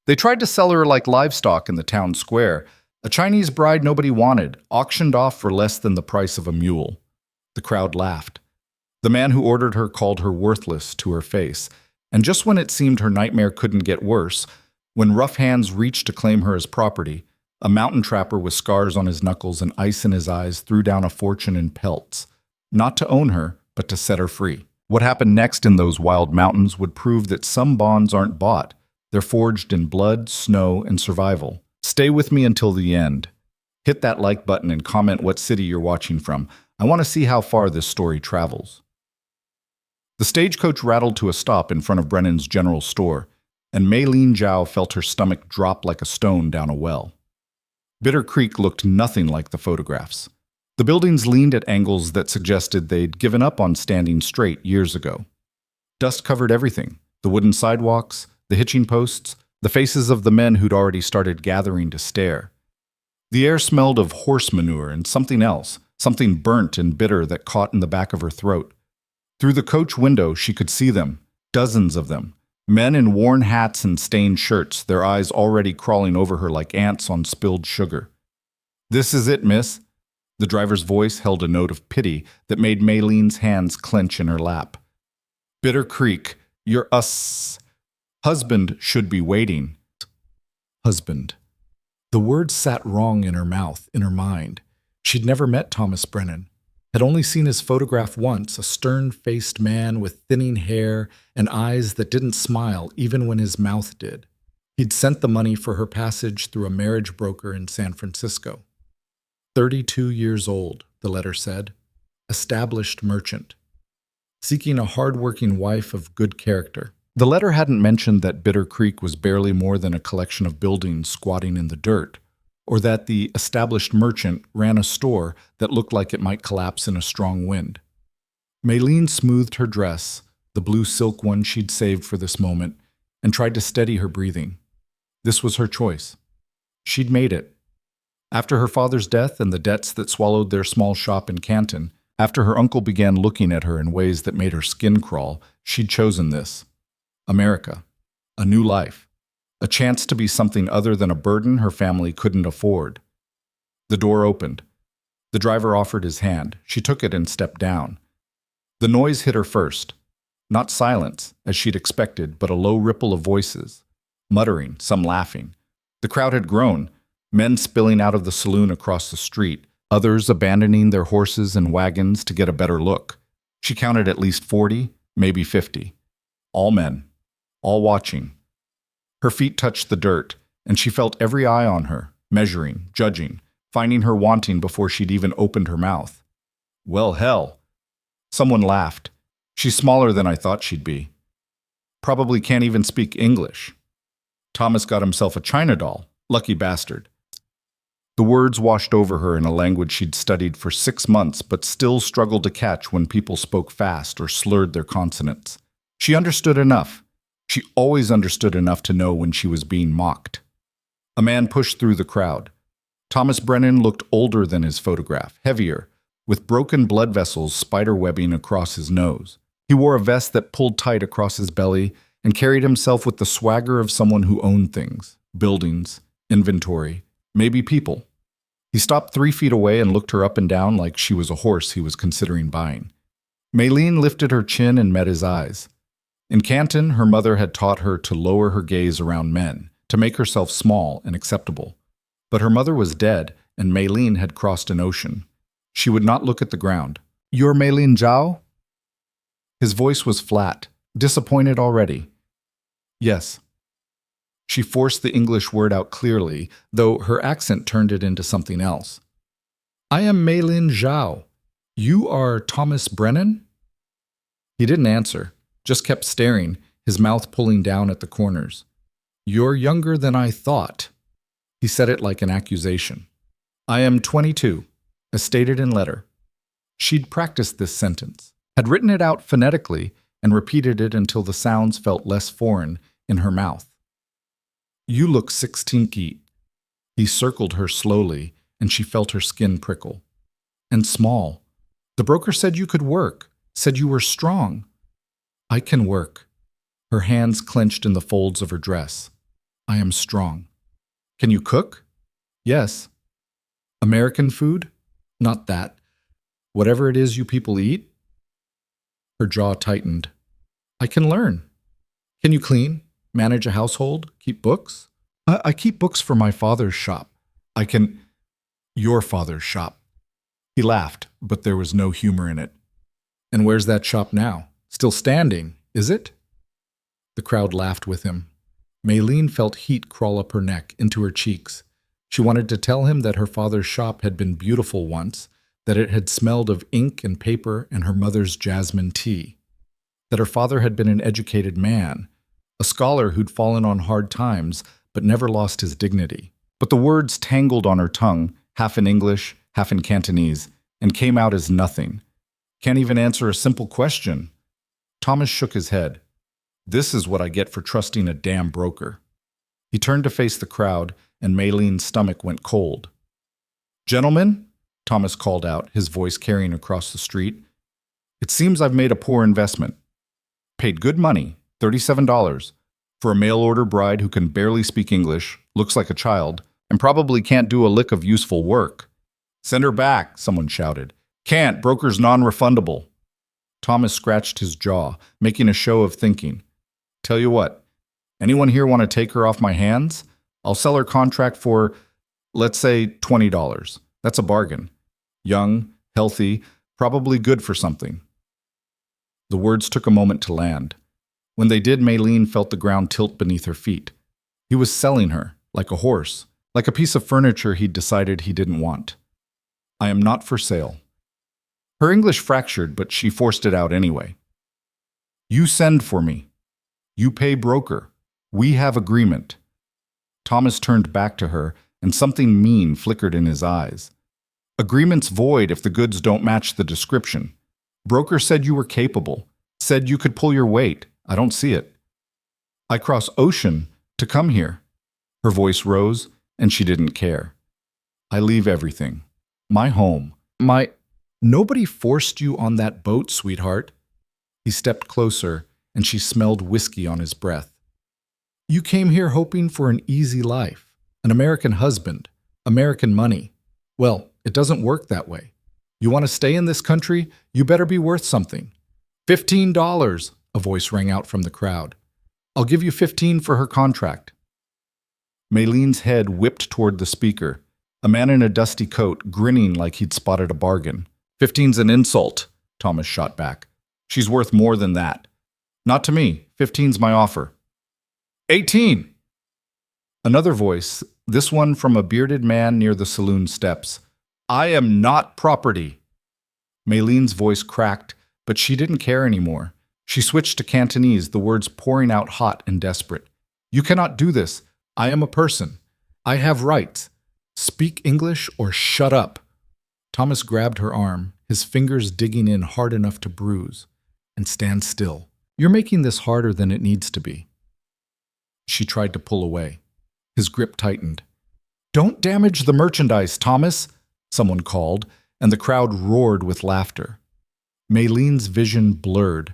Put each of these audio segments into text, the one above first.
They tried to sell her like livestock in the town square, a Chinese bride nobody wanted, auctioned off for less than the price of a mule. The crowd laughed. The man who ordered her called her worthless to her face, and just when it seemed her nightmare couldn't get worse, when rough hands reached to claim her as property, a mountain trapper with scars on his knuckles and ice in his eyes threw down a fortune in pelts, not to own her, but to set her free. What happened next in those wild mountains would prove that some bonds aren't bought. They're forged in blood, snow, and survival. Stay with me until the end. Hit that like button and comment what city you're watching from. I want to see how far this story travels. The stagecoach rattled to a stop in front of Brennan's general store, and Maylene Zhao felt her stomach drop like a stone down a well. Bitter Creek looked nothing like the photographs. The buildings leaned at angles that suggested they'd given up on standing straight years ago. Dust covered everything: the wooden sidewalks, the hitching posts, the faces of the men who'd already started gathering to stare. The air smelled of horse manure and something else, something burnt and bitter that caught in the back of her throat. Through the coach window, she could see them, dozens of them, men in worn hats and stained shirts, their eyes already crawling over her like ants on spilled sugar. "This is it, miss." The driver's voice held a note of pity that made Maylene's hands clench in her lap. "Bitter Creek, your husband should be waiting." Husband. The word sat wrong in her mouth, in her mind. She'd never met Thomas Brennan, had only seen his photograph once, a stern-faced man with thinning hair and eyes that didn't smile even when his mouth did. He'd sent the money for her passage through a marriage broker in San Francisco. 32 years old, the letter said. Established merchant. Seeking a hard-working wife of good character. The letter hadn't mentioned that Bitter Creek was barely more than a collection of buildings squatting in the dirt, or that the established merchant ran a store that looked like it might collapse in a strong wind. Maylene smoothed her dress, the blue silk one she'd saved for this moment, and tried to steady her breathing. This was her choice. She'd made it. After her father's death and the debts that swallowed their small shop in Canton, after her uncle began looking at her in ways that made her skin crawl, she'd chosen this. America. A new life. A chance to be something other than a burden her family couldn't afford. The door opened. The driver offered his hand. She took it and stepped down. The noise hit her first. Not silence, as she'd expected, but a low ripple of voices. Muttering, some laughing. The crowd had grown. Men spilling out of the saloon across the street, others abandoning their horses and wagons to get a better look. She counted at least 40, maybe 50. All men. All watching. Her feet touched the dirt, and she felt every eye on her, measuring, judging, finding her wanting before she'd even opened her mouth. "Well, hell." Someone laughed. "She's smaller than I thought she'd be. Probably can't even speak English. Thomas got himself a China doll. Lucky bastard." The words washed over her in a language she'd studied for 6 months but still struggled to catch when people spoke fast or slurred their consonants. She understood enough. She always understood enough to know when she was being mocked. A man pushed through the crowd. Thomas Brennan looked older than his photograph, heavier, with broken blood vessels spiderwebbing across his nose. He wore a vest that pulled tight across his belly and carried himself with the swagger of someone who owned things, buildings, inventory, maybe people. He stopped 3 feet away and looked her up and down like she was a horse he was considering buying. Maylene lifted her chin and met his eyes. In Canton, her mother had taught her to lower her gaze around men, to make herself small and acceptable. But her mother was dead, and Maylene had crossed an ocean. She would not look at the ground. "You're Maylene Zhao?" His voice was flat, disappointed already. "Yes." She forced the English word out clearly, though her accent turned it into something else. "I am Maylene Zhao. You are Thomas Brennan?" He didn't answer, just kept staring, his mouth pulling down at the corners. "You're younger than I thought." He said it like an accusation. "I am 22, as stated in letter." She'd practiced this sentence, had written it out phonetically, and repeated it until the sounds felt less foreign in her mouth. "You look 16. He circled her slowly, and she felt her skin prickle. "And small. The broker said you could work, said you were strong." "I can work." Her hands clenched in the folds of her dress. I am strong. Can you cook? Yes. American food? Not that. Whatever it is you people eat? Her jaw tightened. I can learn. Can you clean? Manage a household? Keep books? I keep books for my father's shop. I can. Your father's shop. He laughed, but there was no humor in it. And where's that shop now? Still standing, is it? The crowd laughed with him. Maylene felt heat crawl up her neck, into her cheeks. She wanted to tell him that her father's shop had been beautiful once, that it had smelled of ink and paper and her mother's jasmine tea, that her father had been an educated man, a scholar who'd fallen on hard times but never lost his dignity. But the words tangled on her tongue, half in English, half in Cantonese, and came out as nothing. Can't even answer a simple question. Thomas shook his head. This is what I get for trusting a damn broker. He turned to face the crowd, and Maylene's stomach went cold. Gentlemen, Thomas called out, his voice carrying across the street, it seems I've made a poor investment. Paid good money, $37, for a mail-order bride who can barely speak English, looks like a child, and probably can't do a lick of useful work. Send her back, someone shouted. Can't, broker's non-refundable. Thomas scratched his jaw, making a show of thinking. Tell you what, anyone here want to take her off my hands? I'll sell her contract for, let's say, $20. That's a bargain. Young, healthy, probably good for something. The words took a moment to land. When they did, Maylene felt the ground tilt beneath her feet. He was selling her, like a horse, like a piece of furniture he'd decided he didn't want. I am not for sale. Her English fractured, but she forced it out anyway. You send for me. You pay broker. We have agreement. Thomas turned back to her, and something mean flickered in his eyes. Agreement's void if the goods don't match the description. Broker said you were capable, said you could pull your weight. I don't see it. I cross ocean to come here. Her voice rose, and she didn't care. I leave everything. My home. Nobody forced you on that boat, sweetheart. He stepped closer, and she smelled whiskey on his breath. You came here hoping for an easy life, an American husband, American money. Well, it doesn't work that way. You want to stay in this country? You better be worth something. $15, a voice rang out from the crowd. I'll give you $15 for her contract. Maylene's head whipped toward the speaker, a man in a dusty coat, grinning like he'd spotted a bargain. $15's an insult, Thomas shot back. She's worth more than that. Not to me. $15's my offer. $18! Another voice, this one from a bearded man near the saloon steps. I am not property. Maylene's voice cracked, but she didn't care anymore. She switched to Cantonese, the words pouring out hot and desperate. You cannot do this. I am a person. I have rights. Speak English or shut up. Thomas grabbed her arm, his fingers digging in hard enough to bruise. And stand still. You're making this harder than it needs to be. She tried to pull away. His grip tightened. Don't damage the merchandise, Thomas, someone called, and the crowd roared with laughter. Maylene's vision blurred.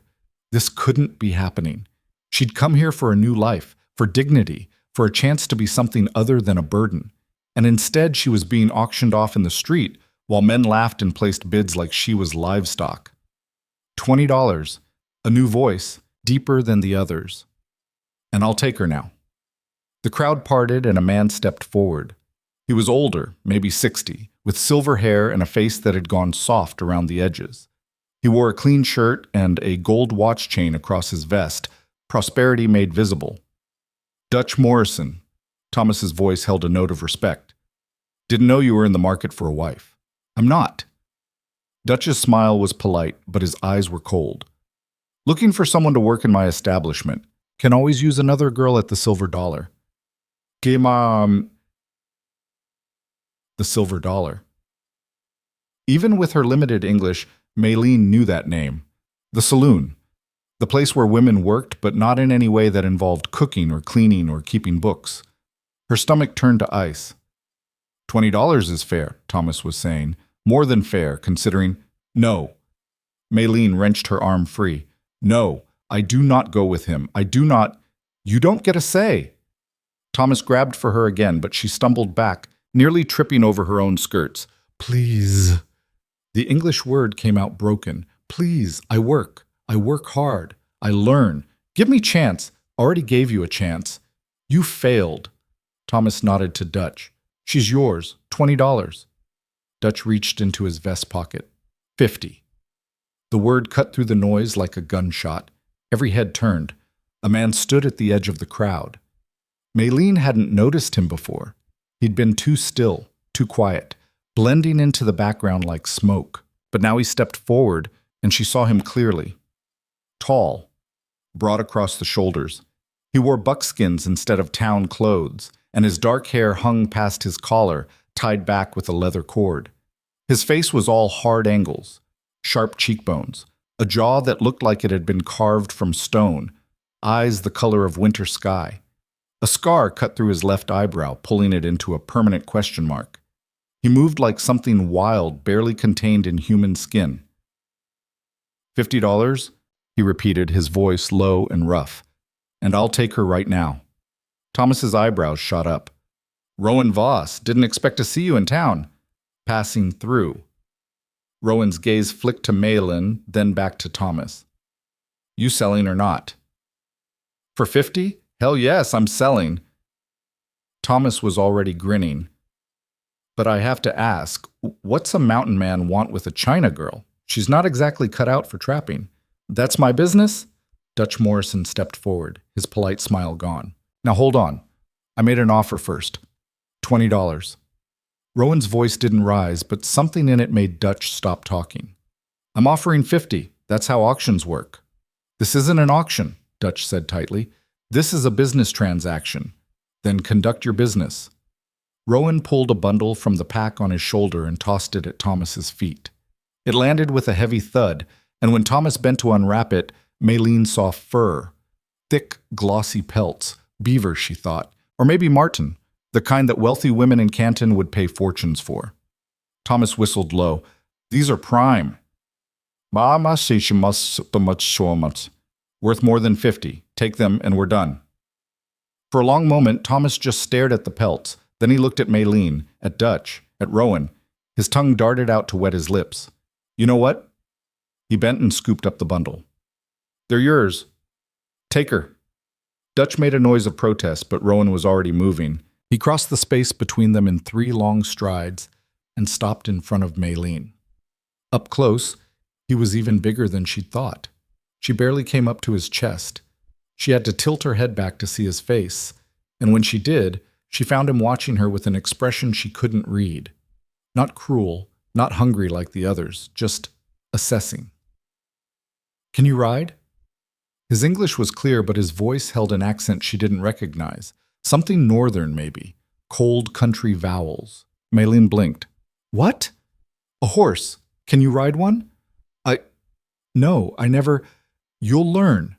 This couldn't be happening. She'd come here for a new life, for dignity, for a chance to be something other than a burden. And instead she was being auctioned off in the street, while men laughed and placed bids like she was livestock. $20, a new voice, deeper than the others. And I'll take her now. The crowd parted and a man stepped forward. He was older, maybe 60, with silver hair and a face that had gone soft around the edges. He wore a clean shirt and a gold watch chain across his vest, prosperity made visible. Dutch Morrison. Thomas's voice held a note of respect. Didn't know you were in the market for a wife. I'm not. Dutch's smile was polite, but his eyes were cold. Looking for someone to work in my establishment. Can always use another girl at the Silver Dollar. The Silver Dollar. Even with her limited English, Maylene knew that name. The saloon. The place where women worked, but not in any way that involved cooking or cleaning or keeping books. Her stomach turned to ice. $20 is fair, Thomas was saying. More than fair, considering... No. Maylene wrenched her arm free. No, I do not go with him. I do not... You don't get a say. Thomas grabbed for her again, but she stumbled back, nearly tripping over her own skirts. Please. The English word came out broken. Please, I work. I work hard. I learn. Give me chance. Already gave you a chance. You failed. Thomas nodded to Dutch. She's yours. $20. Dutch reached into his vest pocket. 50. The word cut through the noise like a gunshot. Every head turned. A man stood at the edge of the crowd. Maylene hadn't noticed him before. He'd been too still, too quiet, blending into the background like smoke. But now he stepped forward, and she saw him clearly. Tall, broad across the shoulders. He wore buckskins instead of town clothes, and his dark hair hung past his collar, tied back with a leather cord. His face was all hard angles, sharp cheekbones, a jaw that looked like it had been carved from stone, eyes the color of winter sky. A scar cut through his left eyebrow, pulling it into a permanent question mark. He moved like something wild, barely contained in human skin. $50? He repeated, his voice low and rough. And I'll take her right now. Thomas's eyebrows shot up. Rowan Voss, didn't expect to see you in town. Passing through. Rowan's gaze flicked to Maylin, then back to Thomas. You selling or not? For 50? Hell yes, I'm selling. Thomas was already grinning. But I have to ask, what's a mountain man want with a China girl? She's not exactly cut out for trapping. That's my business? Dutch Morrison stepped forward, his polite smile gone. Now hold on. I made an offer first. $20. Rowan's voice didn't rise, but something in it made Dutch stop talking. I'm offering 50. That's how auctions work. This isn't an auction, Dutch said tightly. This is a business transaction. Then conduct your business. Rowan pulled a bundle from the pack on his shoulder and tossed it at Thomas's feet. It landed with a heavy thud, and when Thomas bent to unwrap it, Maylene saw fur. Thick, glossy pelts. Beaver, she thought. Or maybe marten, the kind that wealthy women in Canton would pay fortunes for. Thomas whistled low. These are prime. Worth more than 50. Take them and we're done. For a long moment, Thomas just stared at the pelts. Then he looked at Maylene, at Dutch, at Rowan. His tongue darted out to wet his lips. You know what? He bent and scooped up the bundle. They're yours. Take her. Dutch made a noise of protest, but Rowan was already moving. He crossed the space between them in 3 long strides and stopped in front of Maylene. Up close, he was even bigger than she'd thought. She barely came up to his chest. She had to tilt her head back to see his face, and when she did, she found him watching her with an expression she couldn't read. Not cruel, not hungry like the others, just assessing. Can you ride? His English was clear, but his voice held an accent she didn't recognize. Something northern, maybe. Cold country vowels. Maylene blinked. What? A horse. Can you ride one? No, I never. You'll learn.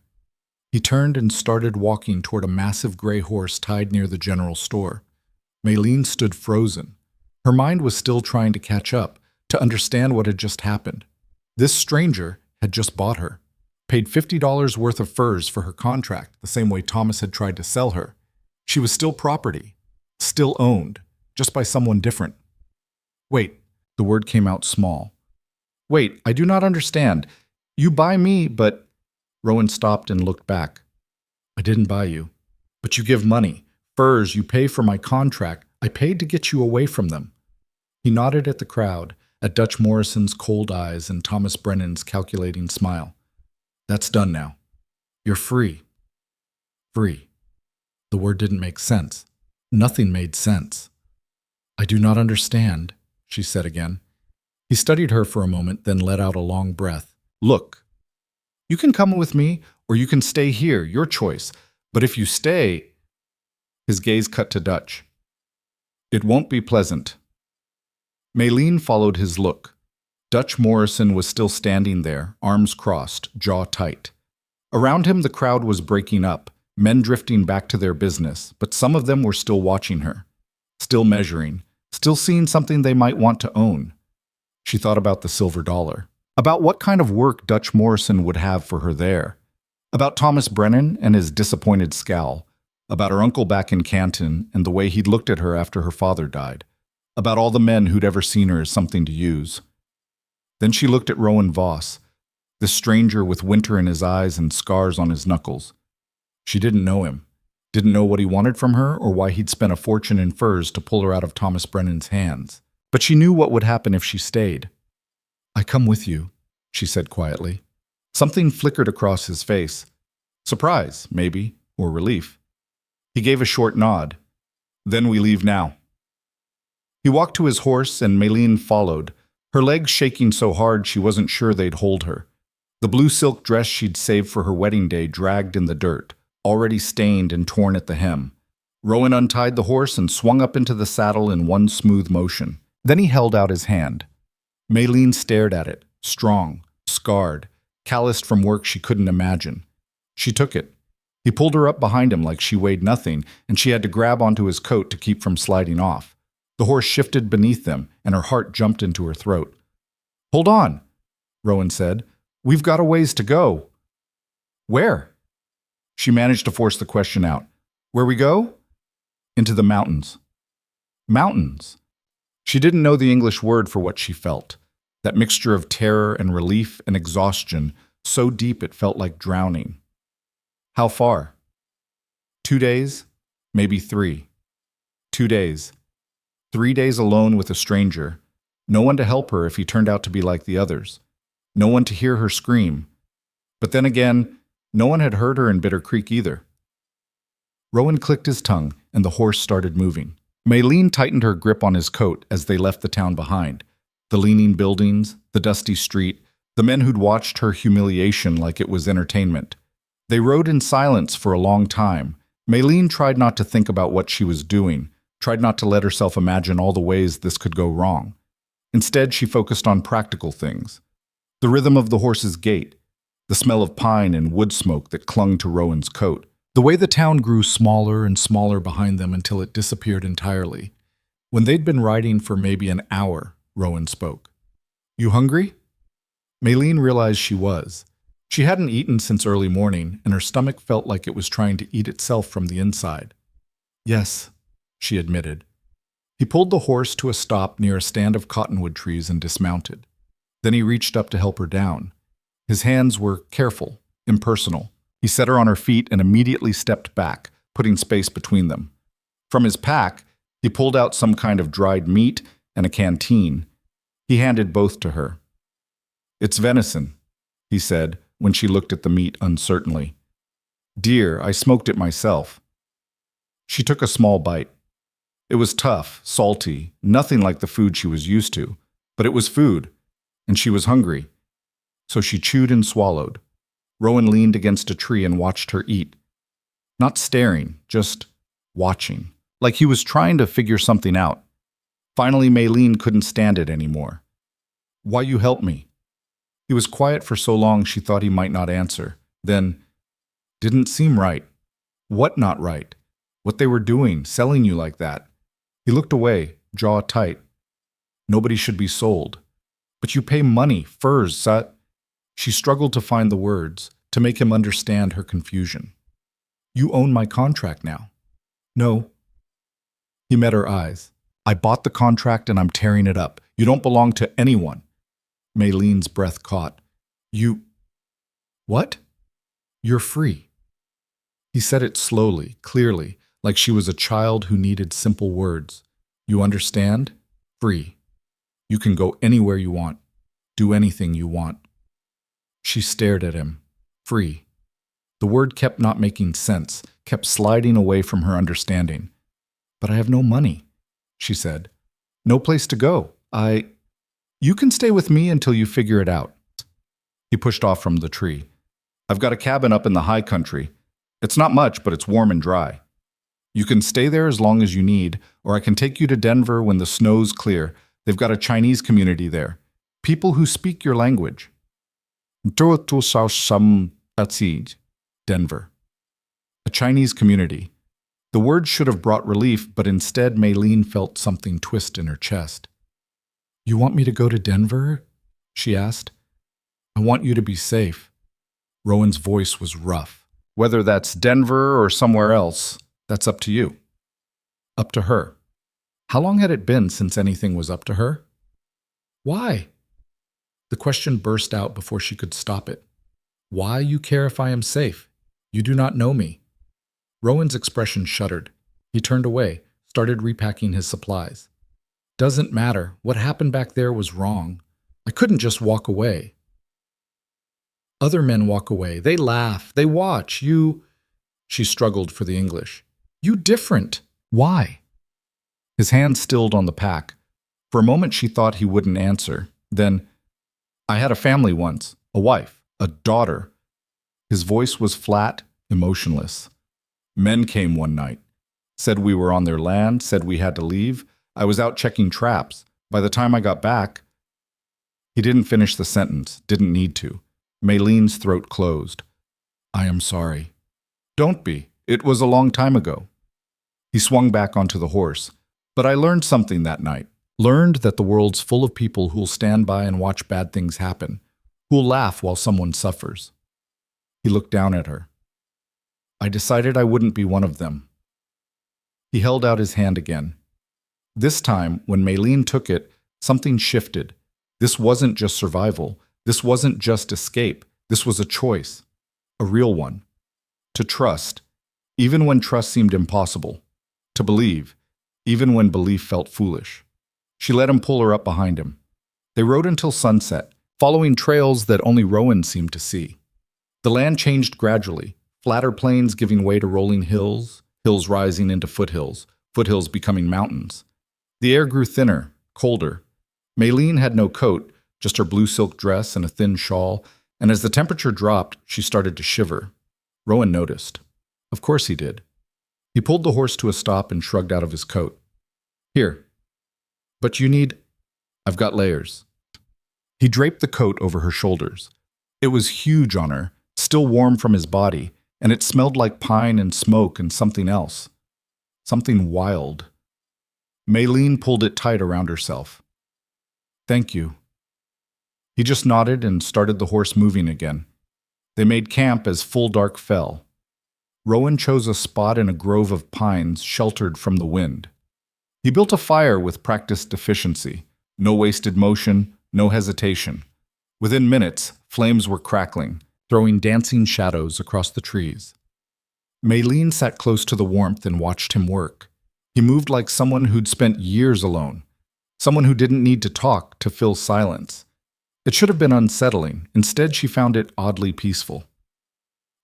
He turned and started walking toward a massive gray horse tied near the general store. Maylene stood frozen. Her mind was still trying to catch up, to understand what had just happened. This stranger had just bought her, paid $50 worth of furs for her contract, the same way Thomas had tried to sell her. She was still property, still owned, just by someone different. Wait, the word came out small. Wait, I do not understand. You buy me, but... Rowan stopped and looked back. I didn't buy you. But you give money. Furs, you pay for my contract. I paid to get you away from them. He nodded at the crowd, at Dutch Morrison's cold eyes and Thomas Brennan's calculating smile. That's done now. You're free. Free. The word didn't make sense. Nothing made sense. I do not understand, she said again. He studied her for a moment, then let out a long breath. Look, you can come with me, or you can stay here, your choice. But if you stay... His gaze cut to Dutch. It won't be pleasant. Maylene followed his look. Dutch Morrison was still standing there, arms crossed, jaw tight. Around him the crowd was breaking up, men drifting back to their business, but some of them were still watching her, still measuring, still seeing something they might want to own. She thought about the silver dollar, about what kind of work Dutch Morrison would have for her there, about Thomas Brennan and his disappointed scowl. About her uncle back in Canton and the way he'd looked at her after her father died. About all the men who'd ever seen her as something to use. Then she looked at Rowan Voss, this stranger with winter in his eyes and scars on his knuckles. She didn't know him, didn't know what he wanted from her or why he'd spent a fortune in furs to pull her out of Thomas Brennan's hands. But she knew what would happen if she stayed. "I come with you," she said quietly. Something flickered across his face. Surprise, maybe, or relief. He gave a short nod. "Then we leave now." He walked to his horse and Maylene followed, her legs shaking so hard she wasn't sure they'd hold her. The blue silk dress she'd saved for her wedding day dragged in the dirt, already stained and torn at the hem. Rowan untied the horse and swung up into the saddle in one smooth motion. Then he held out his hand. Maylene stared at it, strong, scarred, calloused from work she couldn't imagine. She took it. He pulled her up behind him like she weighed nothing, and she had to grab onto his coat to keep from sliding off. The horse shifted beneath them, and her heart jumped into her throat. "Hold on," Rowan said. "We've got a ways to go." "Where?" She managed to force the question out. "Where we go?" "Into the mountains." Mountains. She didn't know the English word for what she felt, that mixture of terror and relief and exhaustion, so deep it felt like drowning. "How far?" 2 days, maybe 3. 2 days. 3 days alone with a stranger. No one to help her if he turned out to be like the others. No one to hear her scream. But then again, no one had heard her in Bitter Creek either. Rowan clicked his tongue, and the horse started moving. Maylene tightened her grip on his coat as they left the town behind. The leaning buildings, the dusty street, the men who'd watched her humiliation like it was entertainment. They rode in silence for a long time. Maylene tried not to think about what she was doing, tried not to let herself imagine all the ways this could go wrong. Instead, she focused on practical things. The rhythm of the horse's gait, the smell of pine and wood smoke that clung to Rowan's coat, the way the town grew smaller and smaller behind them until it disappeared entirely. When they'd been riding for maybe an hour, Rowan spoke. "You hungry?" Maylene realized she was. She hadn't eaten since early morning, and her stomach felt like it was trying to eat itself from the inside. "Yes," she admitted. He pulled the horse to a stop near a stand of cottonwood trees and dismounted. Then he reached up to help her down. His hands were careful, impersonal. He set her on her feet and immediately stepped back, putting space between them. From his pack, he pulled out some kind of dried meat and a canteen. He handed both to her. "It's venison," he said when she looked at the meat uncertainly. "Deer, I smoked it myself." She took a small bite. It was tough, salty, nothing like the food she was used to, but it was food, and she was hungry. So she chewed and swallowed. Rowan leaned against a tree and watched her eat. Not staring, just watching, like he was trying to figure something out. Finally, Maylene couldn't stand it anymore. "Why you help me?" He was quiet for so long she thought he might not answer. Then, "Didn't seem right." "What not right?" "What they were doing, selling you like that." He looked away, jaw tight. "Nobody should be sold." "But you pay money, furs, sut." She struggled to find the words, to make him understand her confusion. "You own my contract now." "No." He met her eyes. "I bought the contract and I'm tearing it up. You don't belong to anyone." Maylene's breath caught. "You... what?" "You're free." He said it slowly, clearly, like she was a child who needed simple words. "You understand? Free. You can go anywhere you want. Do anything you want." She stared at him. Free. The word kept not making sense, kept sliding away from her understanding. "But I have no money," she said. "No place to go. You can stay with me until you figure it out." He pushed off from the tree. "I've got a cabin up in the high country. It's not much, but it's warm and dry. You can stay there as long as you need, or I can take you to Denver when the snow's clear. They've got a Chinese community there. People who speak your language." Denver. A Chinese community. The word should have brought relief, but instead Maylene felt something twist in her chest. "You want me to go to Denver?" she asked. "I want you to be safe." Rowan's voice was rough. "Whether that's Denver or somewhere else, That's up to you. Up to her. How long had it been since anything was up to her? Why? The question burst out before she could stop it. Why you care if I am safe? You do not know me. Rowan's expression shuddered. He turned away, started repacking his supplies. Doesn't matter. What happened back there was wrong. I couldn't just walk away. Other men walk away. They laugh. They watch. You... She struggled for the English. You different. Why? His hand stilled on the pack. For a moment she thought he wouldn't answer. Then, I had a family once. A wife. A daughter. His voice was flat, emotionless. Men came one night. Said we were on their land. Said we had to leave. I was out checking traps. By the time I got back... He didn't finish the sentence. Didn't need to. Maylene's throat closed. I am sorry. Don't be. It was a long time ago. He swung back onto the horse. But I learned something that night. Learned that the world's full of people who'll stand by and watch bad things happen. Who'll laugh while someone suffers. He looked down at her. I decided I wouldn't be one of them. He held out his hand again. This time, when Maylene took it, something shifted. This wasn't just survival. This wasn't just escape. This was a choice. A real one. To trust, even when trust seemed impossible. To believe, even when belief felt foolish. She let him pull her up behind him. They rode until sunset, following trails that only Rowan seemed to see. The land changed gradually, flatter plains giving way to rolling hills, hills rising into foothills, foothills becoming mountains. The air grew thinner, colder. Maylene had no coat, just her blue silk dress and a thin shawl, and as the temperature dropped, she started to shiver. Rowan noticed. Of course he did. He pulled the horse to a stop and shrugged out of his coat. Here. But you need... I've got layers. He draped the coat over her shoulders. It was huge on her, still warm from his body, and it smelled like pine and smoke and something else. Something wild. Maylene pulled it tight around herself. Thank you. He just nodded and started the horse moving again. They made camp as full dark fell. Rowan chose a spot in a grove of pines sheltered from the wind. He built a fire with practiced efficiency. No wasted motion, no hesitation. Within minutes, flames were crackling, throwing dancing shadows across the trees. Maylene sat close to the warmth and watched him work. He moved like someone who'd spent years alone. Someone who didn't need to talk to fill silence. It should have been unsettling. Instead, she found it oddly peaceful.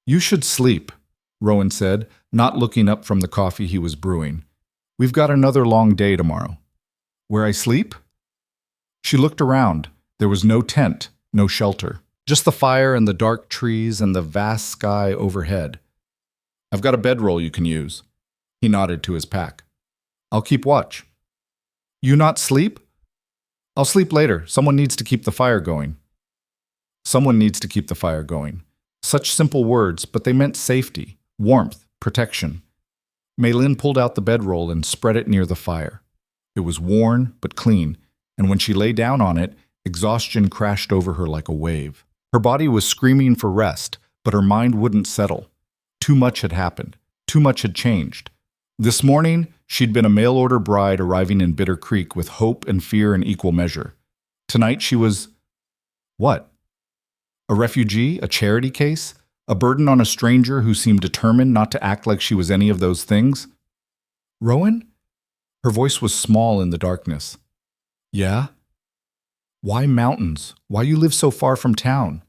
You should sleep, Rowan said, not looking up from the coffee he was brewing. We've got another long day tomorrow. Where I sleep? She looked around. There was no tent, no shelter. Just the fire and the dark trees and the vast sky overhead. I've got a bedroll you can use. He nodded to his pack. I'll keep watch. You not sleep? I'll sleep later. Someone needs to keep the fire going. Someone needs to keep the fire going. Such simple words, but they meant safety, warmth, protection. Maylene pulled out the bedroll and spread it near the fire. It was worn, but clean, and when she lay down on it, exhaustion crashed over her like a wave. Her body was screaming for rest, but her mind wouldn't settle. Too much had happened. Too much had changed. This morning, she'd been a mail-order bride arriving in Bitter Creek with hope and fear in equal measure. Tonight she was... what? A refugee? A charity case? A burden on a stranger who seemed determined not to act like she was any of those things? Rowan? Her voice was small in the darkness. Yeah? Why mountains? Why you live so far from town?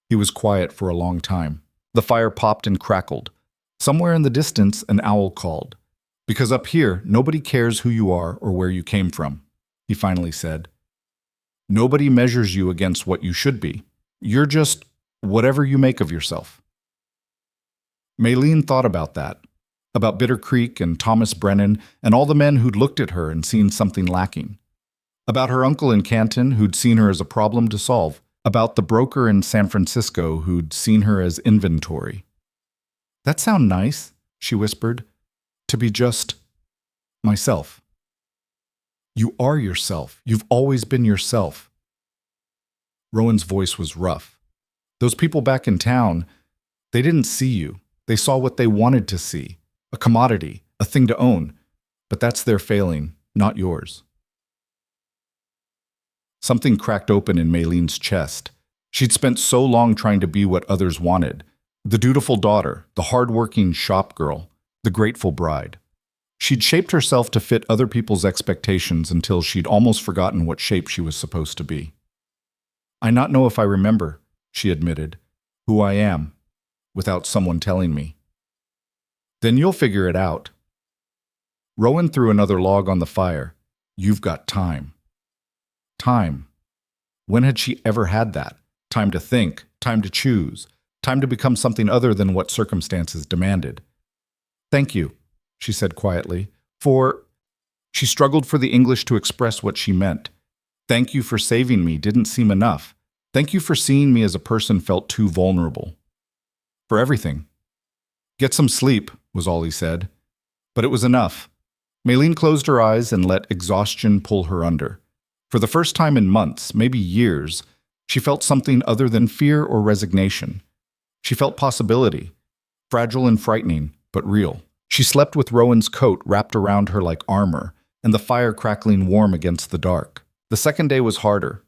He was quiet for a long time. The fire popped and crackled. Somewhere in the distance, an owl called. Because up here, nobody cares who you are or where you came from, he finally said. Nobody measures you against what you should be. You're just whatever you make of yourself. Maylene thought about that, about Bitter Creek and Thomas Brennan and all the men who'd looked at her and seen something lacking. About her uncle in Canton who'd seen her as a problem to solve. About the broker in San Francisco who'd seen her as inventory. That sound nice, she whispered, to be just myself. You are yourself. You've always been yourself. Rowan's voice was rough. Those people back in town, they didn't see you. They saw what they wanted to see. a commodity, a thing to own. But that's their failing, not yours. Something cracked open in Maylene's chest. She'd spent so long trying to be what others wanted. The dutiful daughter, the hard-working shop girl, the grateful bride. She'd shaped herself to fit other people's expectations until she'd almost forgotten what shape she was supposed to be. "I not know if I remember," she admitted, "who I am, without someone telling me." "Then you'll figure it out." Rowan threw another log on the fire. "You've got time." Time. When had she ever had that? Time to think, time to choose, time to become something other than what circumstances demanded. "Thank you," she said quietly, "for—" She struggled for the English to express what she meant. "Thank you for saving me" didn't seem enough. "Thank you for seeing me as a person felt too vulnerable." "For everything." "Get some sleep," was all he said. But it was enough. Maylene closed her eyes and let exhaustion pull her under. For the first time in months, maybe years, she felt something other than fear or resignation. She felt possibility, fragile and frightening, but real. She slept with Rowan's coat wrapped around her like armor, and the fire crackling warm against the dark. The second day was harder.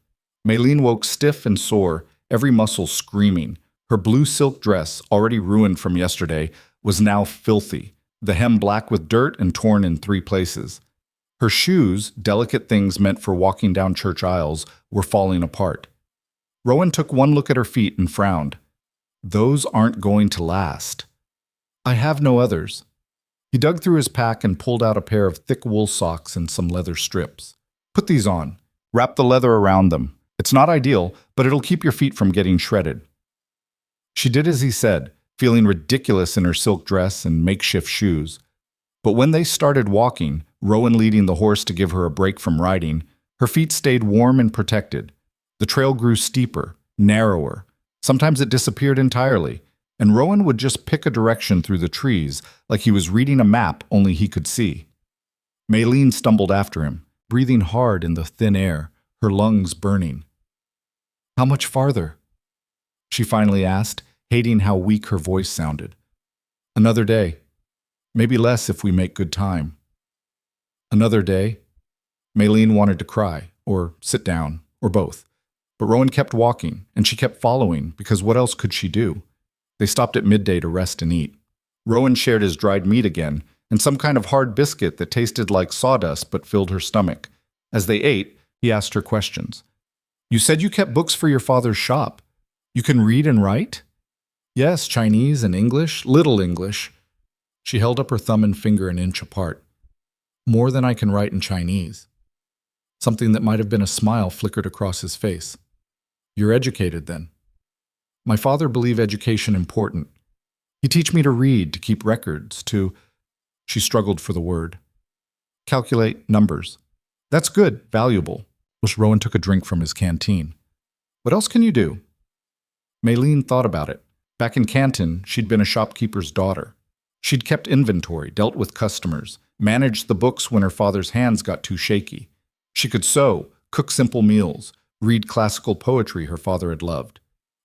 Maylene woke stiff and sore, every muscle screaming. Her blue silk dress, already ruined from yesterday, was now filthy, the hem black with dirt and torn in 3 places. Her shoes, delicate things meant for walking down church aisles, were falling apart. Rowan took one look at her feet and frowned. "Those aren't going to last." "I have no others." He dug through his pack and pulled out a pair of thick wool socks and some leather strips. "Put these on. Wrap the leather around them. It's not ideal, but it'll keep your feet from getting shredded." She did as he said, feeling ridiculous in her silk dress and makeshift shoes. But when they started walking, Rowan leading the horse to give her a break from riding, her feet stayed warm and protected. The trail grew steeper, narrower. Sometimes it disappeared entirely, and Rowan would just pick a direction through the trees like he was reading a map only he could see. Maylene stumbled after him, breathing hard in the thin air, her lungs burning. "How much farther?" she finally asked, hating how weak her voice sounded. "Another day. Maybe less if we make good time." Another day? Maylene wanted to cry, or sit down, or both. But Rowan kept walking, and she kept following, because what else could she do? They stopped at midday to rest and eat. Rowan shared his dried meat again, and some kind of hard biscuit that tasted like sawdust but filled her stomach. As they ate, he asked her questions. "You said you kept books for your father's shop. You can read and write?" "Yes, Chinese and English, little English." She held up her thumb and finger an inch apart. "More than I can write in Chinese." Something that might have been a smile flickered across his face. "You're educated, then?" "My father believed education important. He teach me to read, to keep records, to—" She struggled for the word. "Calculate numbers." "That's good, valuable." Rowan took a drink from his canteen. "What else can you do?" Maylene thought about it. Back in Canton, she'd been a shopkeeper's daughter. She'd kept inventory, dealt with customers, managed the books when her father's hands got too shaky. She could sew, cook simple meals, read classical poetry her father had loved.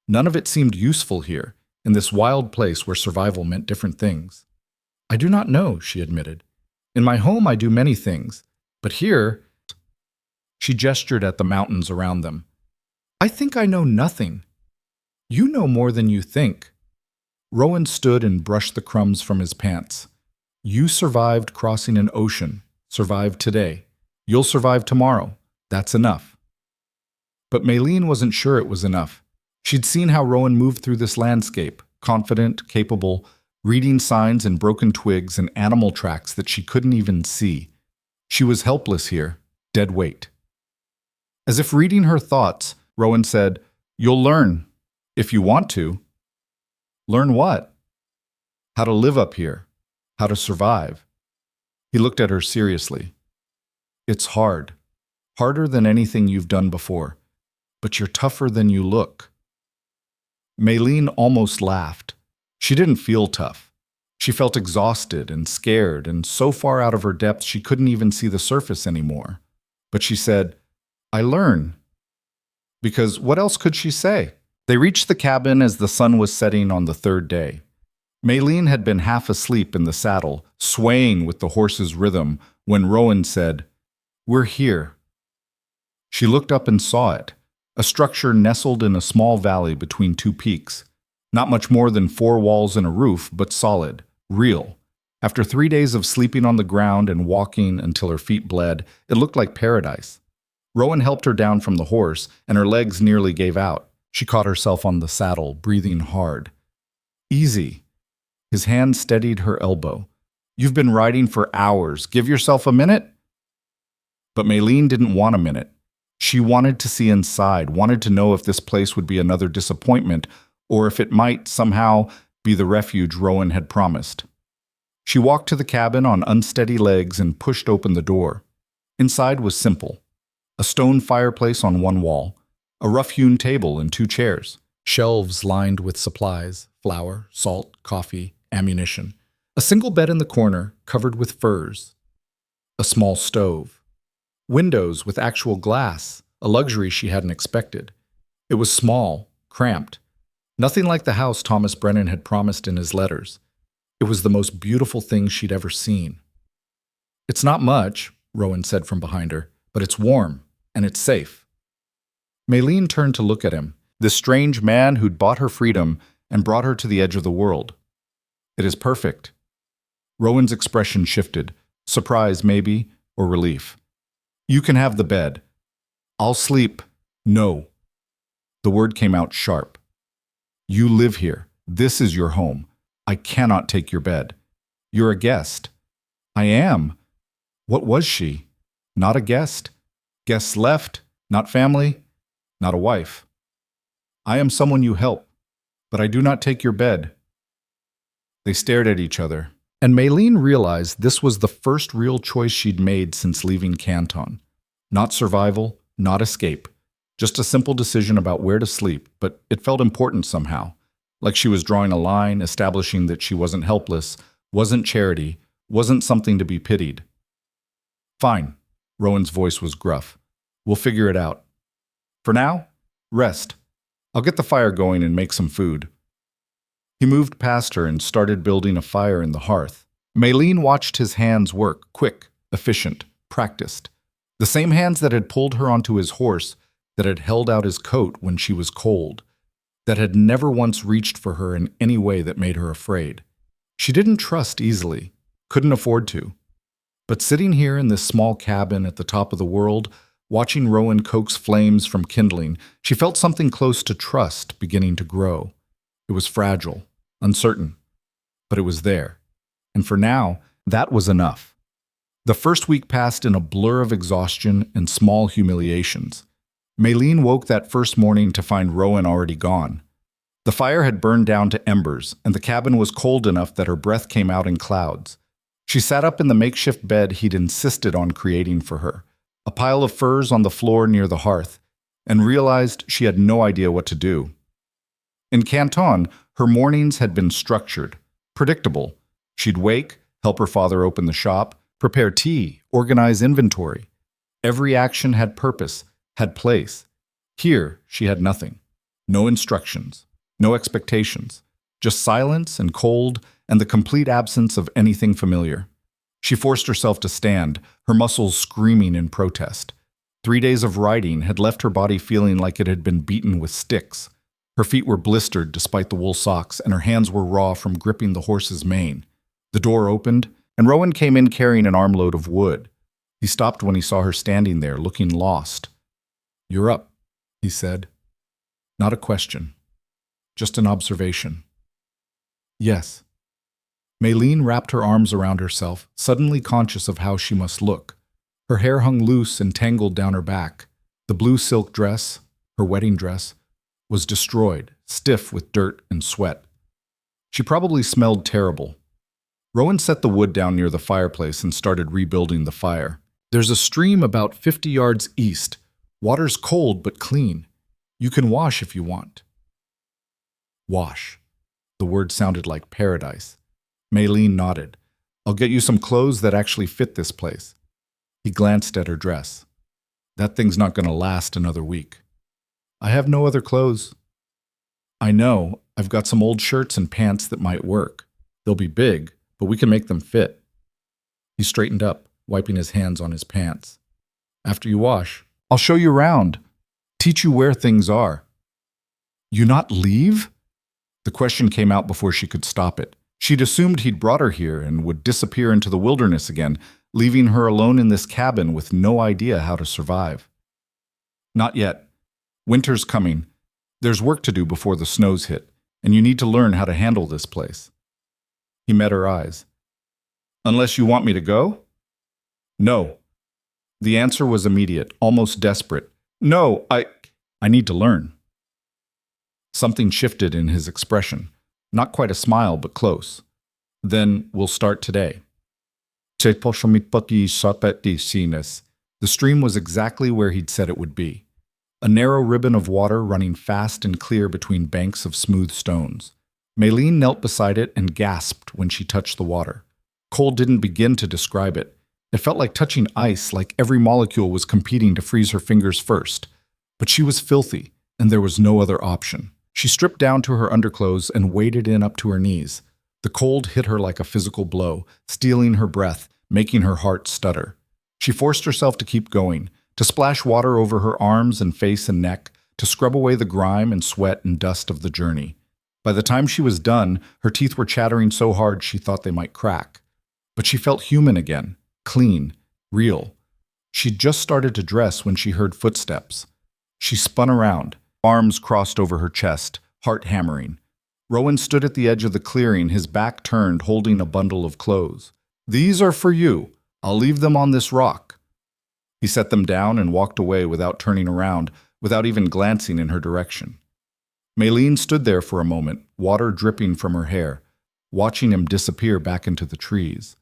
None of it seemed useful here, in this wild place where survival meant different things. "I do not know," she admitted. "In my home I do many things, but here—" She gestured at the mountains around them. "I think I know nothing." "You know more than you think." Rowan stood and brushed the crumbs from his pants. "You survived crossing an ocean, survived today. You'll survive tomorrow. That's enough." But Maylene wasn't sure it was enough. She'd seen how Rowan moved through this landscape, confident, capable, reading signs in broken twigs and animal tracks that she couldn't even see. She was helpless here, dead weight. As if reading her thoughts, Rowan said, "You'll learn, if you want to." "Learn what?" "How to live up here, how to survive." He looked at her seriously. "It's hard, harder than anything you've done before, but you're tougher than you look." Maylene almost laughed. She didn't feel tough. She felt exhausted and scared and so far out of her depth she couldn't even see the surface anymore. But she said, "I learn." Because what else could she say? They reached the cabin as the sun was setting on the third day. Maylene had been half asleep in the saddle, swaying with the horse's rhythm, when Rowan said, "We're here." She looked up and saw it, a structure nestled in a small valley between two peaks. Not much more than four walls and a roof, but solid, real. After 3 days of sleeping on the ground and walking until her feet bled, it looked like paradise. Rowan helped her down from the horse, and her legs nearly gave out. She caught herself on the saddle, breathing hard. "Easy." His hand steadied her elbow. "You've been riding for hours. Give yourself a minute." But Maylene didn't want a minute. She wanted to see inside, wanted to know if this place would be another disappointment, or if it might, somehow, be the refuge Rowan had promised. She walked to the cabin on unsteady legs and pushed open the door. Inside was simple. A stone fireplace on one wall, a rough-hewn table and 2 chairs, shelves lined with supplies, flour, salt, coffee, ammunition, a single bed in the corner covered with furs, a small stove, windows with actual glass, a luxury she hadn't expected. It was small, cramped, nothing like the house Thomas Brennan had promised in his letters. It was the most beautiful thing she'd ever seen. "It's not much," Rowan said from behind her, "but it's warm, and it's safe." Maylene turned to look at him, this strange man who'd bought her freedom and brought her to the edge of the world. "It is perfect." Rowan's expression shifted, surprise maybe, or relief. "You can have the bed." "I'll sleep." "No." The word came out sharp. "You live here. This is your home. I cannot take your bed. You're a guest." "I am." What was she? Not a guest? Guests left? Not family? Not a wife? "I am someone you help, but I do not take your bed." They stared at each other, and Maylene realized this was the first real choice she'd made since leaving Canton. Not survival, not escape, just a simple decision about where to sleep, but it felt important somehow, like she was drawing a line, establishing that she wasn't helpless, wasn't charity, wasn't something to be pitied. "Fine," Rowan's voice was gruff. "We'll figure it out. For now, rest. I'll get the fire going and make some food." He moved past her and started building a fire in the hearth. Maylene watched his hands work, quick, efficient, practiced. The same hands that had pulled her onto his horse, that had held out his coat when she was cold, that had never once reached for her in any way that made her afraid. She didn't trust easily, couldn't afford to. But sitting here in this small cabin at the top of the world, watching Rowan coax flames from kindling, she felt something close to trust beginning to grow. It was fragile, uncertain, but it was there. And for now, that was enough. The first week passed in a blur of exhaustion and small humiliations. Maylene woke that first morning to find Rowan already gone. The fire had burned down to embers, and the cabin was cold enough that her breath came out in clouds. She sat up in the makeshift bed he'd insisted on creating for her, a pile of furs on the floor near the hearth, and realized she had no idea what to do. In Canton, her mornings had been structured, predictable. She'd wake, help her father open the shop, prepare tea, organize inventory. Every action had purpose, had place. Here, she had nothing. No instructions, no expectations, just silence and cold and the complete absence of anything familiar. She forced herself to stand, her muscles screaming in protest. 3 days of riding had left her body feeling like it had been beaten with sticks. Her feet were blistered despite the wool socks, and her hands were raw from gripping the horse's mane. The door opened, and Rowan came in carrying an armload of wood. He stopped when he saw her standing there, looking lost. "You're up," he said. Not a question, just an observation. "Yes." Maylene wrapped her arms around herself, suddenly conscious of how she must look. Her hair hung loose and tangled down her back. The blue silk dress, her wedding dress, was destroyed, stiff with dirt and sweat. She probably smelled terrible. Rowan set the wood down near the fireplace and started rebuilding the fire. "There's a stream about 50 yards east. Water's cold but clean. You can wash if you want." Wash. The word sounded like paradise. Maylene nodded. "I'll get you some clothes that actually fit this place." He glanced at her dress. "That thing's not going to last another week." "I have no other clothes." "I know. I've got some old shirts and pants that might work." They'll be big, but we can make them fit. He straightened up, wiping his hands on his pants. After you wash, I'll show you around, teach you where things are. You not leave? The question came out before she could stop it. She'd assumed he'd brought her here and would disappear into the wilderness again, leaving her alone in this cabin with no idea how to survive. Not yet. Winter's coming. There's work to do before the snows hit, and you need to learn how to handle this place. He met her eyes. Unless you want me to go? No. The answer was immediate, almost desperate. No, I need to learn. Something shifted in his expression. Not quite a smile, but close. Then we'll start today. The stream was exactly where he'd said it would be. A narrow ribbon of water running fast and clear between banks of smooth stones. Maylene knelt beside it and gasped when she touched the water. Cold didn't begin to describe it. It felt like touching ice, like every molecule was competing to freeze her fingers first. But she was filthy, and there was no other option. She stripped down to her underclothes and waded in up to her knees. The cold hit her like a physical blow, stealing her breath, making her heart stutter. She forced herself to keep going, to splash water over her arms and face and neck, to scrub away the grime and sweat and dust of the journey. By the time she was done, her teeth were chattering so hard she thought they might crack. But she felt human again, clean, real. She'd just started to dress when she heard footsteps. She spun around, arms crossed over her chest, heart hammering. Rowan stood at the edge of the clearing, his back turned, holding a bundle of clothes. These are for you. I'll leave them on this rock. He set them down and walked away without turning around, without even glancing in her direction. Maylene stood there for a moment, water dripping from her hair, watching him disappear back into the trees.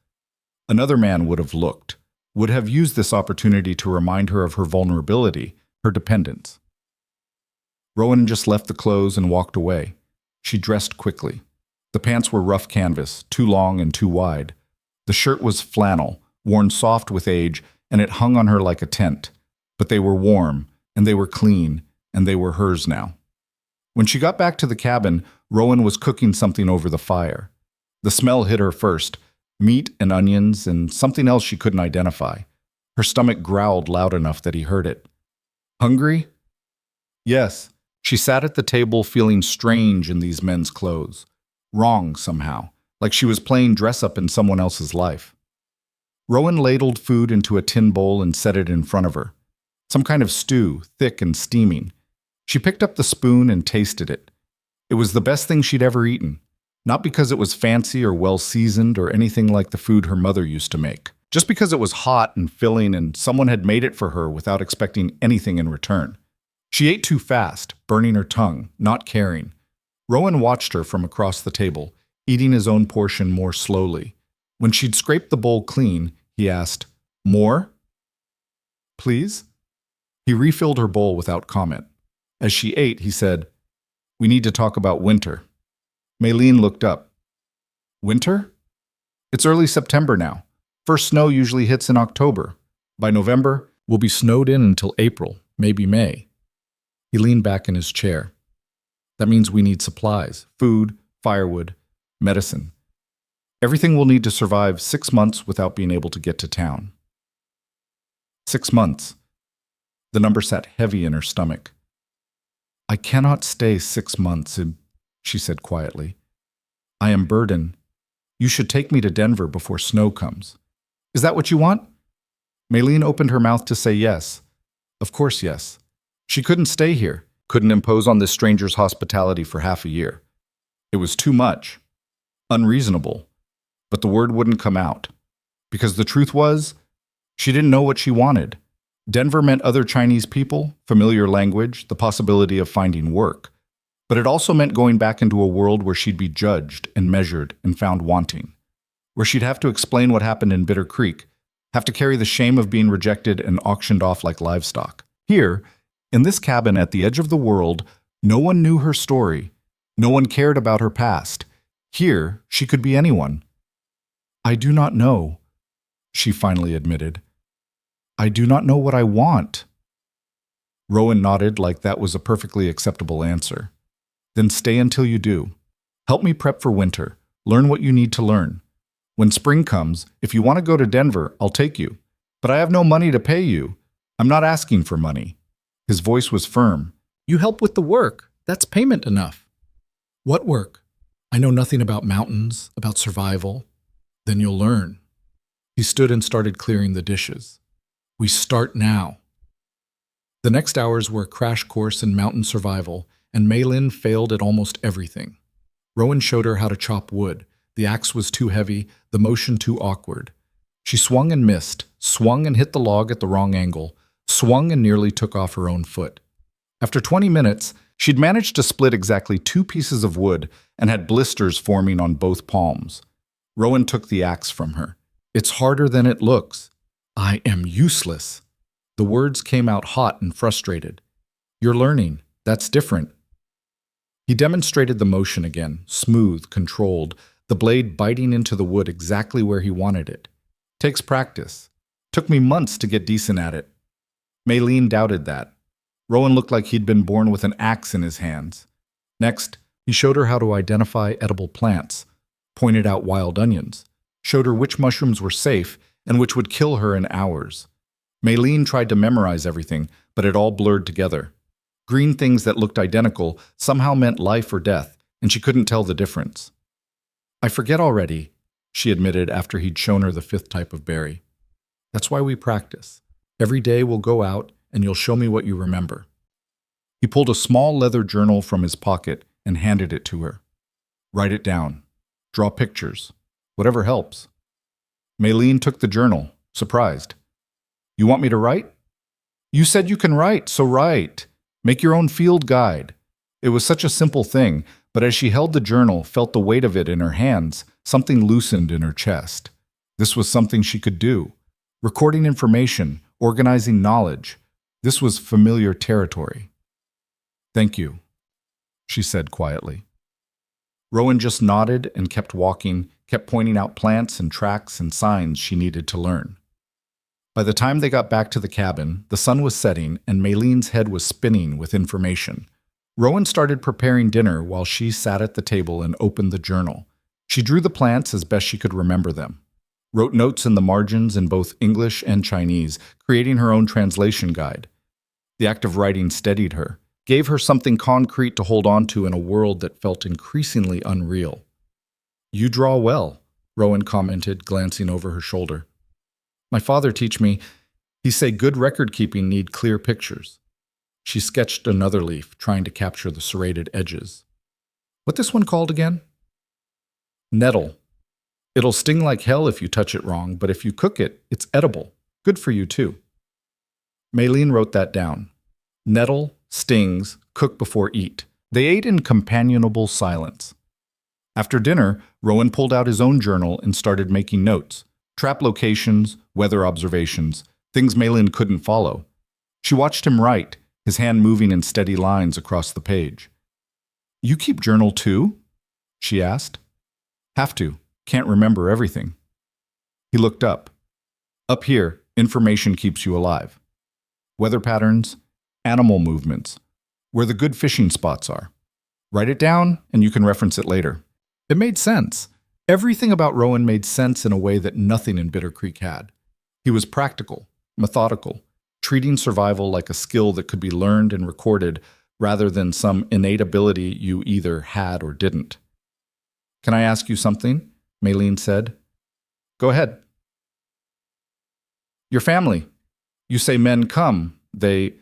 Another man would have looked, would have used this opportunity to remind her of her vulnerability, her dependence. Rowan just left the clothes and walked away. She dressed quickly. The pants were rough canvas, too long and too wide. The shirt was flannel, worn soft with age, and it hung on her like a tent. But they were warm, and they were clean, and they were hers now. When she got back to the cabin, Rowan was cooking something over the fire. The smell hit her first, meat and onions and something else she couldn't identify. Her stomach growled loud enough that he heard it. Hungry? Yes. She sat at the table feeling strange in these men's clothes. Wrong somehow, like she was playing dress-up in someone else's life. Rowan ladled food into a tin bowl and set it in front of her. Some kind of stew, thick and steaming. She picked up the spoon and tasted it. It was the best thing she'd ever eaten. Not because it was fancy or well-seasoned or anything like the food her mother used to make. Just because it was hot and filling and someone had made it for her without expecting anything in return. She ate too fast, burning her tongue, not caring. Rowan watched her from across the table, eating his own portion more slowly. When she'd scraped the bowl clean, he asked, "More? Please?" He refilled her bowl without comment. As she ate, he said, "We need to talk about winter." Maylene looked up. Winter? It's early September now. First snow usually hits in October. By November, we'll be snowed in until April, maybe May. He leaned back in his chair. That means we need supplies, food, firewood, medicine. Everything we'll need to survive 6 months without being able to get to town. 6 months. The number sat heavy in her stomach. I cannot stay 6 months, she said quietly. I am burdened. You should take me to Denver before snow comes. Is that what you want? Maylene opened her mouth to say yes. Of course yes. She couldn't stay here, couldn't impose on this stranger's hospitality for half a year. It was too much. Unreasonable. But the word wouldn't come out. Because the truth was, she didn't know what she wanted. Denver meant other Chinese people, familiar language, the possibility of finding work. But it also meant going back into a world where she'd be judged and measured and found wanting. Where she'd have to explain what happened in Bitter Creek, have to carry the shame of being rejected and auctioned off like livestock. Here, in this cabin at the edge of the world, no one knew her story. No one cared about her past. Here, she could be anyone. I do not know, she finally admitted. I do not know what I want. Rowan nodded like that was a perfectly acceptable answer. Then stay until you do. Help me prep for winter. Learn what you need to learn. When spring comes, if you want to go to Denver, I'll take you. But I have no money to pay you. I'm not asking for money." His voice was firm. "You help with the work. That's payment enough." "What work? I know nothing about mountains, about survival." "Then you'll learn." He stood and started clearing the dishes. "We start now." The next hours were a crash course in mountain survival, and Maylin failed at almost everything. Rowan showed her how to chop wood. The axe was too heavy, the motion too awkward. She swung and missed, swung and hit the log at the wrong angle, swung and nearly took off her own foot. After 20 minutes, she'd managed to split exactly 2 pieces of wood and had blisters forming on both palms. Rowan took the axe from her. "It's harder than it looks." "I am useless." The words came out hot and frustrated. "You're learning. That's different." He demonstrated the motion again, smooth, controlled, the blade biting into the wood exactly where he wanted it. "Takes practice. Took me months to get decent at it." Maylene doubted that. Rowan looked like he'd been born with an axe in his hands. Next, he showed her how to identify edible plants, pointed out wild onions, showed her which mushrooms were safe and which would kill her in hours. Maylene tried to memorize everything, but it all blurred together. Green things that looked identical somehow meant life or death, and she couldn't tell the difference. "I forget already," she admitted after he'd shown her the 5th type of berry. "That's why we practice. Every day we'll go out, and you'll show me what you remember." He pulled a small leather journal from his pocket and handed it to her. "Write it down. Draw pictures. Whatever helps." Maylene took the journal, surprised. "You want me to write?" "You said you can write, so write. Make your own field guide." It was such a simple thing, but as she held the journal, felt the weight of it in her hands, something loosened in her chest. This was something she could do. Recording information, organizing knowledge. This was familiar territory. "Thank you," she said quietly. Rowan just nodded and kept walking, kept pointing out plants and tracks and signs she needed to learn. By the time they got back to the cabin, the sun was setting and Maylene's head was spinning with information. Rowan started preparing dinner while she sat at the table and opened the journal. She drew the plants as best she could remember them, wrote notes in the margins in both English and Chinese, creating her own translation guide. The act of writing steadied her, gave her something concrete to hold on to in a world that felt increasingly unreal. "You draw well," Rowan commented, glancing over her shoulder. "My father teach me, he say good record-keeping need clear pictures." She sketched another leaf, trying to capture the serrated edges. "What this one called again?" "Nettle. It'll sting like hell if you touch it wrong, but if you cook it, it's edible. Good for you, too." Maylene wrote that down. Nettle, stings, cook before eat. They ate in companionable silence. After dinner, Rowan pulled out his own journal and started making notes. Trap locations, weather observations, things Maylene couldn't follow. She watched him write, his hand moving in steady lines across the page. "You keep journal too?" she asked. "Have to. Can't remember everything." He looked up. "Up here, information keeps you alive. Weather patterns, animal movements, where the good fishing spots are. Write it down and you can reference it later." It made sense. Everything about Rowan made sense in a way that nothing in Bitter Creek had. He was practical, methodical, treating survival like a skill that could be learned and recorded rather than some innate ability you either had or didn't. "Can I ask you something?" Maylene said. "Go ahead." "Your family. You say men come, they—"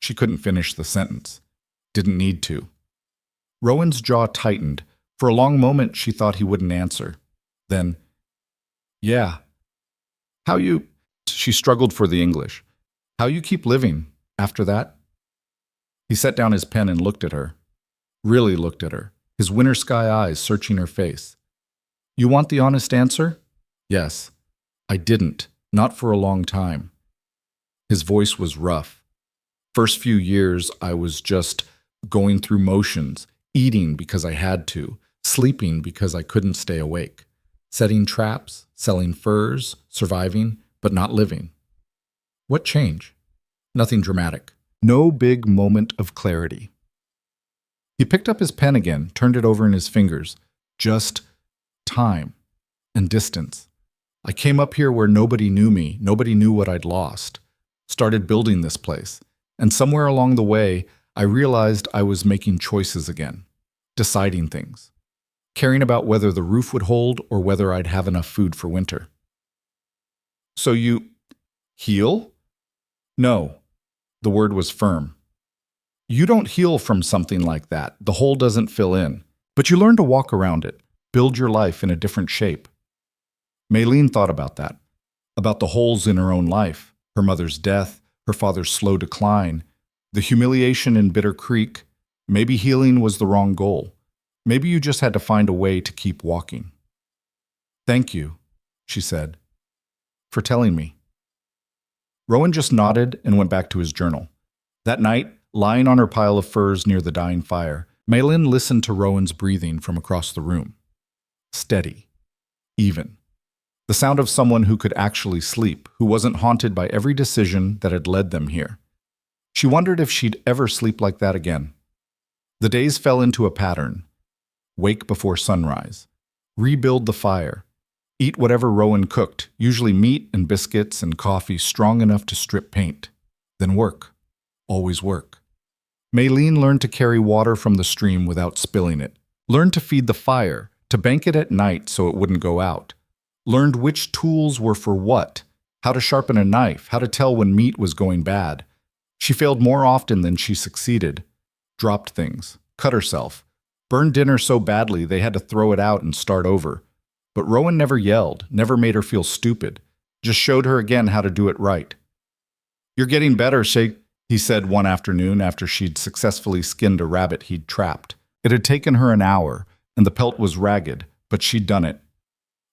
She couldn't finish the sentence. Didn't need to. Rowan's jaw tightened. For a long moment, she thought he wouldn't answer. Then, "Yeah. How you—" She struggled for the English. "How you keep living after that?" He set down his pen and looked at her. Really looked at her, his winter sky eyes searching her face. "You want the honest answer?" "Yes. I didn't. Not for a long time." His voice was rough. "First few years, I was just going through motions, eating because I had to, sleeping because I couldn't stay awake, setting traps, selling furs, surviving, but not living." "What change?" "Nothing dramatic. No big moment of clarity." He picked up his pen again, turned it over in his fingers. Just time and distance. I came up here where nobody knew me, nobody knew what I'd lost. Started building this place, and somewhere along the way, I realized I was making choices again, deciding things, caring about whether the roof would hold or whether I'd have enough food for winter. So you heal? No, the word was firm. You don't heal from something like that. The hole doesn't fill in, but you learn to walk around it, build your life in a different shape. Maylene thought about that, about the holes in her own life, her mother's death, her father's slow decline, the humiliation in Bitter Creek. Maybe healing was the wrong goal. Maybe you just had to find a way to keep walking. Thank you, she said, for telling me. Rowan just nodded and went back to his journal. That night, lying on her pile of furs near the dying fire, Maylin listened to Rowan's breathing from across the room. Steady. Even. The sound of someone who could actually sleep, who wasn't haunted by every decision that had led them here. She wondered if she'd ever sleep like that again. The days fell into a pattern. Wake before sunrise. Rebuild the fire. Eat whatever Rowan cooked, usually meat and biscuits and coffee strong enough to strip paint. Then work. Always work. Maylene learned to carry water from the stream without spilling it. Learned to feed the fire, to bank it at night so it wouldn't go out. Learned which tools were for what, how to sharpen a knife, how to tell when meat was going bad. She failed more often than she succeeded. Dropped things, cut herself, burned dinner so badly they had to throw it out and start over. But Rowan never yelled, never made her feel stupid, just showed her again how to do it right. You're getting better, Shay, he said one afternoon after she'd successfully skinned a rabbit he'd trapped. It had taken her an hour, and the pelt was ragged, but she'd done it.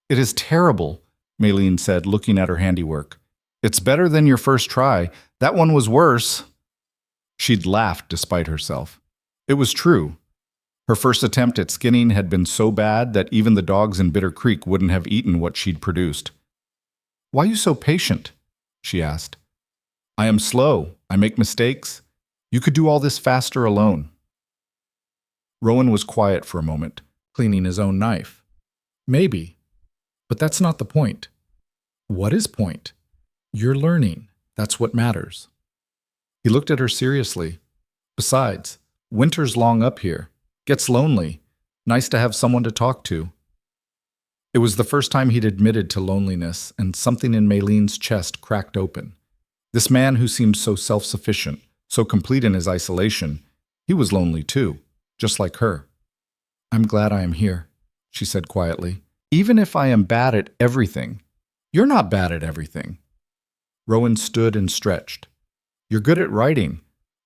It is terrible, Maylene said, looking at her handiwork. It's better than your first try. That one was worse. She'd laughed despite herself. It was true. Her first attempt at skinning had been so bad that even the dogs in Bitter Creek wouldn't have eaten what she'd produced. Why are you so patient? She asked. I am slow. I make mistakes. You could do all this faster alone. Rowan was quiet for a moment, cleaning his own knife. Maybe. But that's not the point. What is point? You're learning. That's what matters. He looked at her seriously. Besides, winter's long up here. Gets lonely. Nice to have someone to talk to. It was the first time he'd admitted to loneliness, and something in Maylene's chest cracked open. This man who seemed so self-sufficient, so complete in his isolation, he was lonely too, just like her. I'm glad I am here, she said quietly. Even if I am bad at everything, you're not bad at everything. Rowan stood and stretched. You're good at writing,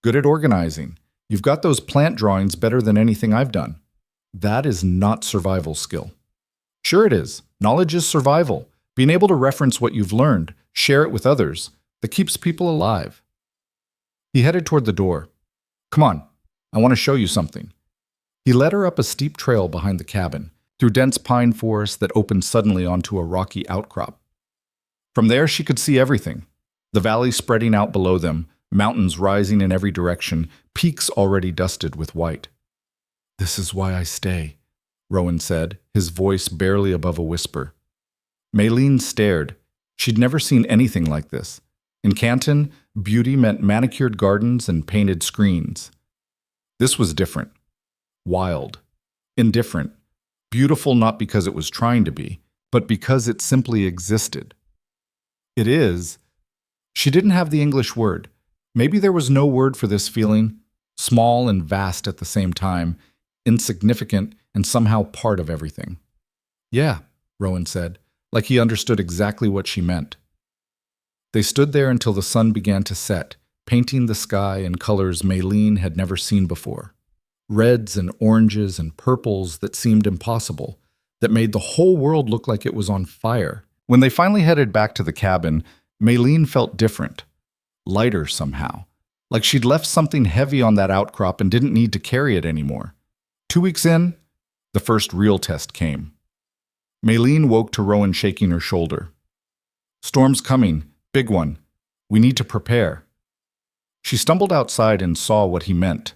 good at organizing. You've got those plant drawings better than anything I've done. That is not survival skill. Sure it is. Knowledge is survival. Being able to reference what you've learned, share it with others, that keeps people alive. He headed toward the door. Come on, I want to show you something. He led her up a steep trail behind the cabin, through dense pine forest that opened suddenly onto a rocky outcrop. From there she could see everything. The valley spreading out below them, mountains rising in every direction, peaks already dusted with white. This is why I stay, Rowan said, his voice barely above a whisper. Maylene stared. She'd never seen anything like this. In Canton, beauty meant manicured gardens and painted screens. This was different. Wild. Indifferent. Beautiful not because it was trying to be, but because it simply existed. It is. She didn't have the English word. Maybe there was no word for this feeling, small and vast at the same time, insignificant and somehow part of everything. Yeah, Rowan said, like he understood exactly what she meant. They stood there until the sun began to set, painting the sky in colors Maylene had never seen before. Reds and oranges and purples that seemed impossible, that made the whole world look like it was on fire. When they finally headed back to the cabin, Maylene felt different, lighter somehow, like she'd left something heavy on that outcrop and didn't need to carry it anymore. 2 weeks in, the first real test came. Maylene woke to Rowan shaking her shoulder. Storm's coming, big one. We need to prepare. She stumbled outside and saw what he meant.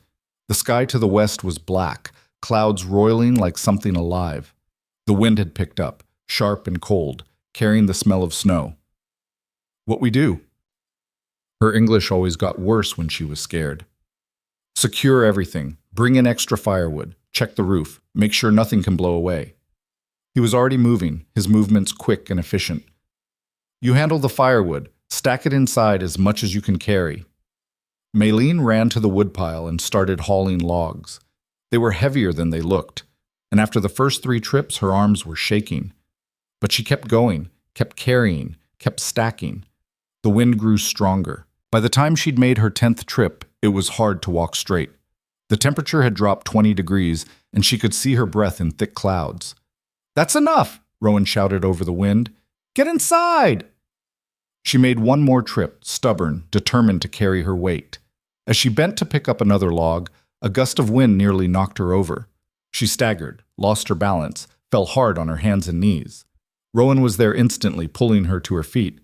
The sky to the west was black, clouds roiling like something alive. The wind had picked up, sharp and cold, carrying the smell of snow. What we do? Her English always got worse when she was scared. Secure everything, bring in extra firewood, check the roof, make sure nothing can blow away. He was already moving, his movements quick and efficient. You handle the firewood, stack it inside as much as you can carry. Maylene ran to the woodpile and started hauling logs. They were heavier than they looked, and after the first 3 trips her arms were shaking. But she kept going, kept carrying, kept stacking. The wind grew stronger. By the time she'd made her 10th trip, it was hard to walk straight. The temperature had dropped 20 degrees, and she could see her breath in thick clouds. "That's enough!" Rowan shouted over the wind. "Get inside!" She made one more trip, stubborn, determined to carry her weight. As she bent to pick up another log, a gust of wind nearly knocked her over. She staggered, lost her balance, fell hard on her hands and knees. Rowan was there instantly, pulling her to her feet.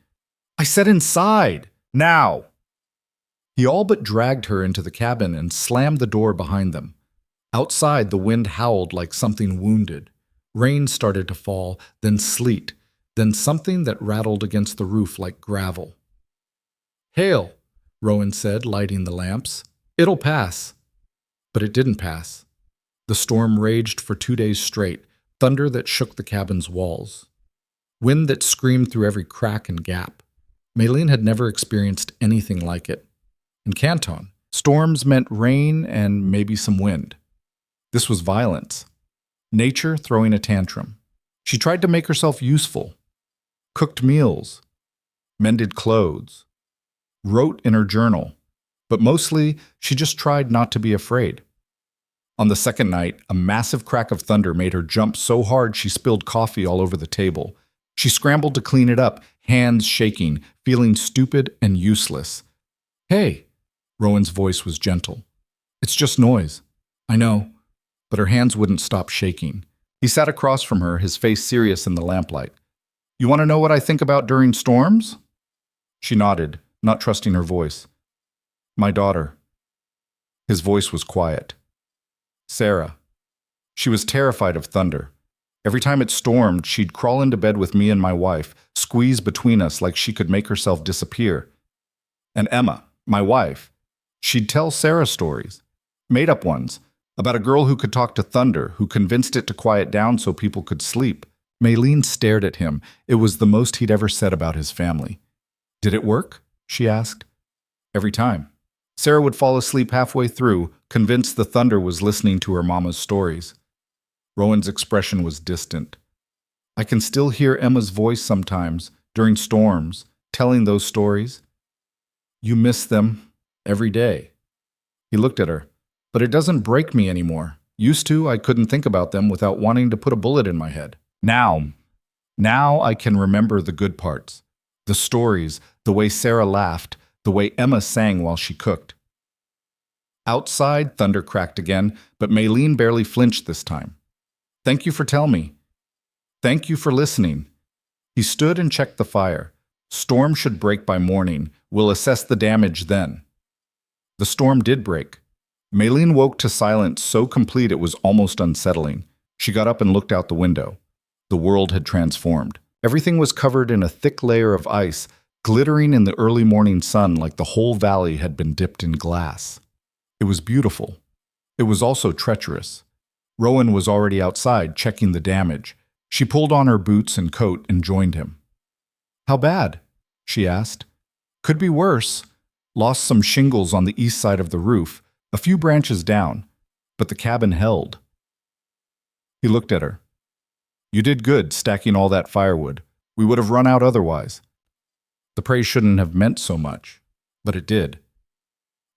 "I said inside! Now!" He all but dragged her into the cabin and slammed the door behind them. Outside, the wind howled like something wounded. Rain started to fall, then sleet, then something that rattled against the roof like gravel. "Hail," Rowan said, lighting the lamps. "It'll pass." But it didn't pass. The storm raged for 2 days straight, thunder that shook the cabin's walls. Wind that screamed through every crack and gap. Maylene had never experienced anything like it. In Canton, storms meant rain and maybe some wind. This was violence. Nature throwing a tantrum. She tried to make herself useful. Cooked meals. Mended clothes. Wrote in her journal. But mostly, she just tried not to be afraid. On the second night, a massive crack of thunder made her jump so hard she spilled coffee all over the table. She scrambled to clean it up, hands shaking, feeling stupid and useless. "Hey," Rowan's voice was gentle. "It's just noise." "I know." But her hands wouldn't stop shaking. He sat across from her, his face serious in the lamplight. "You want to know what I think about during storms?" She nodded, not trusting her voice. "My daughter." His voice was quiet. "Sarah." She was terrified of thunder. Every time it stormed, she'd crawl into bed with me and my wife, squeeze between us like she could make herself disappear. And Emma, my wife, she'd tell Sarah stories, made-up ones, about a girl who could talk to thunder, who convinced it to quiet down so people could sleep. Maylene stared at him. It was the most he'd ever said about his family. "Did it work?" she asked. "Every time." Sarah would fall asleep halfway through, convinced the thunder was listening to her mama's stories. Rowan's expression was distant. "I can still hear Emma's voice sometimes, during storms, telling those stories. You miss them every day." He looked at her. "But it doesn't break me anymore. Used to, I couldn't think about them without wanting to put a bullet in my head. Now I can remember the good parts. The stories, the way Sarah laughed, the way Emma sang while she cooked." Outside, thunder cracked again, but Maylene barely flinched this time. "Thank you for telling me. Thank you for listening." He stood and checked the fire. "Storm should break by morning. We'll assess the damage then." The storm did break. Maylene woke to silence so complete it was almost unsettling. She got up and looked out the window. The world had transformed. Everything was covered in a thick layer of ice, glittering in the early morning sun like the whole valley had been dipped in glass. It was beautiful. It was also treacherous. Rowan was already outside, checking the damage. She pulled on her boots and coat and joined him. "How bad?" she asked. "Could be worse. Lost some shingles on the east side of the roof, a few branches down, but the cabin held." He looked at her. "You did good stacking all that firewood. We would have run out otherwise." The praise shouldn't have meant so much, but it did.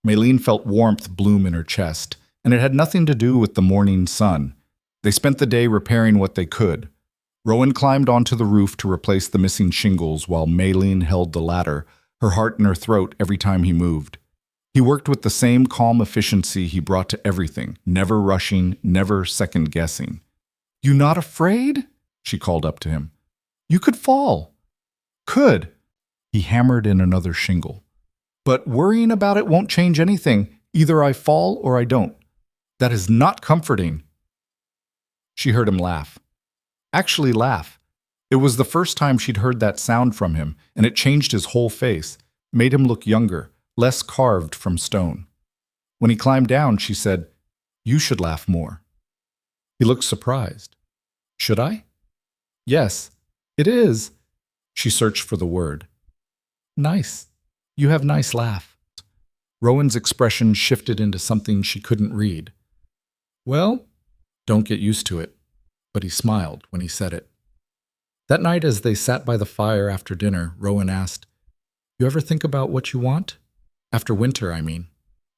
Maylene felt warmth bloom in her chest, and it had nothing to do with the morning sun. They spent the day repairing what they could. Rowan climbed onto the roof to replace the missing shingles while Maylene held the ladder, her heart in her throat every time he moved. He worked with the same calm efficiency he brought to everything, never rushing, never second-guessing. "You not afraid?" she called up to him. "You could fall." "Could." He hammered in another shingle. "But worrying about it won't change anything. Either I fall or I don't. That is not comforting." She heard him laugh. Actually laugh. It was the first time she'd heard that sound from him, and it changed his whole face, made him look younger, less carved from stone. When he climbed down, she said, "You should laugh more." He looked surprised. "Should I?" "Yes, it is." She searched for the word. "Nice. You have nice laugh." Rowan's expression shifted into something she couldn't read. "Well, don't get used to it." But he smiled when he said it. That night, as they sat by the fire after dinner, Rowan asked, "You ever think about what you want? After winter, I mean.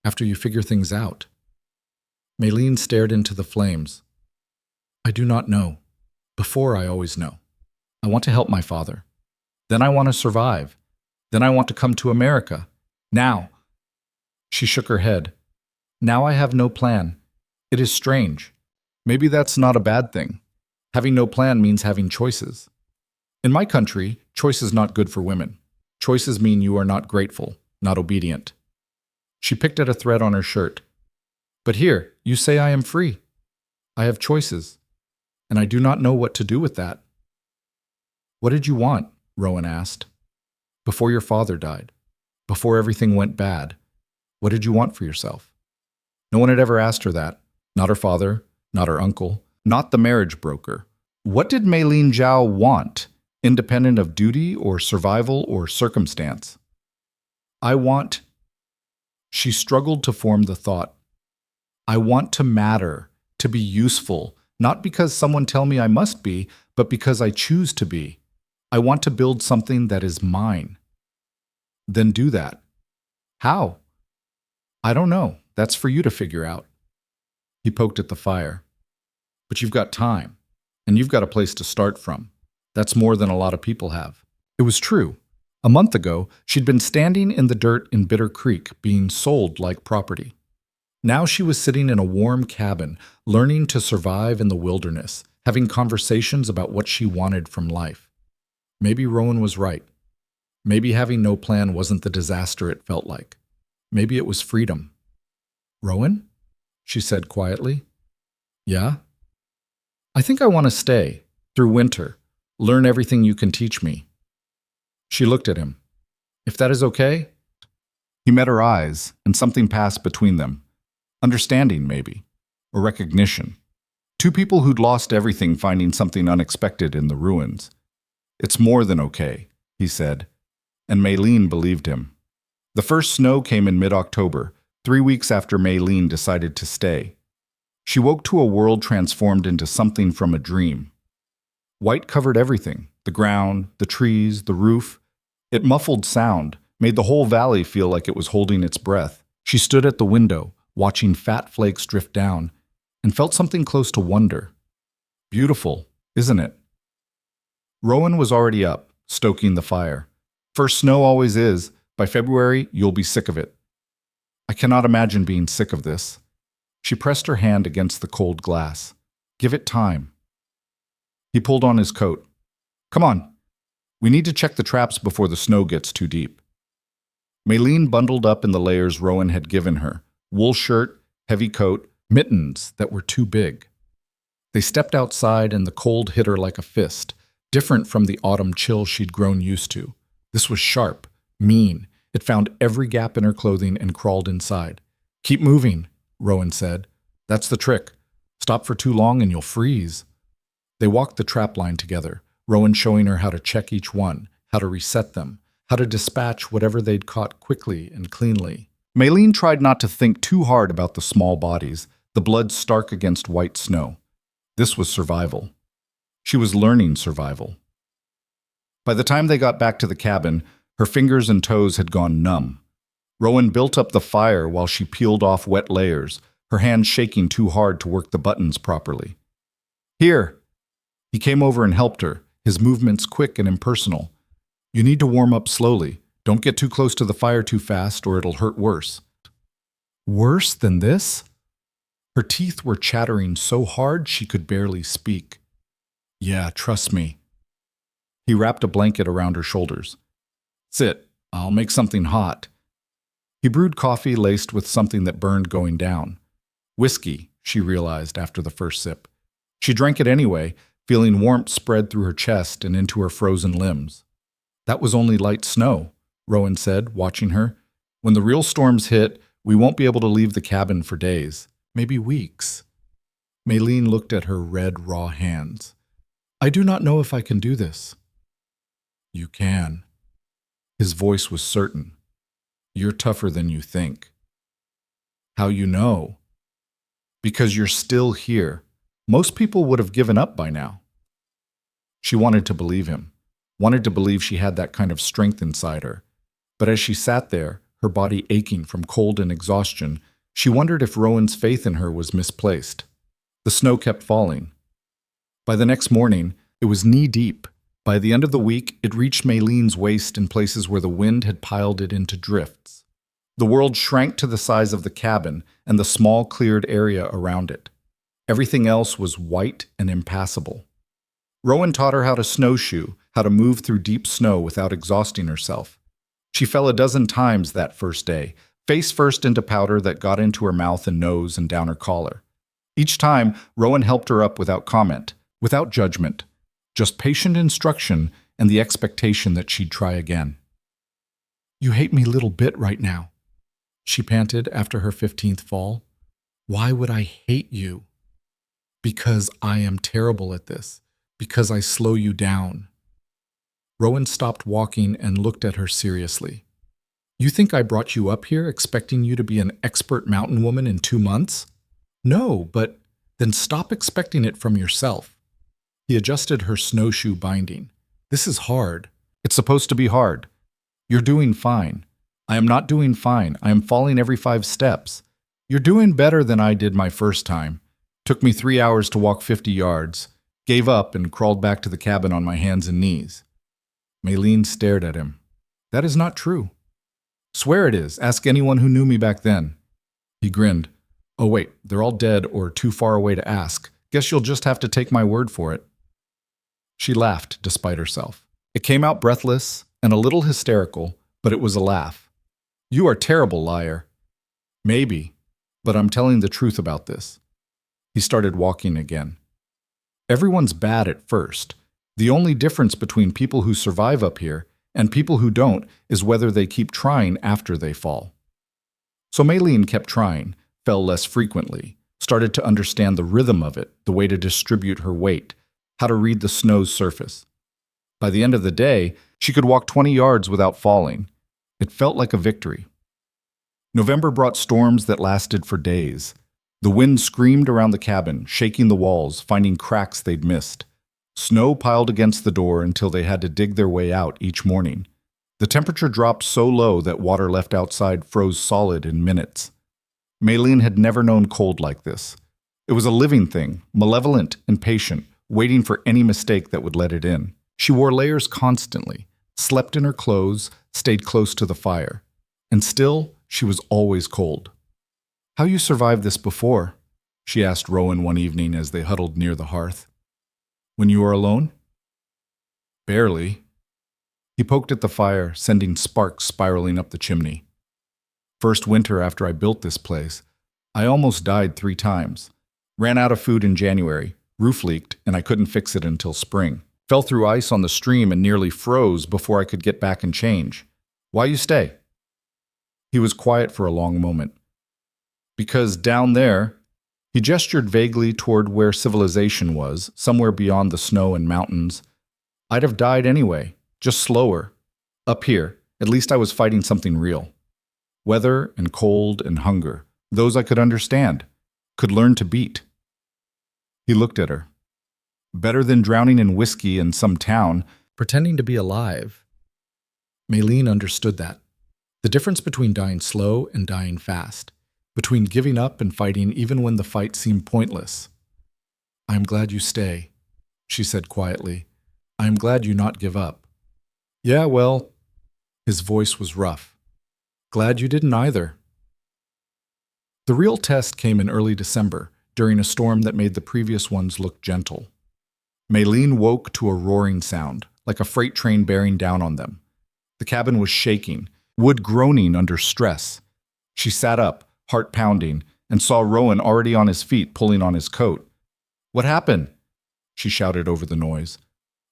After you figure things out." Maylene stared into the flames. "I do not know. Before, I always know. I want to help my father. Then I want to survive. Then I want to come to America. Now." She shook her head. "Now I have no plan. It is strange. Maybe that's not a bad thing. Having no plan means having choices. In my country, choice is not good for women. Choices mean you are not grateful, not obedient." She picked at a thread on her shirt. "But here, you say I am free. I have choices, and I do not know what to do with that." "What did you want?" Rowan asked. "Before your father died, before everything went bad, what did you want for yourself?" No one had ever asked her that. Not her father, not her uncle, not the marriage broker. What did Maylene Zhao want, independent of duty or survival or circumstance? "I want..." She struggled to form the thought. "I want to matter, to be useful, not because someone tell me I must be, but because I choose to be. I want to build something that is mine." "Then do that." "How?" "I don't know. That's for you to figure out." He poked at the fire. "But you've got time, and you've got a place to start from. That's more than a lot of people have." It was true. A month ago, she'd been standing in the dirt in Bitter Creek, being sold like property. Now she was sitting in a warm cabin, learning to survive in the wilderness, having conversations about what she wanted from life. Maybe Rowan was right. Maybe having no plan wasn't the disaster it felt like. Maybe it was freedom. "Rowan?" she said quietly. "Yeah?" "I think I want to stay, through winter, learn everything you can teach me." She looked at him. "If that is okay?" He met her eyes, and something passed between them. Understanding, maybe, or recognition. Two people who'd lost everything finding something unexpected in the ruins. "It's more than okay," he said, and Maylene believed him. The first snow came in mid-October, 3 weeks after Maylene decided to stay. She woke to a world transformed into something from a dream. White covered everything, the ground, the trees, the roof. It muffled sound, made the whole valley feel like it was holding its breath. She stood at the window, watching fat flakes drift down, and felt something close to wonder. Beautiful, isn't it? Rowan was already up, stoking the fire. First snow always is. By February, you'll be sick of it. "I cannot imagine being sick of this." She pressed her hand against the cold glass. "Give it time." He pulled on his coat. "Come on. We need to check the traps before the snow gets too deep." Maylene bundled up in the layers Rowan had given her. Wool shirt, heavy coat, mittens that were too big. They stepped outside and the cold hit her like a fist, different from the autumn chill she'd grown used to. This was sharp, mean. It found every gap in her clothing and crawled inside. "Keep moving," Rowan said. "That's the trick. Stop for too long and you'll freeze." They walked the trap line together, Rowan showing her how to check each one, how to reset them, how to dispatch whatever they'd caught quickly and cleanly. Maylene tried not to think too hard about the small bodies, the blood stark against white snow. This was survival. She was learning survival. By the time they got back to the cabin, her fingers and toes had gone numb. Rowan built up the fire while she peeled off wet layers, her hands shaking too hard to work the buttons properly. "Here!" He came over and helped her, his movements quick and impersonal. "You need to warm up slowly. Don't get too close to the fire too fast or it'll hurt worse." Worse than this? Her teeth were chattering so hard she could barely speak. "Yeah, trust me." He wrapped a blanket around her shoulders. "Sit. I'll make something hot." He brewed coffee laced with something that burned going down. Whiskey, she realized after the first sip. She drank it anyway, feeling warmth spread through her chest and into her frozen limbs. That was only light snow, Rowan said, watching her. When the real storms hit, we won't be able to leave the cabin for days, maybe weeks. Maylene looked at her red, raw hands. I do not know if I can do this. You can. His voice was certain. You're tougher than you think. How you know? Because you're still here. Most people would have given up by now. She wanted to believe him, wanted to believe she had that kind of strength inside her. But as she sat there, her body aching from cold and exhaustion, she wondered if Rowan's faith in her was misplaced. The snow kept falling. By the next morning, it was knee-deep. By the end of the week, it reached Maylene's waist in places where the wind had piled it into drifts. The world shrank to the size of the cabin and the small cleared area around it. Everything else was white and impassable. Rowan taught her how to snowshoe, how to move through deep snow without exhausting herself. She fell a dozen times that first day, face first into powder that got into her mouth and nose and down her collar. Each time, Rowan helped her up without comment, without judgment, just patient instruction and the expectation that she'd try again. You hate me little bit right now, she panted after her 15th fall. Why would I hate you? Because I am terrible at this, because I slow you down. Rowan stopped walking and looked at her seriously. You think I brought you up here expecting you to be an expert mountain woman in 2 months? No, but then stop expecting it from yourself. He adjusted her snowshoe binding. This is hard. It's supposed to be hard. You're doing fine. I am not doing fine. I am falling every 5 steps. You're doing better than I did my first time. Took me 3 hours to walk 50 yards. Gave up and crawled back to the cabin on my hands and knees. Maylene stared at him. That is not true. Swear it is. Ask anyone who knew me back then. He grinned. Oh wait, they're all dead or too far away to ask. Guess you'll just have to take my word for it. She laughed despite herself. It came out breathless and a little hysterical, but it was a laugh. You are a terrible liar. Maybe, but I'm telling the truth about this. He started walking again. Everyone's bad at first. The only difference between people who survive up here and people who don't is whether they keep trying after they fall. So Maylene kept trying, fell less frequently, started to understand the rhythm of it, the way to distribute her weight, how to read the snow's surface. By the end of the day, she could walk 20 yards without falling. It felt like a victory. November brought storms that lasted for days. The wind screamed around the cabin, shaking the walls, finding cracks they'd missed. Snow piled against the door until they had to dig their way out each morning. The temperature dropped so low that water left outside froze solid in minutes. Maylene had never known cold like this. It was a living thing, malevolent and patient, waiting for any mistake that would let it in. She wore layers constantly, slept in her clothes, stayed close to the fire. And still, she was always cold. How you survived this before? She asked Rowan one evening as they huddled near the hearth. When you were alone? Barely. He poked at the fire, sending sparks spiraling up the chimney. First winter after I built this place, I almost died 3 times. Ran out of food in January, roof leaked, and I couldn't fix it until spring. Fell through ice on the stream and nearly froze before I could get back and change. Why you stay? He was quiet for a long moment. Because down there, he gestured vaguely toward where civilization was, somewhere beyond the snow and mountains. I'd have died anyway, just slower. Up here, at least I was fighting something real. Weather and cold and hunger, those I could understand, could learn to beat. He looked at her. Better than drowning in whiskey in some town, pretending to be alive. Maylene understood that. The difference between dying slow and dying fast. Between giving up and fighting even when the fight seemed pointless. I am glad you stay, she said quietly. I am glad you not give up. Yeah, well, his voice was rough. Glad you didn't either. The real test came in early December, during a storm that made the previous ones look gentle. Maylene woke to a roaring sound, like a freight train bearing down on them. The cabin was shaking, wood groaning under stress. She sat up, heart pounding, and saw Rowan already on his feet pulling on his coat. What happened? she shouted over the noise.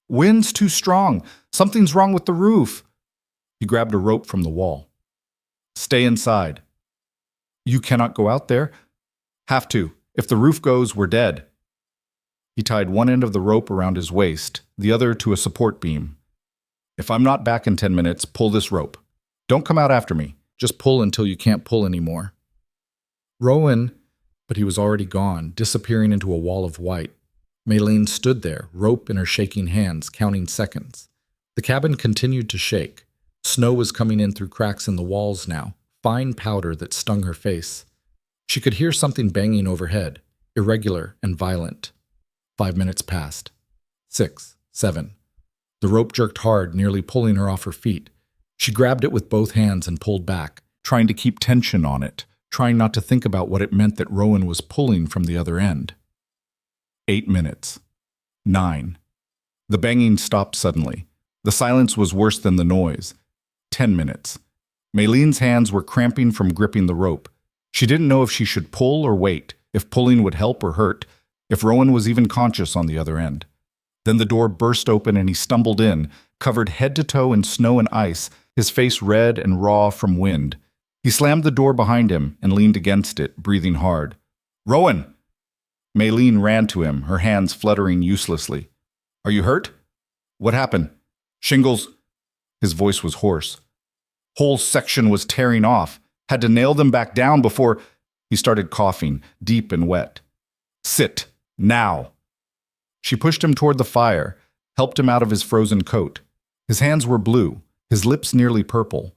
Wind's too strong. Something's wrong with the roof. He grabbed a rope from the wall. Stay inside. You cannot go out there. Have to. If the roof goes, we're dead. He tied one end of the rope around his waist, the other to a support beam. If I'm not back in 10 minutes, pull this rope. Don't come out after me. Just pull until you can't pull anymore. Rowan, but he was already gone, disappearing into a wall of white. Maylene stood there, rope in her shaking hands, counting seconds. The cabin continued to shake. Snow was coming in through cracks in the walls now, fine powder that stung her face. She could hear something banging overhead, irregular and violent. 5 minutes passed. 6, 7. The rope jerked hard, nearly pulling her off her feet. She grabbed it with both hands and pulled back, trying to keep tension on it, trying not to think about what it meant that Rowan was pulling from the other end. 8 minutes. 9. The banging stopped suddenly. The silence was worse than the noise. 10 minutes. Maylene's hands were cramping from gripping the rope. She didn't know if she should pull or wait, if pulling would help or hurt, if Rowan was even conscious on the other end. Then the door burst open and he stumbled in, covered head to toe in snow and ice, his face red and raw from wind. He slammed the door behind him and leaned against it, breathing hard. Rowan! Maylene ran to him, her hands fluttering uselessly. Are you hurt? What happened? Shingles? His voice was hoarse. Whole section was tearing off. Had to nail them back down before... He started coughing, deep and wet. Sit. Now. She pushed him toward the fire, helped him out of his frozen coat. His hands were blue, his lips nearly purple.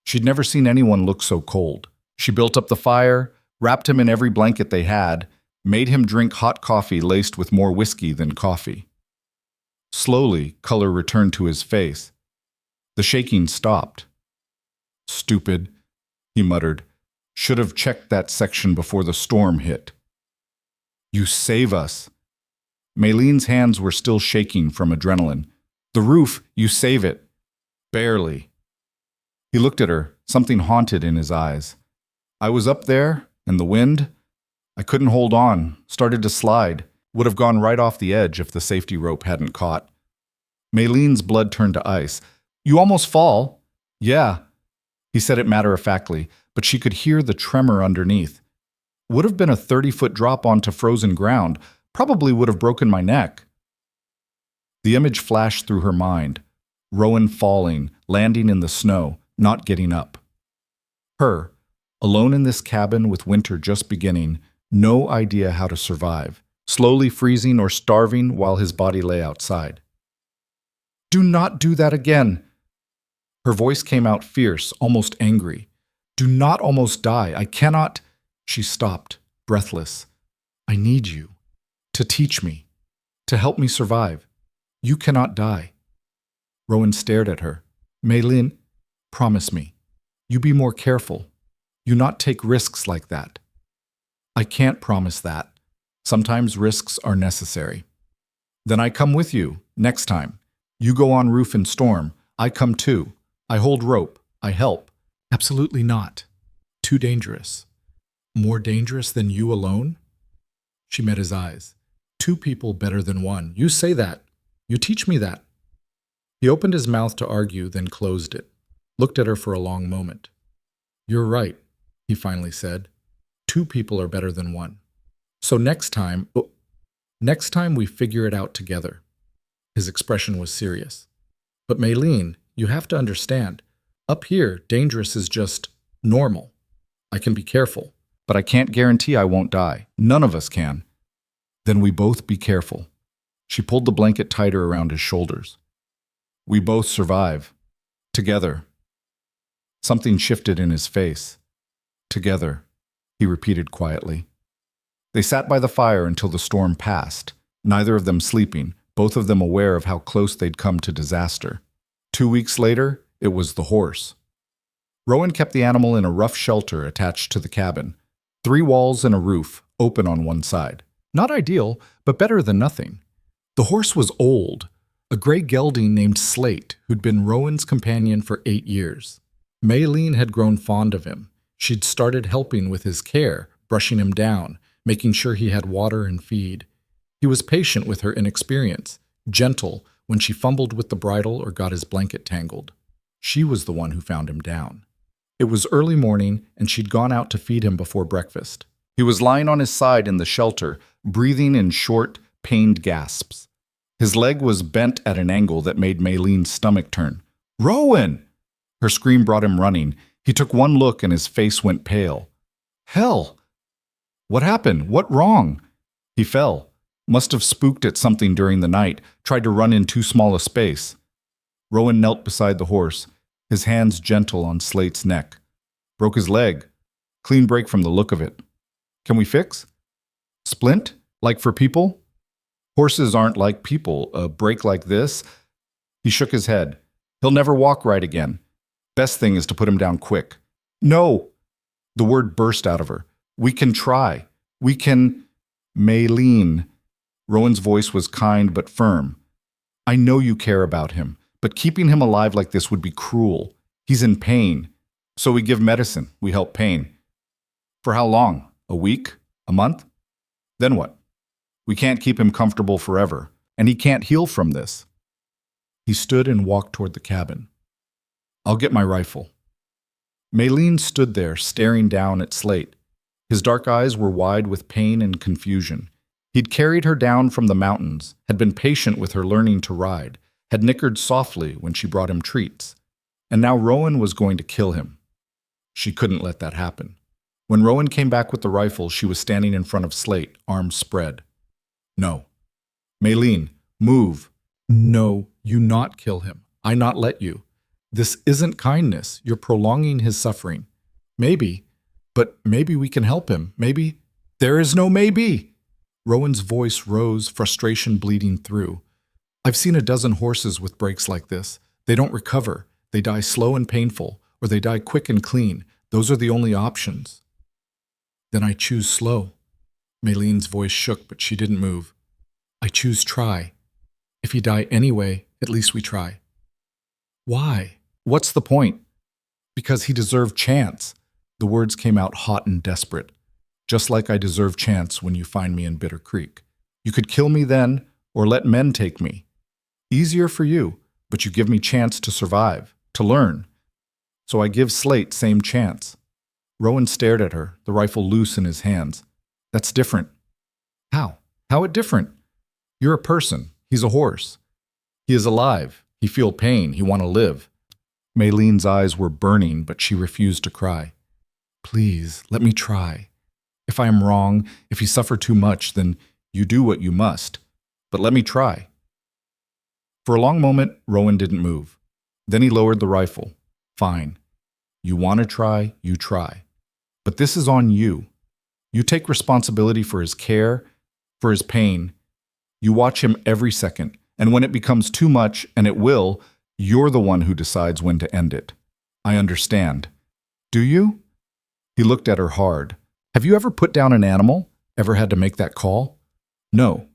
She'd never seen anyone look so cold. She built up the fire, wrapped him in every blanket they had, made him drink hot coffee laced with more whiskey than coffee. Slowly, color returned to his face. The shaking stopped. Stupid, he muttered. Should have checked that section before the storm hit. You save us. Maylene's hands were still shaking from adrenaline. The roof, you save it. Barely. He looked at her, something haunted in his eyes. I was up there, and the wind, I couldn't hold on, started to slide, would have gone right off the edge if the safety rope hadn't caught. Maylene's blood turned to ice. You almost fall. Yeah. He said it matter-of-factly, but she could hear the tremor underneath. Would have been a 30-foot drop onto frozen ground, probably would have broken my neck. The image flashed through her mind. Rowan falling, landing in the snow, not getting up. Her, alone in this cabin with winter just beginning, no idea how to survive, slowly freezing or starving while his body lay outside. Do not do that again. Her voice came out fierce, almost angry. Do not almost die. I cannot... She stopped, breathless. I need you. To teach me. To help me survive. You cannot die. Rowan stared at her. Maylene, promise me. You be more careful. You not take risks like that. I can't promise that. Sometimes risks are necessary. Then I come with you, next time. You go on roof and storm. I come too. I hold rope. I help. Absolutely not. Too dangerous. More dangerous than you alone? She met his eyes. 2 people better than 1. You say that. You teach me that. He opened his mouth to argue, then closed it. Looked at her for a long moment. You're right, he finally said. 2 people are better than 1. So next time we figure it out together. His expression was serious. But Maylene, you have to understand. Up here, dangerous is just normal. I can be careful, but I can't guarantee I won't die. None of us can. Then we both be careful. She pulled the blanket tighter around his shoulders. We both survive. Together. Something shifted in his face. Together, he repeated quietly. They sat by the fire until the storm passed, neither of them sleeping, both of them aware of how close they'd come to disaster. 2 weeks later, it was the horse. Rowan kept the animal in a rough shelter attached to the cabin. 3 walls and a roof, open on one side. Not ideal, but better than nothing. The horse was old, a gray gelding named Slate, who'd been Rowan's companion for 8 years. Maylene had grown fond of him. She'd started helping with his care, brushing him down, making sure he had water and feed. He was patient with her inexperience, gentle when she fumbled with the bridle or got his blanket tangled. She was the one who found him down. It was early morning, and she'd gone out to feed him before breakfast. He was lying on his side in the shelter, breathing in short, pained gasps. His leg was bent at an angle that made Maylene's stomach turn. "Rowan!" Her scream brought him running. He took one look and his face went pale. "Hell! What happened? What wrong?" He fell. Must have spooked at something during the night, tried to run in too small a space. Rowan knelt beside the horse, his hands gentle on Slate's neck. "Broke his leg. Clean break from the look of it. Can we fix? Splint? Like for people? Horses aren't like people. A break like this?" He shook his head. "He'll never walk right again. Best thing is to put him down quick." "No!" The word burst out of her. "We can try. We can—" "Maylene." Rowan's voice was kind but firm. "I know you care about him, but keeping him alive like this would be cruel. He's in pain. So we give medicine. We help pain. For how long? A week? A month? Then what? We can't keep him comfortable forever, and he can't heal from this." He stood and walked toward the cabin. "I'll get my rifle." Maylene stood there, staring down at Slate. His dark eyes were wide with pain and confusion. He'd carried her down from the mountains, had been patient with her learning to ride, had nickered softly when she brought him treats. And now Rowan was going to kill him. She couldn't let that happen. When Rowan came back with the rifle, she was standing in front of Slate, arms spread. "No. Maylene, move." "No, you not kill him. I not let you. This isn't kindness. You're prolonging his suffering. Maybe, but maybe we can help him. Maybe—" "There is no maybe." Rowan's voice rose, frustration bleeding through. "I've seen a dozen horses with breaks like this. They don't recover. They die slow and painful, or they die quick and clean. Those are the only options." "Then I choose slow." Maylene's voice shook, but she didn't move. "I choose try. If he die anyway, at least we try." "Why? What's the point?" "Because he deserved chance." The words came out hot and desperate. "Just like I deserve chance when you find me in Bitter Creek. You could kill me then, or let men take me. Easier for you, but you give me chance to survive, to learn. So I give Slate same chance." Rowan stared at her, the rifle loose in his hands. "That's different." "How? How it different? You're a person. He's a horse. He is alive. He feel pain. He want to live." Maylene's eyes were burning, but she refused to cry. "Please, let me try. If I am wrong, if you suffer too much, then you do what you must. But let me try." For a long moment, Rowan didn't move. Then he lowered the rifle. "Fine. You want to try, you try. But this is on you. You take responsibility for his care, for his pain. You watch him every second, and when it becomes too much, and it will, you're the one who decides when to end it. I understand. Do you?" He looked at her hard. "Have you ever put down an animal? Ever had to make that call?" "No."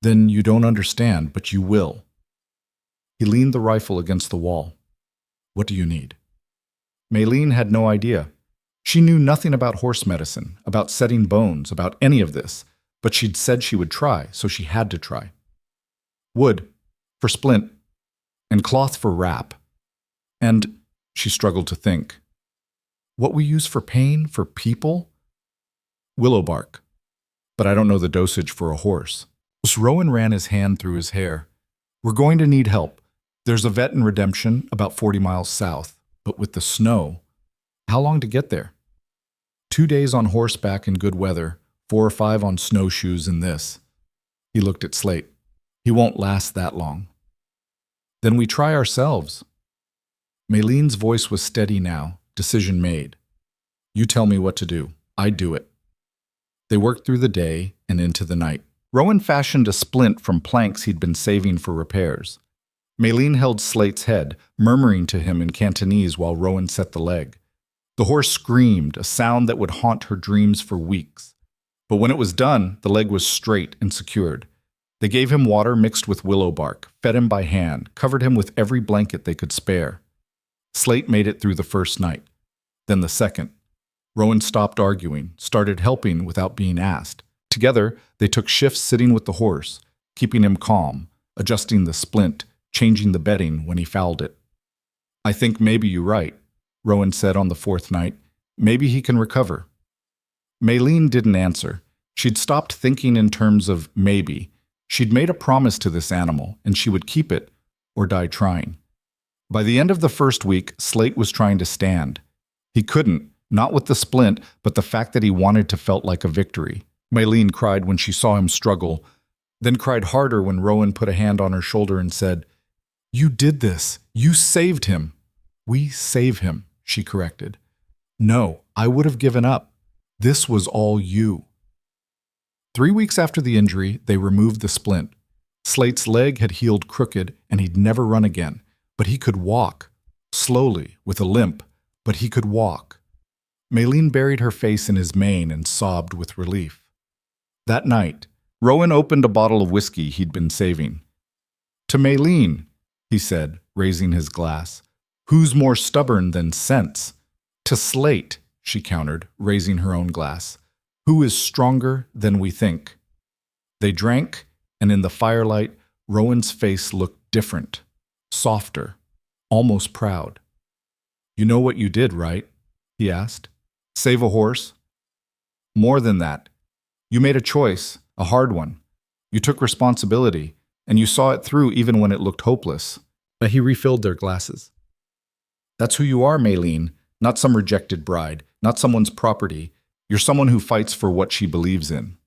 "Then you don't understand, but you will." He leaned the rifle against the wall. "What do you need?" Maylene had no idea. She knew nothing about horse medicine, about setting bones, about any of this, but she'd said she would try, so she had to try. "Wood, for splint, and cloth for wrap. And," she struggled to think, "what we use for pain, for people?" "Willow bark. But I don't know the dosage for a horse." Rowan ran his hand through his hair. "We're going to need help. There's a vet in Redemption, about 40 miles south. But with the snow, how long to get there? 2 days on horseback in good weather, 4 or 5 on snowshoes in this." He looked at Slate. "He won't last that long." "Then we try ourselves." Maylene's voice was steady now, decision made. "You tell me what to do. I do it." They worked through the day and into the night. Rowan fashioned a splint from planks he'd been saving for repairs. Maylene held Slate's head, murmuring to him in Cantonese while Rowan set the leg. The horse screamed, a sound that would haunt her dreams for weeks. But when it was done, the leg was straight and secured. They gave him water mixed with willow bark, fed him by hand, covered him with every blanket they could spare. Slate made it through the first night. Then the second. Rowan stopped arguing, started helping without being asked. Together, they took shifts sitting with the horse, keeping him calm, adjusting the splint, changing the bedding when he fouled it. "I think maybe you're right," Rowan said on the fourth night. "Maybe he can recover." Maylene didn't answer. She'd stopped thinking in terms of maybe. She'd made a promise to this animal, and she would keep it or die trying. By the end of the first week, Slate was trying to stand. He couldn't, not with the splint, but the fact that he wanted to felt like a victory. Maylene cried when she saw him struggle, then cried harder when Rowan put a hand on her shoulder and said, "You did this. You saved him." "We save him," she corrected. "No, I would have given up. This was all you." 3 weeks after the injury, they removed the splint. Slate's leg had healed crooked, and he'd never run again. But he could walk. Slowly, with a limp, but he could walk. Maylene buried her face in his mane and sobbed with relief. That night, Rowan opened a bottle of whiskey he'd been saving. "To Maylene," he said, raising his glass. "Who's more stubborn than sense?" "To Slate," she countered, raising her own glass. "Who is stronger than we think?" They drank, and in the firelight, Rowan's face looked different, softer, almost proud. "You know what you did, right?" he asked. "Save a horse?" "More than that. You made a choice, a hard one. You took responsibility, and you saw it through even when it looked hopeless." He refilled their glasses. "That's who you are, Maylene, not some rejected bride, not someone's property. You're someone who fights for what she believes in."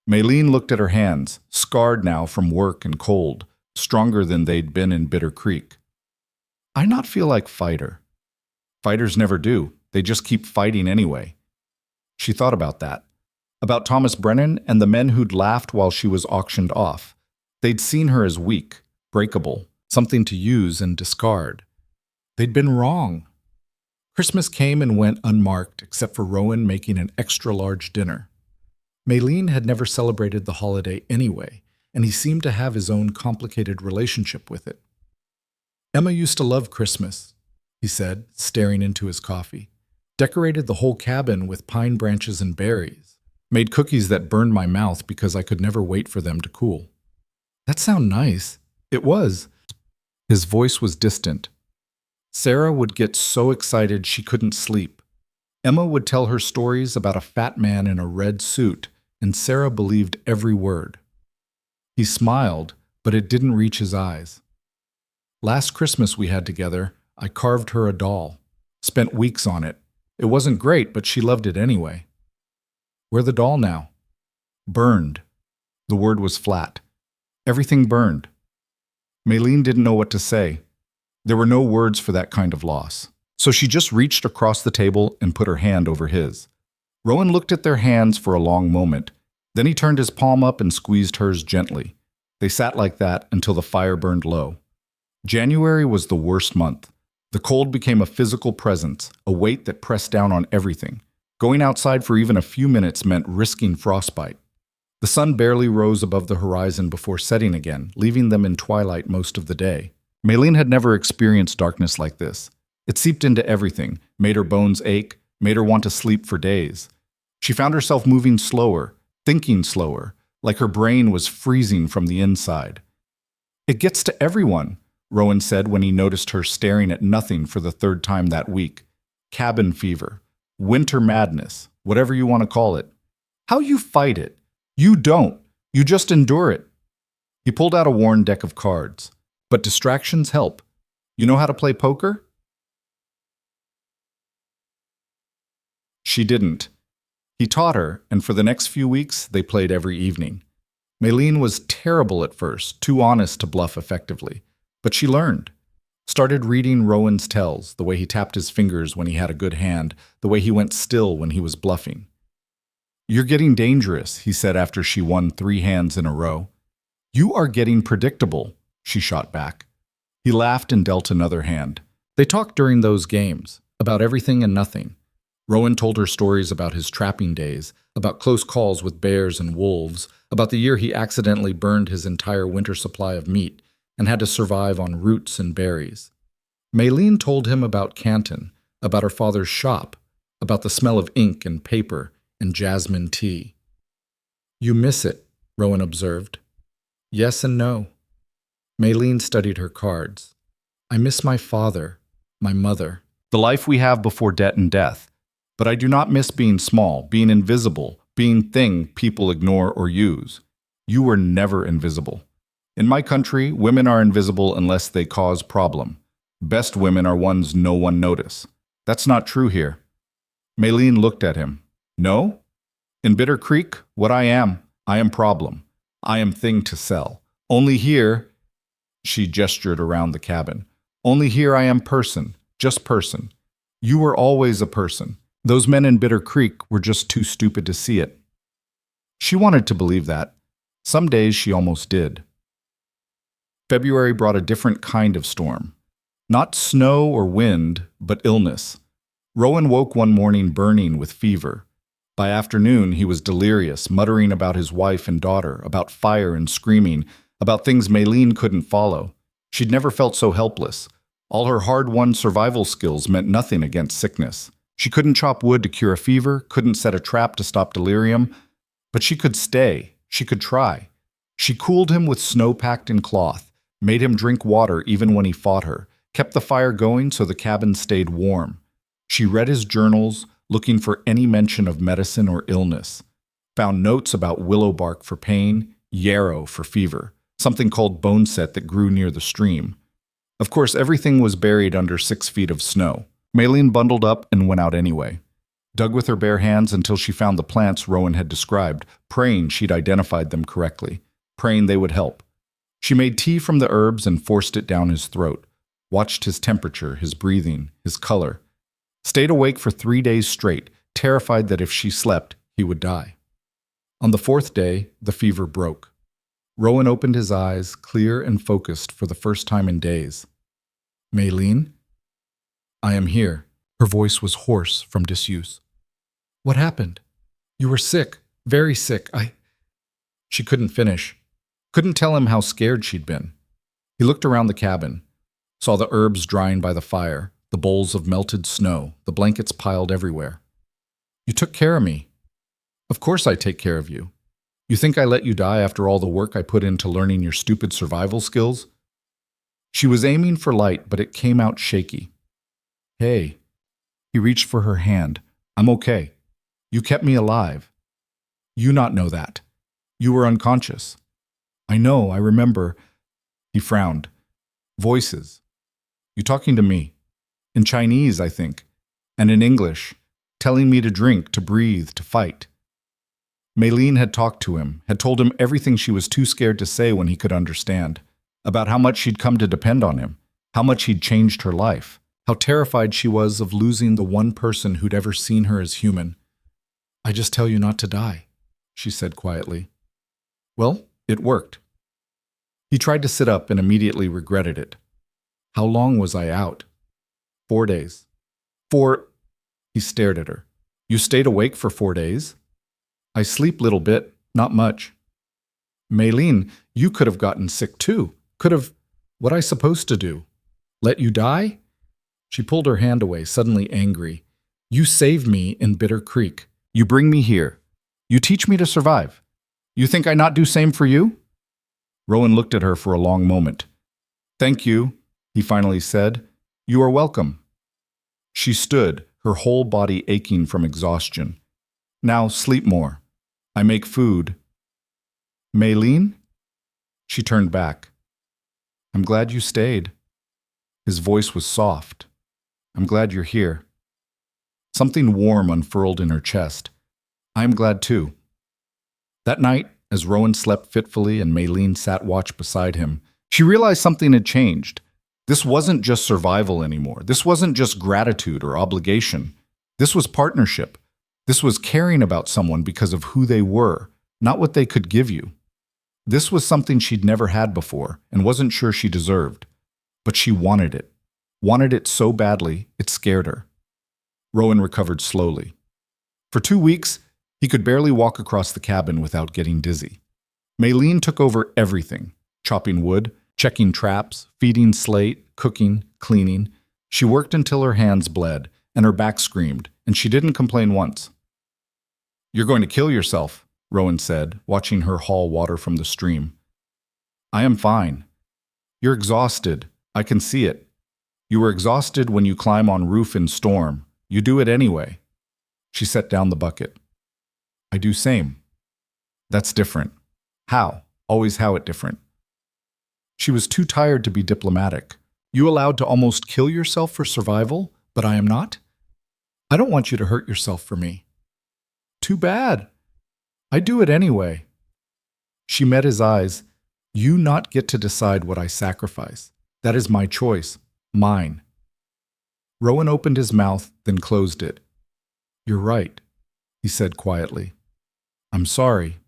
Maylene looked at her hands, scarred now from work and cold, stronger than they'd been in Bitter Creek. "I not feel like fighter." "Fighters never do. They just keep fighting anyway." She thought about that. About Thomas Brennan and the men who'd laughed while she was auctioned off. They'd seen her as weak, breakable, something to use and discard. They'd been wrong. Christmas came and went unmarked, except for Rowan making an extra-large dinner. Maylene had never celebrated the holiday anyway, and he seemed to have his own complicated relationship with it. "Emma used to love Christmas," he said, staring into his coffee. "Decorated the whole cabin with pine branches and berries. Made cookies that burned my mouth because I could never wait for them to cool." "That sounds nice." "It was." His voice was distant. "Sarah would get so excited she couldn't sleep. Emma would tell her stories about a fat man in a red suit, and Sarah believed every word." He smiled, but it didn't reach his eyes. "Last Christmas we had together, I carved her a doll. Spent weeks on it. It wasn't great, but she loved it anyway." "Where the doll now?" "Burned." The word was flat. Everything burned. Maylene didn't know what to say. There were no words for that kind of loss. So she just reached across the table and put her hand over his. Rowan looked at their hands for a long moment. Then he turned his palm up and squeezed hers gently. They sat like that until the fire burned low. January was the worst month. The cold became a physical presence, a weight that pressed down on everything. Going outside for even a few minutes meant risking frostbite. The sun barely rose above the horizon before setting again, leaving them in twilight most of the day. Maylene had never experienced darkness like this. It seeped into everything, made her bones ache, made her want to sleep for days. She found herself moving slower, thinking slower, like her brain was freezing from the inside. "It gets to everyone," Rowan said when he noticed her staring at nothing for the third time that week. "Cabin fever, winter madness, whatever you want to call it. How you fight it? You don't. You just endure it." He pulled out a worn deck of cards. "But distractions help. You know how to play poker?" She didn't. He taught her, and for the next few weeks, they played every evening. Maylene was terrible at first, too honest to bluff effectively. But she learned. Started reading Rowan's tells, the way he tapped his fingers when he had a good hand, the way he went still when he was bluffing. "You're getting dangerous," he said after she won 3 hands in a row. "You are getting predictable," she shot back. He laughed and dealt another hand. They talked during those games, about everything and nothing. Rowan told her stories about his trapping days, about close calls with bears and wolves, about the year he accidentally burned his entire winter supply of meat and had to survive on roots and berries. Maylene told him about Canton, about her father's shop, about the smell of ink and paper and jasmine tea. You miss it, Rowan observed. Yes and no. Maylene studied her cards. I miss my father, my mother. The life we have before debt and death. But I do not miss being small, being invisible, being thing people ignore or use. You were never invisible. In my country, women are invisible unless they cause problem. Best women are ones no one notice. That's not true here. Maylene looked at him. No? In Bitter Creek, what I am problem. I am thing to sell. Only here, she gestured around the cabin. Only here I am person, just person. You were always a person. Those men in Bitter Creek were just too stupid to see it. She wanted to believe that. Some days she almost did. February brought a different kind of storm. Not snow or wind, but illness. Rowan woke one morning burning with fever. By afternoon, he was delirious, muttering about his wife and daughter, about fire and screaming, about things Maylene couldn't follow. She'd never felt so helpless. All her hard-won survival skills meant nothing against sickness. She couldn't chop wood to cure a fever, couldn't set a trap to stop delirium, but she could stay. She could try. She cooled him with snow packed in cloth, made him drink water even when he fought her, kept the fire going so the cabin stayed warm. She read his journals, looking for any mention of medicine or illness, found notes about willow bark for pain, yarrow for fever, something called boneset that grew near the stream. Of course, everything was buried under 6 feet of snow. Maylene bundled up and went out anyway. Dug with her bare hands until she found the plants Rowan had described, praying she'd identified them correctly, praying they would help. She made tea from the herbs and forced it down his throat, watched his temperature, his breathing, his color. Stayed awake for 3 days straight, terrified that if she slept, he would die. On the 4th day, the fever broke. Rowan opened his eyes, clear and focused for the first time in days. Maylene? I am here. Her voice was hoarse from disuse. What happened? You were sick, very sick. She couldn't finish. Couldn't tell him how scared she'd been. He looked around the cabin, saw the herbs drying by the fire, the bowls of melted snow, the blankets piled everywhere. You took care of me. Of course I take care of you. You think I let you die after all the work I put into learning your stupid survival skills? She was aiming for light, but it came out shaky. Hey. He reached for her hand. I'm okay. You kept me alive. You not know that. You were unconscious. I know, I remember. He frowned. Voices. You talking to me. In Chinese, I think, and in English, telling me to drink, to breathe, to fight. Maylene had talked to him, had told him everything she was too scared to say when he could understand, about how much she'd come to depend on him, how much he'd changed her life, how terrified she was of losing the one person who'd ever seen her as human. I just tell you not to die, she said quietly. Well, it worked. He tried to sit up and immediately regretted it. How long was I out? 4 days. 4. He stared at her. You stayed awake for 4 days? I sleep little bit, not much. Maylene, you could have gotten sick too. Could have. What I supposed to do? Let you die? She pulled her hand away, suddenly angry. You saved me in Bitter Creek. You bring me here. You teach me to survive. You think I not do same for you? Rowan looked at her for a long moment. Thank you, he finally said. You are welcome. She stood, her whole body aching from exhaustion. Now sleep more. I make food. Maylene? She turned back. I'm glad you stayed. His voice was soft. I'm glad you're here. Something warm unfurled in her chest. I'm glad too. That night, as Rowan slept fitfully and Maylene sat watch beside him, she realized something had changed. This wasn't just survival anymore. This wasn't just gratitude or obligation. This was partnership. This was caring about someone because of who they were, not what they could give you. This was something she'd never had before and wasn't sure she deserved. But she wanted it. Wanted it so badly, it scared her. Rowan recovered slowly. For 2 weeks, he could barely walk across the cabin without getting dizzy. Maylene took over everything, chopping wood, checking traps, feeding Slate, cooking, cleaning. She worked until her hands bled and her back screamed, and she didn't complain once. You're going to kill yourself, Rowan said, watching her haul water from the stream. I am fine. You're exhausted. I can see it. You were exhausted when you climb on roof in storm. You do it anyway. She set down the bucket. I do same. That's different. How? Always how it different. She was too tired to be diplomatic. You allowed to almost kill yourself for survival, but I am not? I don't want you to hurt yourself for me. Too bad. I do it anyway. She met his eyes. You not get to decide what I sacrifice. That is my choice. Mine. Rowan opened his mouth, then closed it. You're right, he said quietly. I'm sorry.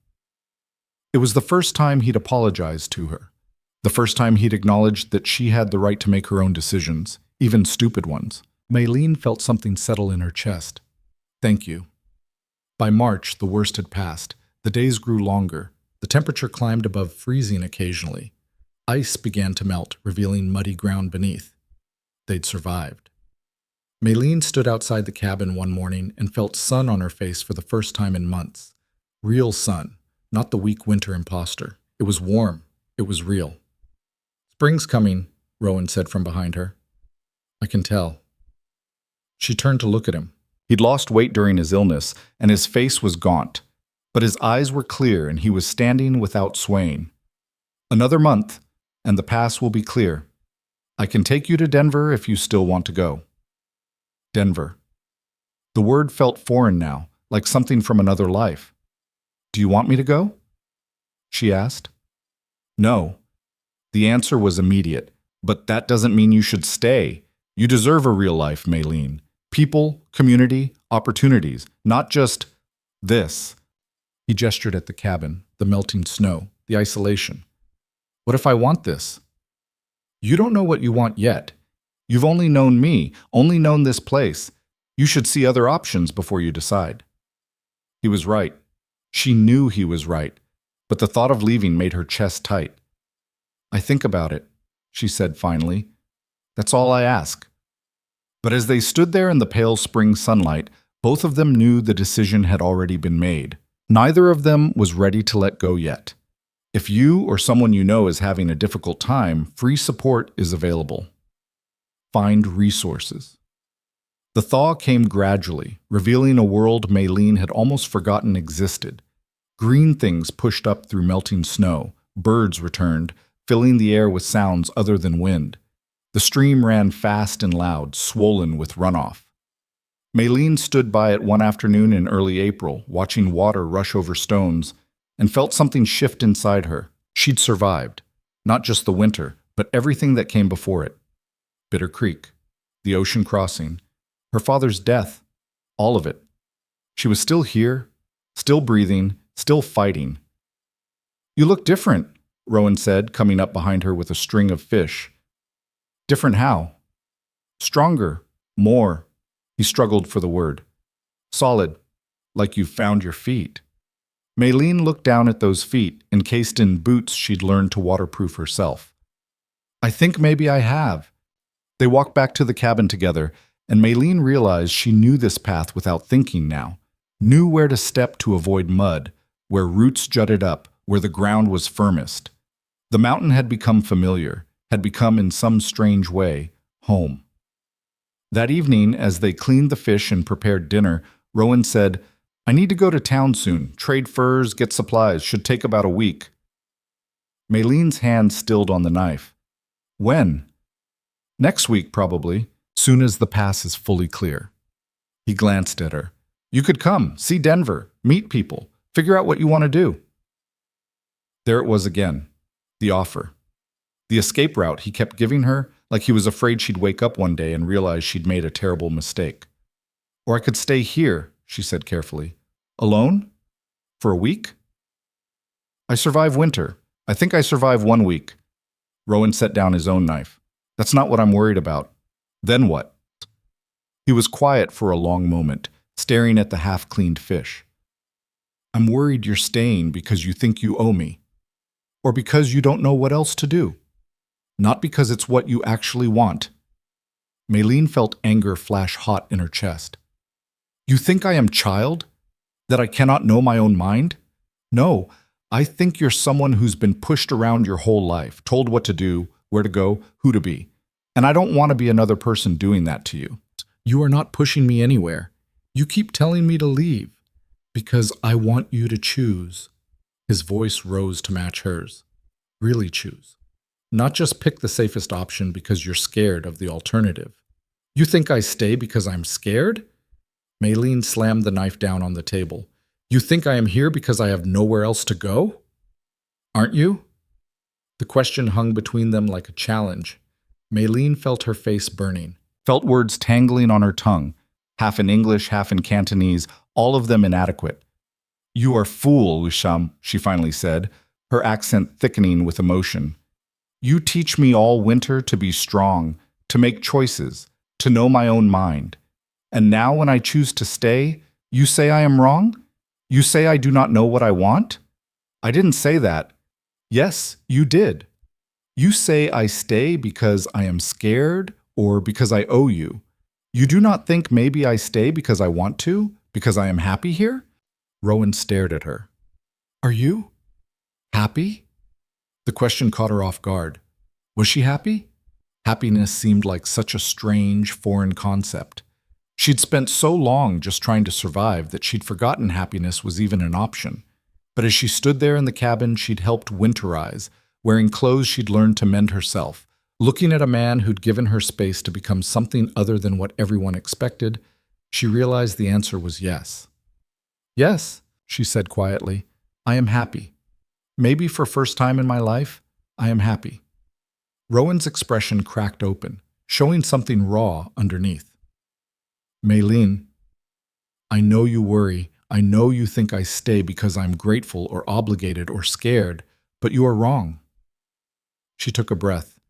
It was the first time he'd apologized to her. The first time he'd acknowledged that she had the right to make her own decisions, even stupid ones. Maylene felt something settle in her chest. Thank you. By March, the worst had passed. The days grew longer. The temperature climbed above freezing occasionally. Ice began to melt, revealing muddy ground beneath. They'd survived. Maylene stood outside the cabin one morning and felt sun on her face for the first time in months. Real sun, not the weak winter imposter. It was warm. It was real. Spring's coming, Rowan said from behind her. I can tell. She turned to look at him. He'd lost weight during his illness, and his face was gaunt. But his eyes were clear, and he was standing without swaying. Another month, and the pass will be clear. I can take you to Denver if you still want to go. Denver. The word felt foreign now, like something from another life. Do you want me to go? She asked. No. The answer was immediate. But that doesn't mean you should stay. You deserve a real life, Maylene. People, community, opportunities, not just this. He gestured at the cabin, the melting snow, the isolation. What if I want this? You don't know what you want yet. You've only known me, only known this place. You should see other options before you decide. He was right. She knew he was right, but the thought of leaving made her chest tight. I think about it, she said finally. That's all I ask. But as they stood there in the pale spring sunlight, both of them knew the decision had already been made. Neither of them was ready to let go yet. If you or someone you know is having a difficult time, free support is available. Find resources. The thaw came gradually, revealing a world Maylene had almost forgotten existed. Green things pushed up through melting snow. Birds returned, filling the air with sounds other than wind. The stream ran fast and loud, swollen with runoff. Maylene stood by it one afternoon in early April, watching water rush over stones, and felt something shift inside her. She'd survived. Not just the winter, but everything that came before it. Bitter Creek, the ocean crossing, her father's death, all of it. She was still here, still breathing, still fighting. You look different, Rowan said, coming up behind her with a string of fish. Different how? Stronger, more. He struggled for the word. Solid, like you've found your feet. Maylene looked down at those feet, encased in boots she'd learned to waterproof herself. I think maybe I have. They walked back to the cabin together, and Maylene realized she knew this path without thinking now, knew where to step to avoid mud, where roots jutted up, where the ground was firmest. The mountain had become familiar, had become in some strange way, home. That evening, as they cleaned the fish and prepared dinner, Rowan said, I need to go to town soon, trade furs, get supplies, should take about a week. Maylene's hand stilled on the knife. When? Next week, probably, soon as the pass is fully clear. He glanced at her. You could come, see Denver, meet people, figure out what you want to do. There it was again, the offer. The escape route he kept giving her, like he was afraid she'd wake up one day and realize she'd made a terrible mistake. Or I could stay here, she said carefully. Alone? For a week? I survive winter. I think I survive 1 week. Rowan set down his own knife. That's not what I'm worried about. Then what? He was quiet for a long moment, staring at the half-cleaned fish. I'm worried you're staying because you think you owe me. Or because you don't know what else to do. Not because it's what you actually want. Maylene felt anger flash hot in her chest. You think I am child? That I cannot know my own mind? No, I think you're someone who's been pushed around your whole life, told what to do, where to go, who to be. And I don't want to be another person doing that to you. You are not pushing me anywhere. You keep telling me to leave because I want you to choose. His voice rose to match hers. Really choose. Not just pick the safest option because you're scared of the alternative. You think I stay because I'm scared? Maylene slammed the knife down on the table. You think I am here because I have nowhere else to go? Aren't you? The question hung between them like a challenge. Maylene felt her face burning, felt words tangling on her tongue, half in English, half in Cantonese, all of them inadequate. You are fool, Wisham, she finally said, her accent thickening with emotion. You teach me all winter to be strong, to make choices, to know my own mind. And now when I choose to stay, you say I am wrong? You say I do not know what I want? I didn't say that. Yes, you did. You say I stay because I am scared or because I owe you. You do not think maybe I stay because I want to, because I am happy here? Rowan stared at her. Are you happy? The question caught her off guard. Was she happy? Happiness seemed like such a strange, foreign concept. She'd spent so long just trying to survive that she'd forgotten happiness was even an option. But as she stood there in the cabin she'd helped winterize, wearing clothes she'd learned to mend herself, looking at a man who'd given her space to become something other than what everyone expected, she realized the answer was yes. Yes, she said quietly, I am happy. Maybe for first time in my life, I am happy. Rowan's expression cracked open, showing something raw underneath. Maylene, I know you worry. I know you think I stay because I'm grateful or obligated or scared, but you are wrong. She took a breath.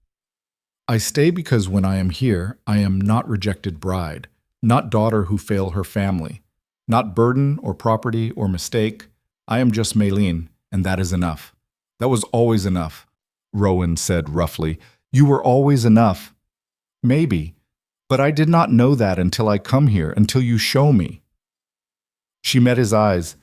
I stay because when I am here, I am not rejected bride, not daughter who fail her family, not burden or property or mistake. I am just Maylene, and that is enough. That was always enough, Rowan said roughly. You were always enough. Maybe, but I did not know that until I come here, until you show me. She met his eyes.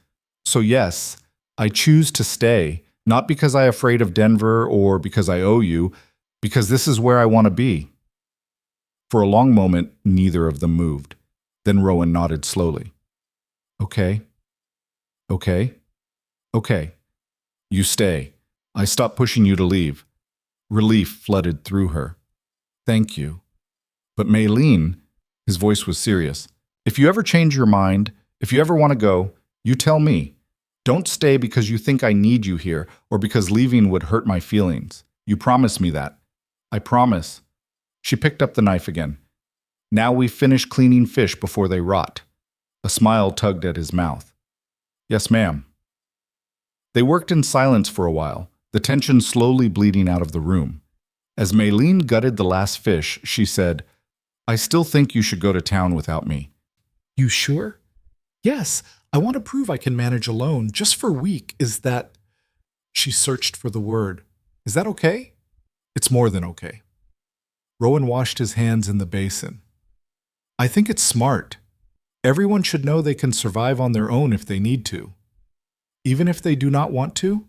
So yes, I choose to stay, not because I'm afraid of Denver or because I owe you, because this is where I want to be. For a long moment, neither of them moved. Then Rowan nodded slowly. Okay. Okay. Okay. You stay. I stop pushing you to leave. Relief flooded through her. Thank you. But Maylene, his voice was serious, if you ever change your mind, if you ever want to go, you tell me. Don't stay because you think I need you here or because leaving would hurt my feelings. You promise me that. I promise. She picked up the knife again. Now we finish cleaning fish before they rot. A smile tugged at his mouth. Yes, ma'am. They worked in silence for a while, the tension slowly bleeding out of the room. As Maylene gutted the last fish, she said, I still think you should go to town without me. You sure? Yes, I want to prove I can manage alone, just for a week. Is that... She searched for the word. Is that okay? It's more than okay. Rowan washed his hands in the basin. I think it's smart. Everyone should know they can survive on their own if they need to. Even if they do not want to?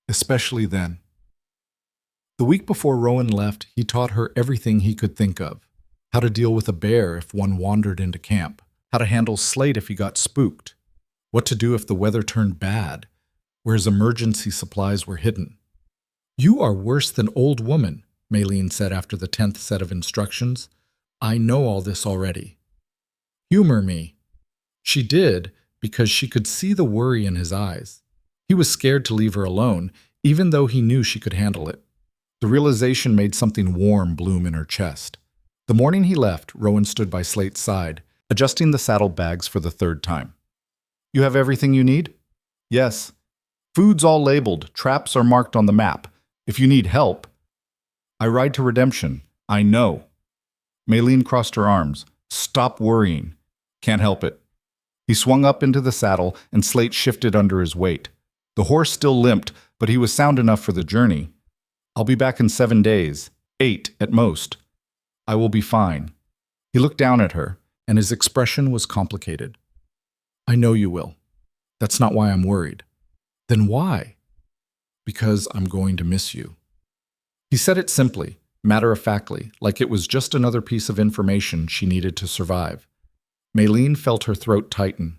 Especially then. The week before Rowan left, he taught her everything he could think of. How to deal with a bear if one wandered into camp. How to handle Slate if he got spooked. What to do if the weather turned bad, where his emergency supplies were hidden. You are worse than old woman, Maylene said after the 10th set of instructions. I know all this already. Humor me. She did, because she could see the worry in his eyes. He was scared to leave her alone, even though he knew she could handle it. The realization made something warm bloom in her chest. The morning he left, Rowan stood by Slate's side, adjusting the saddlebags for the third time. You have everything you need? Yes. Food's all labeled, traps are marked on the map. If you need help. I ride to redemption. I know. Maylene crossed her arms. Stop worrying. Can't help it. He swung up into the saddle and Slate shifted under his weight. The horse still limped, but he was sound enough for the journey. I'll be back in 7 days, 8 at most. I will be fine. He looked down at her, and his expression was complicated. I know you will. That's not why I'm worried. Then why? Because I'm going to miss you. He said it simply, matter-of-factly, like it was just another piece of information she needed to survive. Maylene felt her throat tighten.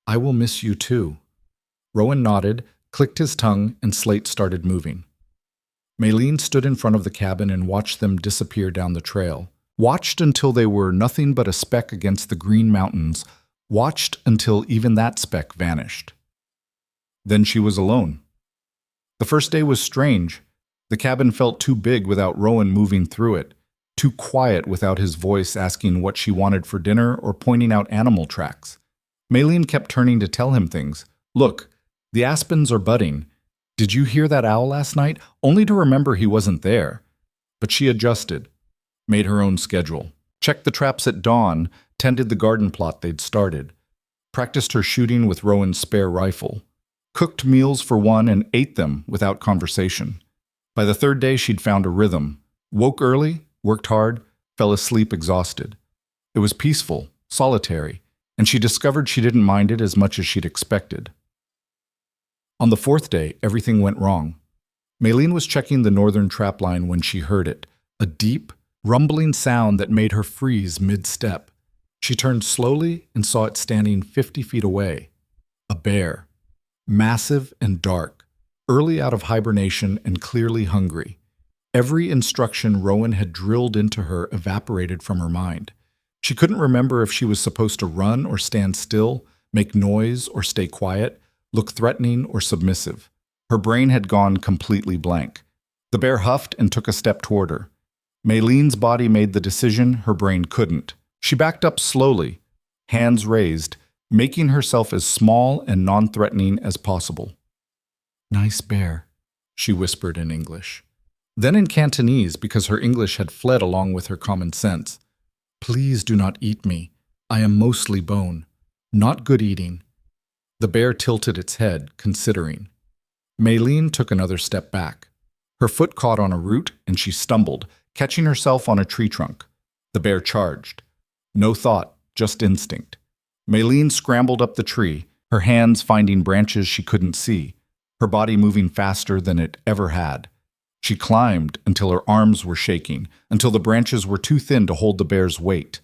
I will miss you too. Rowan nodded, clicked his tongue, and Slate started moving. Maylene stood in front of the cabin and watched them disappear down the trail. Watched until they were nothing but a speck against the green mountains. Watched until even that speck vanished. Then she was alone. The first day was strange. The cabin felt too big without Rowan moving through it, too quiet without his voice asking what she wanted for dinner or pointing out animal tracks. Maylene kept turning to tell him things. Look, the aspens are budding. Did you hear that owl last night? Only to remember he wasn't there. But she adjusted, made her own schedule, checked the traps at dawn, tended the garden plot they'd started, practiced her shooting with Rowan's spare rifle, cooked meals for one and ate them without conversation. By the third day, she'd found a rhythm. Woke early, worked hard, fell asleep exhausted. It was peaceful, solitary, and she discovered she didn't mind it as much as she'd expected. On the fourth day, everything went wrong. Maylene was checking the northern trapline when she heard it, a deep, rumbling sound that made her freeze mid-step. She turned slowly and saw it standing 50 feet away. A bear. Massive and dark, early out of hibernation and clearly hungry. Every instruction Rowan had drilled into her evaporated from her mind. She couldn't remember if she was supposed to run or stand still, make noise or stay quiet, look threatening or submissive. Her brain had gone completely blank. The bear huffed and took a step toward her. Maylene's body made the decision, her brain couldn't. She backed up slowly, hands raised, making herself as small and non-threatening as possible. Nice bear, she whispered in English. Then in Cantonese, because her English had fled along with her common sense. Please do not eat me. I am mostly bone. Not good eating. The bear tilted its head, considering. Maylene took another step back. Her foot caught on a root, and she stumbled, catching herself on a tree trunk. The bear charged. No thought, just instinct. Maylene scrambled up the tree, her hands finding branches she couldn't see, her body moving faster than it ever had. She climbed until her arms were shaking, until the branches were too thin to hold the bear's weight.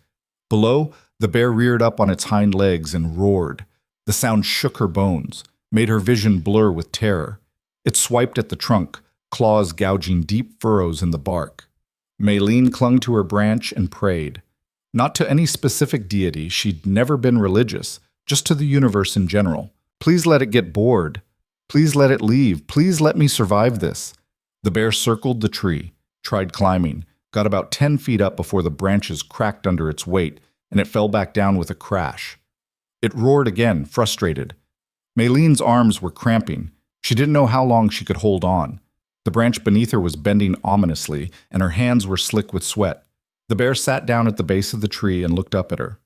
Below, the bear reared up on its hind legs and roared. The sound shook her bones, made her vision blur with terror. It swiped at the trunk, claws gouging deep furrows in the bark. Maylene clung to her branch and prayed. Not to any specific deity, she'd never been religious, just to the universe in general. Please let it get bored. Please let it leave. Please let me survive this. The bear circled the tree, tried climbing, got about 10 feet up before the branches cracked under its weight, and it fell back down with a crash. It roared again, frustrated. Maylene's arms were cramping. She didn't know how long she could hold on. The branch beneath her was bending ominously, and her hands were slick with sweat. The bear sat down at the base of the tree and looked up at her.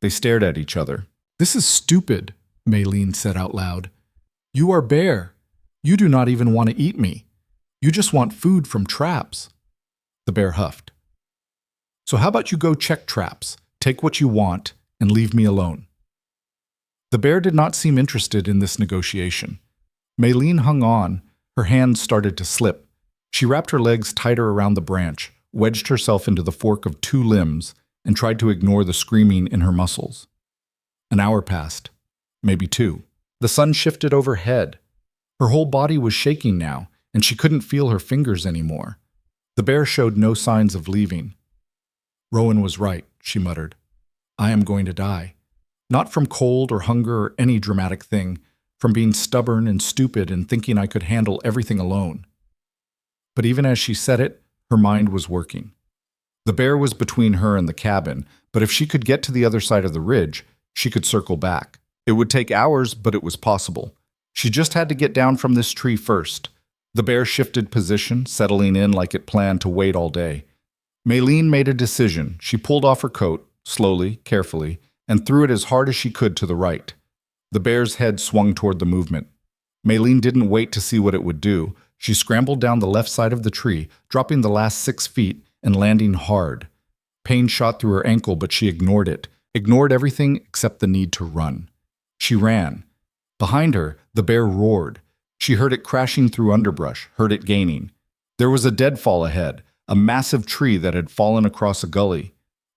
They stared at each other. This is stupid, Maylene said out loud. You are bear. You do not even want to eat me. You just want food from traps. The bear huffed. So how about you go check traps, take what you want, and leave me alone? The bear did not seem interested in this negotiation. Maylene hung on. Her hands started to slip. She wrapped her legs tighter around the branch, wedged herself into the fork of 2 limbs, and tried to ignore the screaming in her muscles. An hour passed, maybe 2. The sun shifted overhead. Her whole body was shaking now, and she couldn't feel her fingers anymore. The bear showed no signs of leaving. Rowan was right, she muttered. I am going to die. Not from cold or hunger or any dramatic thing, from being stubborn and stupid and thinking I could handle everything alone. But even as she said it, her mind was working. The bear was between her and the cabin, but if she could get to the other side of the ridge, she could circle back. It would take hours, but it was possible. She just had to get down from this tree first. The bear shifted position, settling in like it planned to wait all day. Maylene made a decision. She pulled off her coat, slowly, carefully, and threw it as hard as she could to the right. The bear's head swung toward the movement. Maylene didn't wait to see what it would do. She scrambled down the left side of the tree, dropping the last 6 feet and landing hard. Pain shot through her ankle, but she ignored it, ignored everything except the need to run. She ran. Behind her, the bear roared. She heard it crashing through underbrush, heard it gaining. There was a deadfall ahead, a massive tree that had fallen across a gully.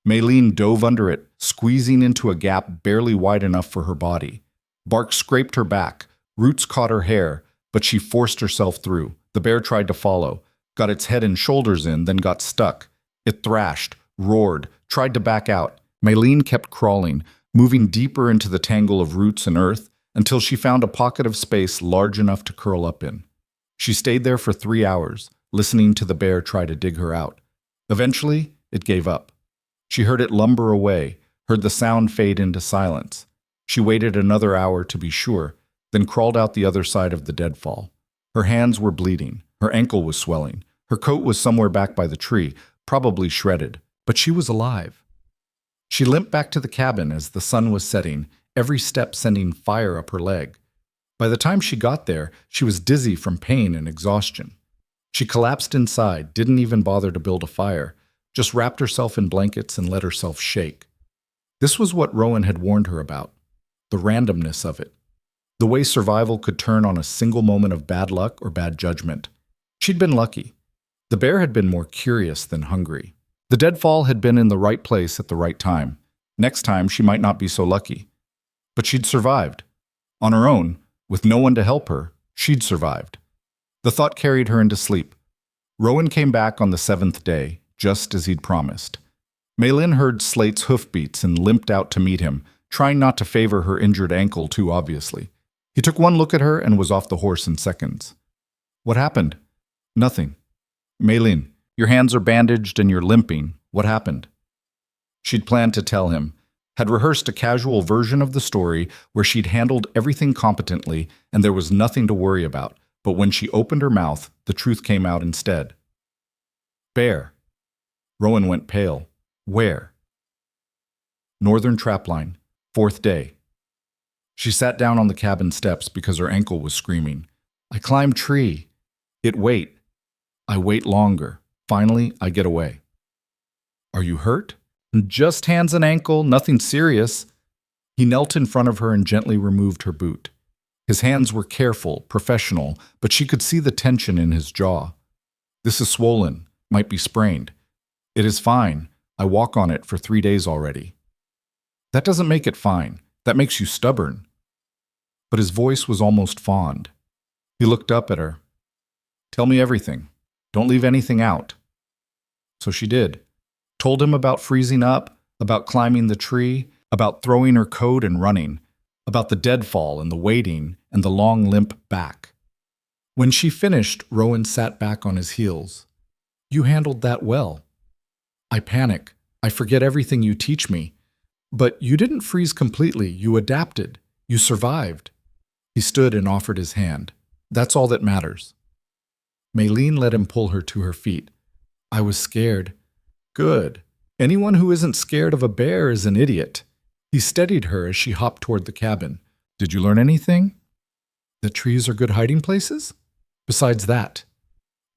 Maylene dove under it, squeezing into a gap barely wide enough for her body. Bark scraped her back, roots caught her hair, but she forced herself through. The bear tried to follow, got its head and shoulders in, then got stuck. It thrashed, roared, tried to back out. Maylene kept crawling, moving deeper into the tangle of roots and earth until she found a pocket of space large enough to curl up in. She stayed there for 3 hours, listening to the bear try to dig her out. Eventually, it gave up. She heard it lumber away, heard the sound fade into silence. She waited another hour to be sure, then crawled out the other side of the deadfall. Her hands were bleeding, her ankle was swelling, her coat was somewhere back by the tree, probably shredded, but she was alive. She limped back to the cabin as the sun was setting, every step sending fire up her leg. By the time she got there, she was dizzy from pain and exhaustion. She collapsed inside, didn't even bother to build a fire, just wrapped herself in blankets and let herself shake. This was what Rowan had warned her about, the randomness of it, the way survival could turn on a single moment of bad luck or bad judgment. She'd been lucky. The bear had been more curious than hungry. The deadfall had been in the right place at the right time. Next time, she might not be so lucky. But she'd survived. On her own, with no one to help her, she'd survived. The thought carried her into sleep. Rowan came back on the 7th day, just as he'd promised. Maylin heard Slate's hoofbeats and limped out to meet him, trying not to favor her injured ankle too obviously. He took one look at her and was off the horse in seconds. What happened? Nothing. Maylin, your hands are bandaged and you're limping. What happened? She'd planned to tell him, had rehearsed a casual version of the story where she'd handled everything competently and there was nothing to worry about, but when she opened her mouth, the truth came out instead. Bear. Rowan went pale. Where? Northern Trapline, 4th day. She sat down on the cabin steps because her ankle was screaming. I climb tree. It wait. I wait longer. Finally, I get away. Are you hurt? Just hands and ankle, nothing serious. He knelt in front of her and gently removed her boot. His hands were careful, professional, but she could see the tension in his jaw. This is swollen, might be sprained. It is fine. I walk on it for 3 days already. That doesn't make it fine. That makes you stubborn. But his voice was almost fond. He looked up at her. Tell me everything. Don't leave anything out. So she did. Told him about freezing up, about climbing the tree, about throwing her coat and running, about the deadfall and the waiting and the long limp back. When she finished, Rowan sat back on his heels. You handled that well. I panic. I forget everything you teach me. But you didn't freeze completely. You adapted. You survived. He stood and offered his hand. That's all that matters. Maylene let him pull her to her feet. I was scared. Good. Anyone who isn't scared of a bear is an idiot. He steadied her as she hopped toward the cabin. Did you learn anything? That trees are good hiding places? Besides that,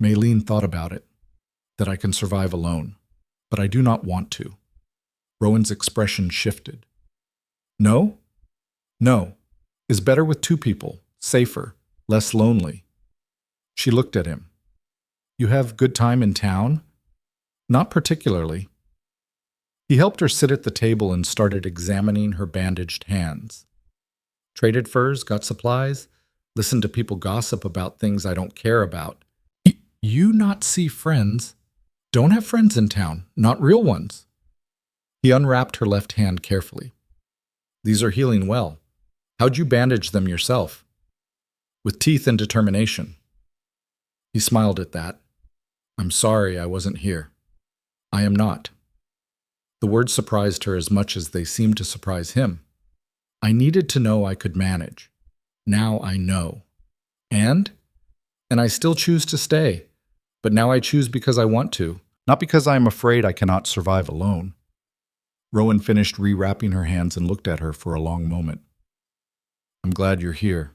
Maylene thought about it. That I can survive alone. But I do not want to. Rowan's expression shifted. No? No. Is better with 2 people. Safer. Less lonely. She looked at him. You have good time in town? Not particularly. He helped her sit at the table and started examining her bandaged hands. Traded furs, got supplies, listened to people gossip about things I don't care about. You not see friends? Don't have friends in town, not real ones. He unwrapped her left hand carefully. These are healing well. How'd you bandage them yourself? With teeth and determination. He smiled at that. I'm sorry I wasn't here. I am not. The words surprised her as much as they seemed to surprise him. I needed to know I could manage. Now I know. And I still choose to stay. But now I choose because I want to, not because I am afraid I cannot survive alone. Rowan finished rewrapping her hands and looked at her for a long moment. I'm glad you're here,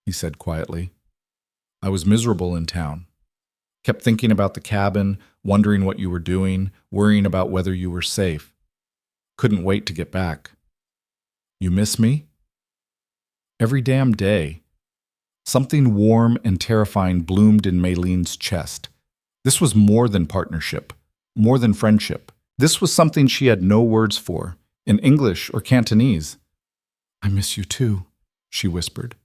he said quietly. I was miserable in town. Kept thinking about the cabin, wondering what you were doing, worrying about whether you were safe. Couldn't wait to get back. You miss me? Every damn day. Something warm and terrifying bloomed in Maylene's chest. This was more than partnership, more than friendship. This was something she had no words for, in English or Cantonese. "I miss you too," she whispered.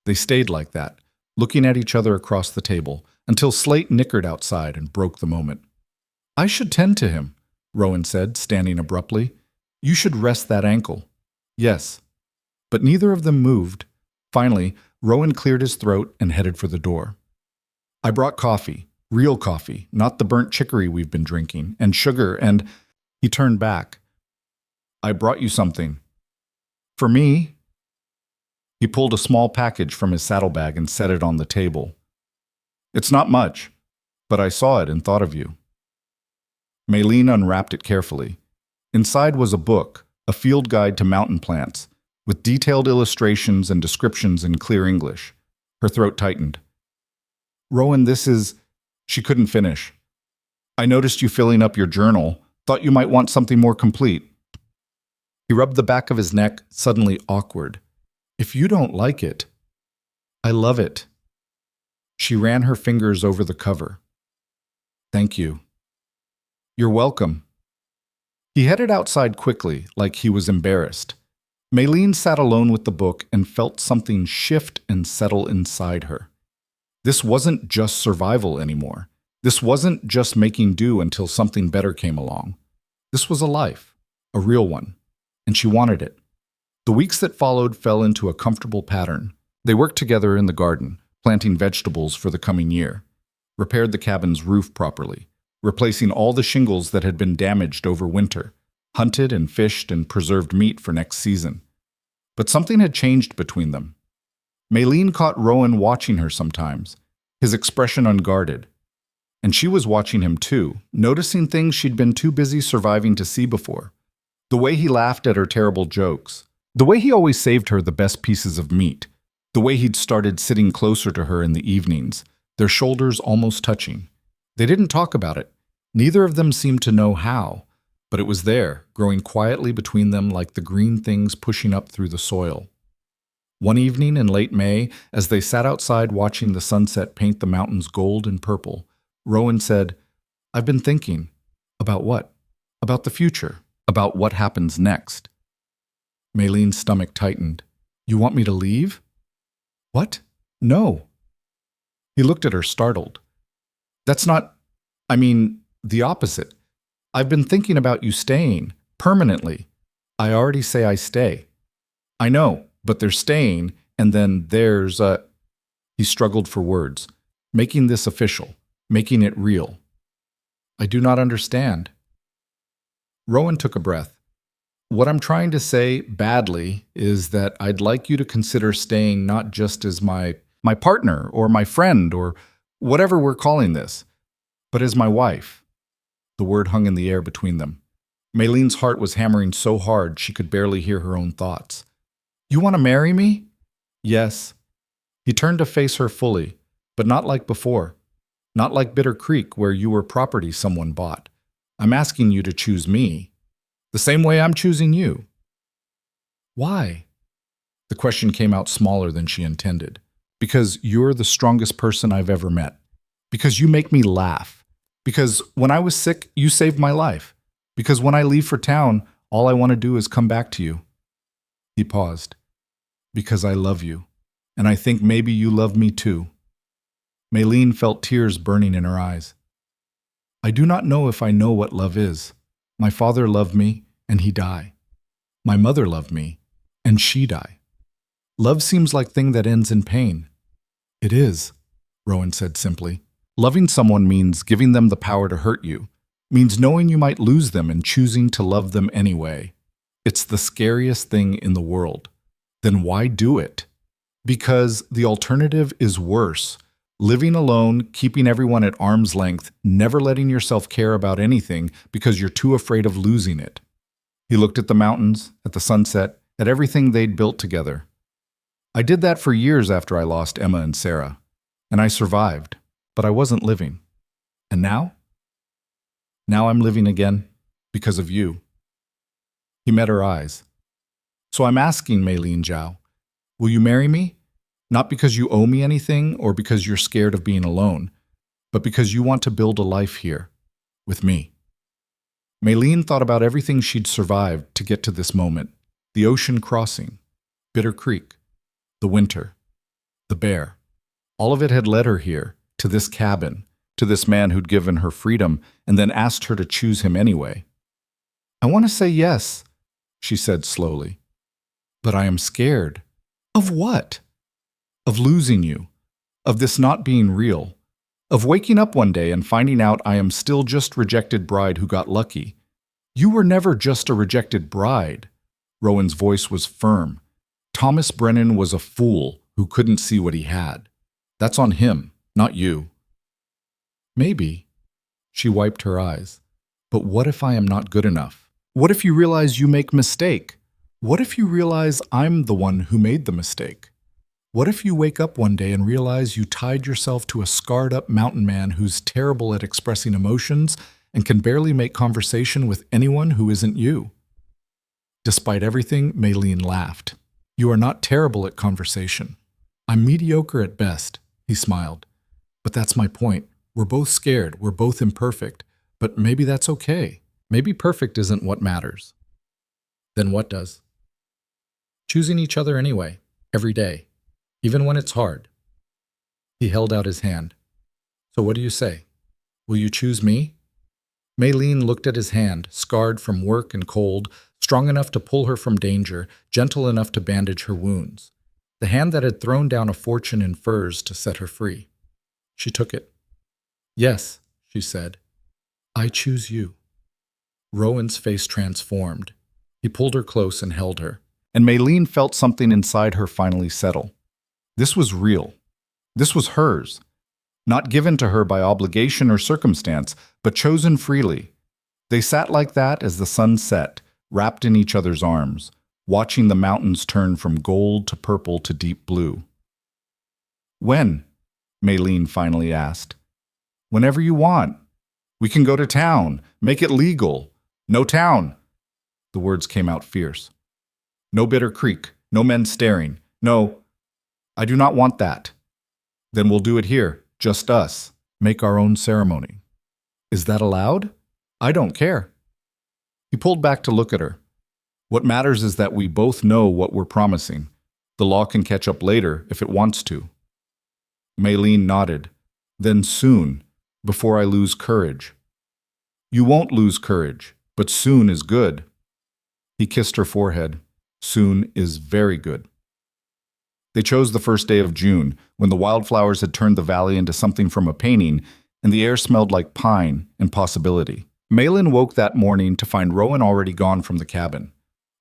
They stayed like that, looking at each other across the table, until Slate nickered outside and broke the moment. "I should tend to him," Rowan said, standing abruptly. "You should rest that ankle." "Yes." But neither of them moved. Finally, Rowan cleared his throat and headed for the door. "I brought coffee, real coffee, not the burnt chicory we've been drinking, and sugar, and—" He turned back. "I brought you something." "For me?" He pulled a small package from his saddlebag and set it on the table. "It's not much, but I saw it and thought of you." Maylene unwrapped it carefully. Inside was a book, a field guide to mountain plants, with detailed illustrations and descriptions in clear English. Her throat tightened. "Rowan, this is—" She couldn't finish. "I noticed you filling up your journal. Thought you might want something more complete." He rubbed the back of his neck, suddenly awkward. "If you don't like it—" "I love it." She ran her fingers over the cover. "Thank you." "You're welcome." He headed outside quickly, like he was embarrassed. Maylene sat alone with the book and felt something shift and settle inside her. This wasn't just survival anymore. This wasn't just making do until something better came along. This was a life, a real one, and she wanted it. The weeks that followed fell into a comfortable pattern. They worked together in the garden, planting vegetables for the coming year, repaired the cabin's roof properly, replacing all the shingles that had been damaged over winter, hunted and fished and preserved meat for next season. But something had changed between them. Maylene caught Rowan watching her sometimes, his expression unguarded. And she was watching him too, noticing things she'd been too busy surviving to see before. The way he laughed at her terrible jokes. The way he always saved her the best pieces of meat. The way he'd started sitting closer to her in the evenings, their shoulders almost touching. They didn't talk about it. Neither of them seemed to know how, but it was there, growing quietly between them like the green things pushing up through the soil. One evening in late May, as they sat outside watching the sunset paint the mountains gold and purple, Rowan said, "I've been thinking." "About what?" "About the future. About what happens next." Maylene's stomach tightened. "You want me to leave?" "What? No." He looked at her, startled. "That's not— I mean, the opposite. I've been thinking about you staying, permanently. I already say I stay." "I know, but there's staying, and then there's a—" He struggled for words, making this official, making it real. "I do not understand." Rowan took a breath. "What I'm trying to say, badly, is that I'd like you to consider staying not just as my partner, or my friend, or whatever we're calling this, but as my wife." The word hung in the air between them. Maylene's heart was hammering so hard she could barely hear her own thoughts. "You want to marry me?" "Yes." He turned to face her fully, but not like before. Not like Bitter Creek, where you were property someone bought. "I'm asking you to choose me, the same way I'm choosing you." "Why?" The question came out smaller than she intended. "Because you're the strongest person I've ever met. Because you make me laugh. Because when I was sick, you saved my life. Because when I leave for town, all I want to do is come back to you." He paused. "Because I love you, and I think maybe you love me too." Maylene felt tears burning in her eyes. "I do not know if I know what love is. My father loved me, and he died. My mother loved me, and she died. Love seems like thing that ends in pain." "It is," Rowan said simply. "Loving someone means giving them the power to hurt you, means knowing you might lose them and choosing to love them anyway. It's the scariest thing in the world. Then why do it? Because the alternative is worse. Living alone, keeping everyone at arm's length, never letting yourself care about anything because you're too afraid of losing it." He looked at the mountains, at the sunset, at everything they'd built together. "I did that for years after I lost Emma and Sarah, and I survived, but I wasn't living. And now? Now I'm living again because of you." He met her eyes. "So I'm asking, Maylene Zhao, Will you marry me? Not because you owe me anything or because you're scared of being alone, but because you want to build a life here, with me. Maylene thought about everything she'd survived to get to this moment. The ocean crossing, Bitter Creek, the winter, the bear. All of it had led her here, to this cabin, to this man who'd given her freedom and then asked her to choose him anyway. I want to say yes, she said slowly. But I am scared. Of what? Of losing you. Of this not being real. Of waking up one day and finding out I am still just rejected bride who got lucky. You were never just a rejected bride. Rowan's voice was firm. Thomas Brennan was a fool who couldn't see what he had. That's on him, not you. Maybe. She wiped her eyes. But what if I am not good enough? What if you realize you make mistake? What if you realize I'm the one who made the mistake? What if you wake up one day and realize you tied yourself to a scarred-up mountain man who's terrible at expressing emotions and can barely make conversation with anyone who isn't you? Despite everything, Maylene laughed. You are not terrible at conversation. I'm mediocre at best, he smiled. But that's my point. We're both scared, we're both imperfect, but maybe that's okay. Maybe perfect isn't what matters. Then what does? Choosing each other anyway, every day. Even when it's hard. He held out his hand. So what do you say? Will you choose me? Maylene looked at his hand, scarred from work and cold, strong enough to pull her from danger, gentle enough to bandage her wounds. The hand that had thrown down a fortune in furs to set her free. She took it. Yes, she said. I choose you. Rowan's face transformed. He pulled her close and held her. And Maylene felt something inside her finally settle. This was real. This was hers. Not given to her by obligation or circumstance, but chosen freely. They sat like that as the sun set, wrapped in each other's arms, watching the mountains turn from gold to purple to deep blue. When? Maylene finally asked. Whenever you want. We can go to town. Make it legal. No town. The words came out fierce. No Bitter Creek. No men staring. No. I do not want that. Then we'll do it here, just us. Make our own ceremony. Is that allowed? I don't care. He pulled back to look at her. What matters is that we both know what we're promising. The law can catch up later if it wants to. Maylene nodded. Then soon, before I lose courage. You won't lose courage, but soon is good. He kissed her forehead. Soon is very good. They chose the first day of June, when the wildflowers had turned the valley into something from a painting, and the air smelled like pine and possibility. Maylene woke that morning to find Rowan already gone from the cabin.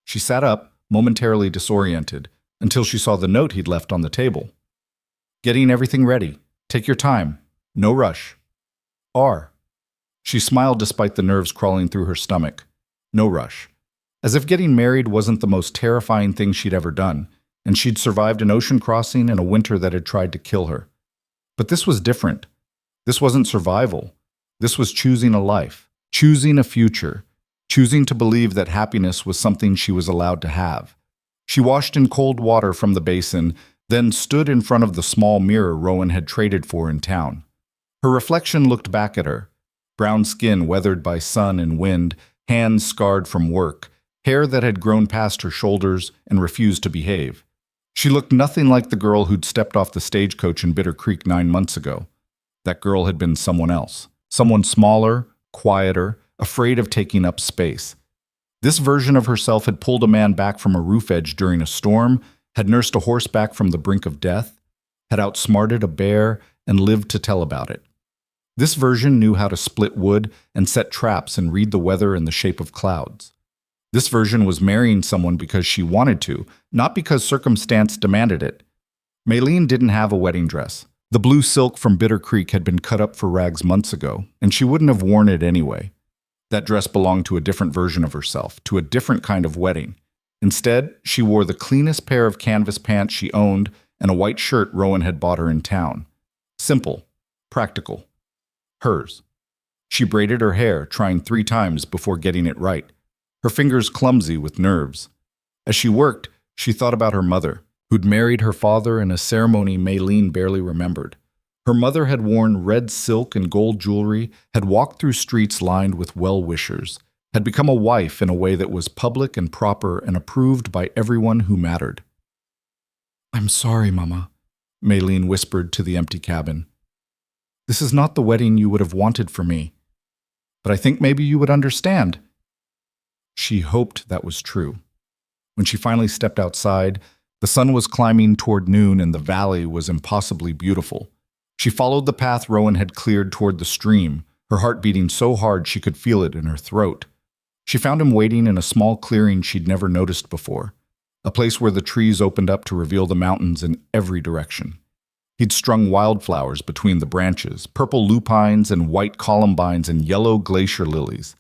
She sat up, momentarily disoriented, until she saw the note he'd left on the table. Getting everything ready. Take your time. No rush. R. She smiled despite the nerves crawling through her stomach. No rush. As if getting married wasn't the most terrifying thing she'd ever done, and she'd survived an ocean crossing and a winter that had tried to kill her. But this was different. This wasn't survival. This was choosing a life, choosing a future, choosing to believe that happiness was something she was allowed to have. She washed in cold water from the basin, then stood in front of the small mirror Rowan had traded for in town. Her reflection looked back at her, brown skin weathered by sun and wind, hands scarred from work, hair that had grown past her shoulders and refused to behave. She looked nothing like the girl who'd stepped off the stagecoach in Bitter Creek 9 months ago. That girl had been someone else. Someone smaller, quieter, afraid of taking up space. This version of herself had pulled a man back from a roof edge during a storm, had nursed a horse back from the brink of death, had outsmarted a bear, and lived to tell about it. This version knew how to split wood and set traps and read the weather in the shape of clouds. This version was marrying someone because she wanted to, not because circumstance demanded it. Maylene didn't have a wedding dress. The blue silk from Bitter Creek had been cut up for rags months ago, and she wouldn't have worn it anyway. That dress belonged to a different version of herself, to a different kind of wedding. Instead, she wore the cleanest pair of canvas pants she owned and a white shirt Rowan had bought her in town. Simple, practical. Hers. She braided her hair, trying 3 times before getting it right. Her fingers clumsy with nerves. As she worked, she thought about her mother, who'd married her father in a ceremony Maylene barely remembered. Her mother had worn red silk and gold jewelry, had walked through streets lined with well-wishers, had become a wife in a way that was public and proper and approved by everyone who mattered. "I'm sorry, Mama," Maylene whispered to the empty cabin. "This is not the wedding you would have wanted for me, but I think maybe you would understand." She hoped that was true. When she finally stepped outside, the sun was climbing toward noon and the valley was impossibly beautiful. She followed the path Rowan had cleared toward the stream, her heart beating so hard she could feel it in her throat. She found him waiting in a small clearing she'd never noticed before, a place where the trees opened up to reveal the mountains in every direction. He'd strung wildflowers between the branches, purple lupines and white columbines and yellow glacier lilies.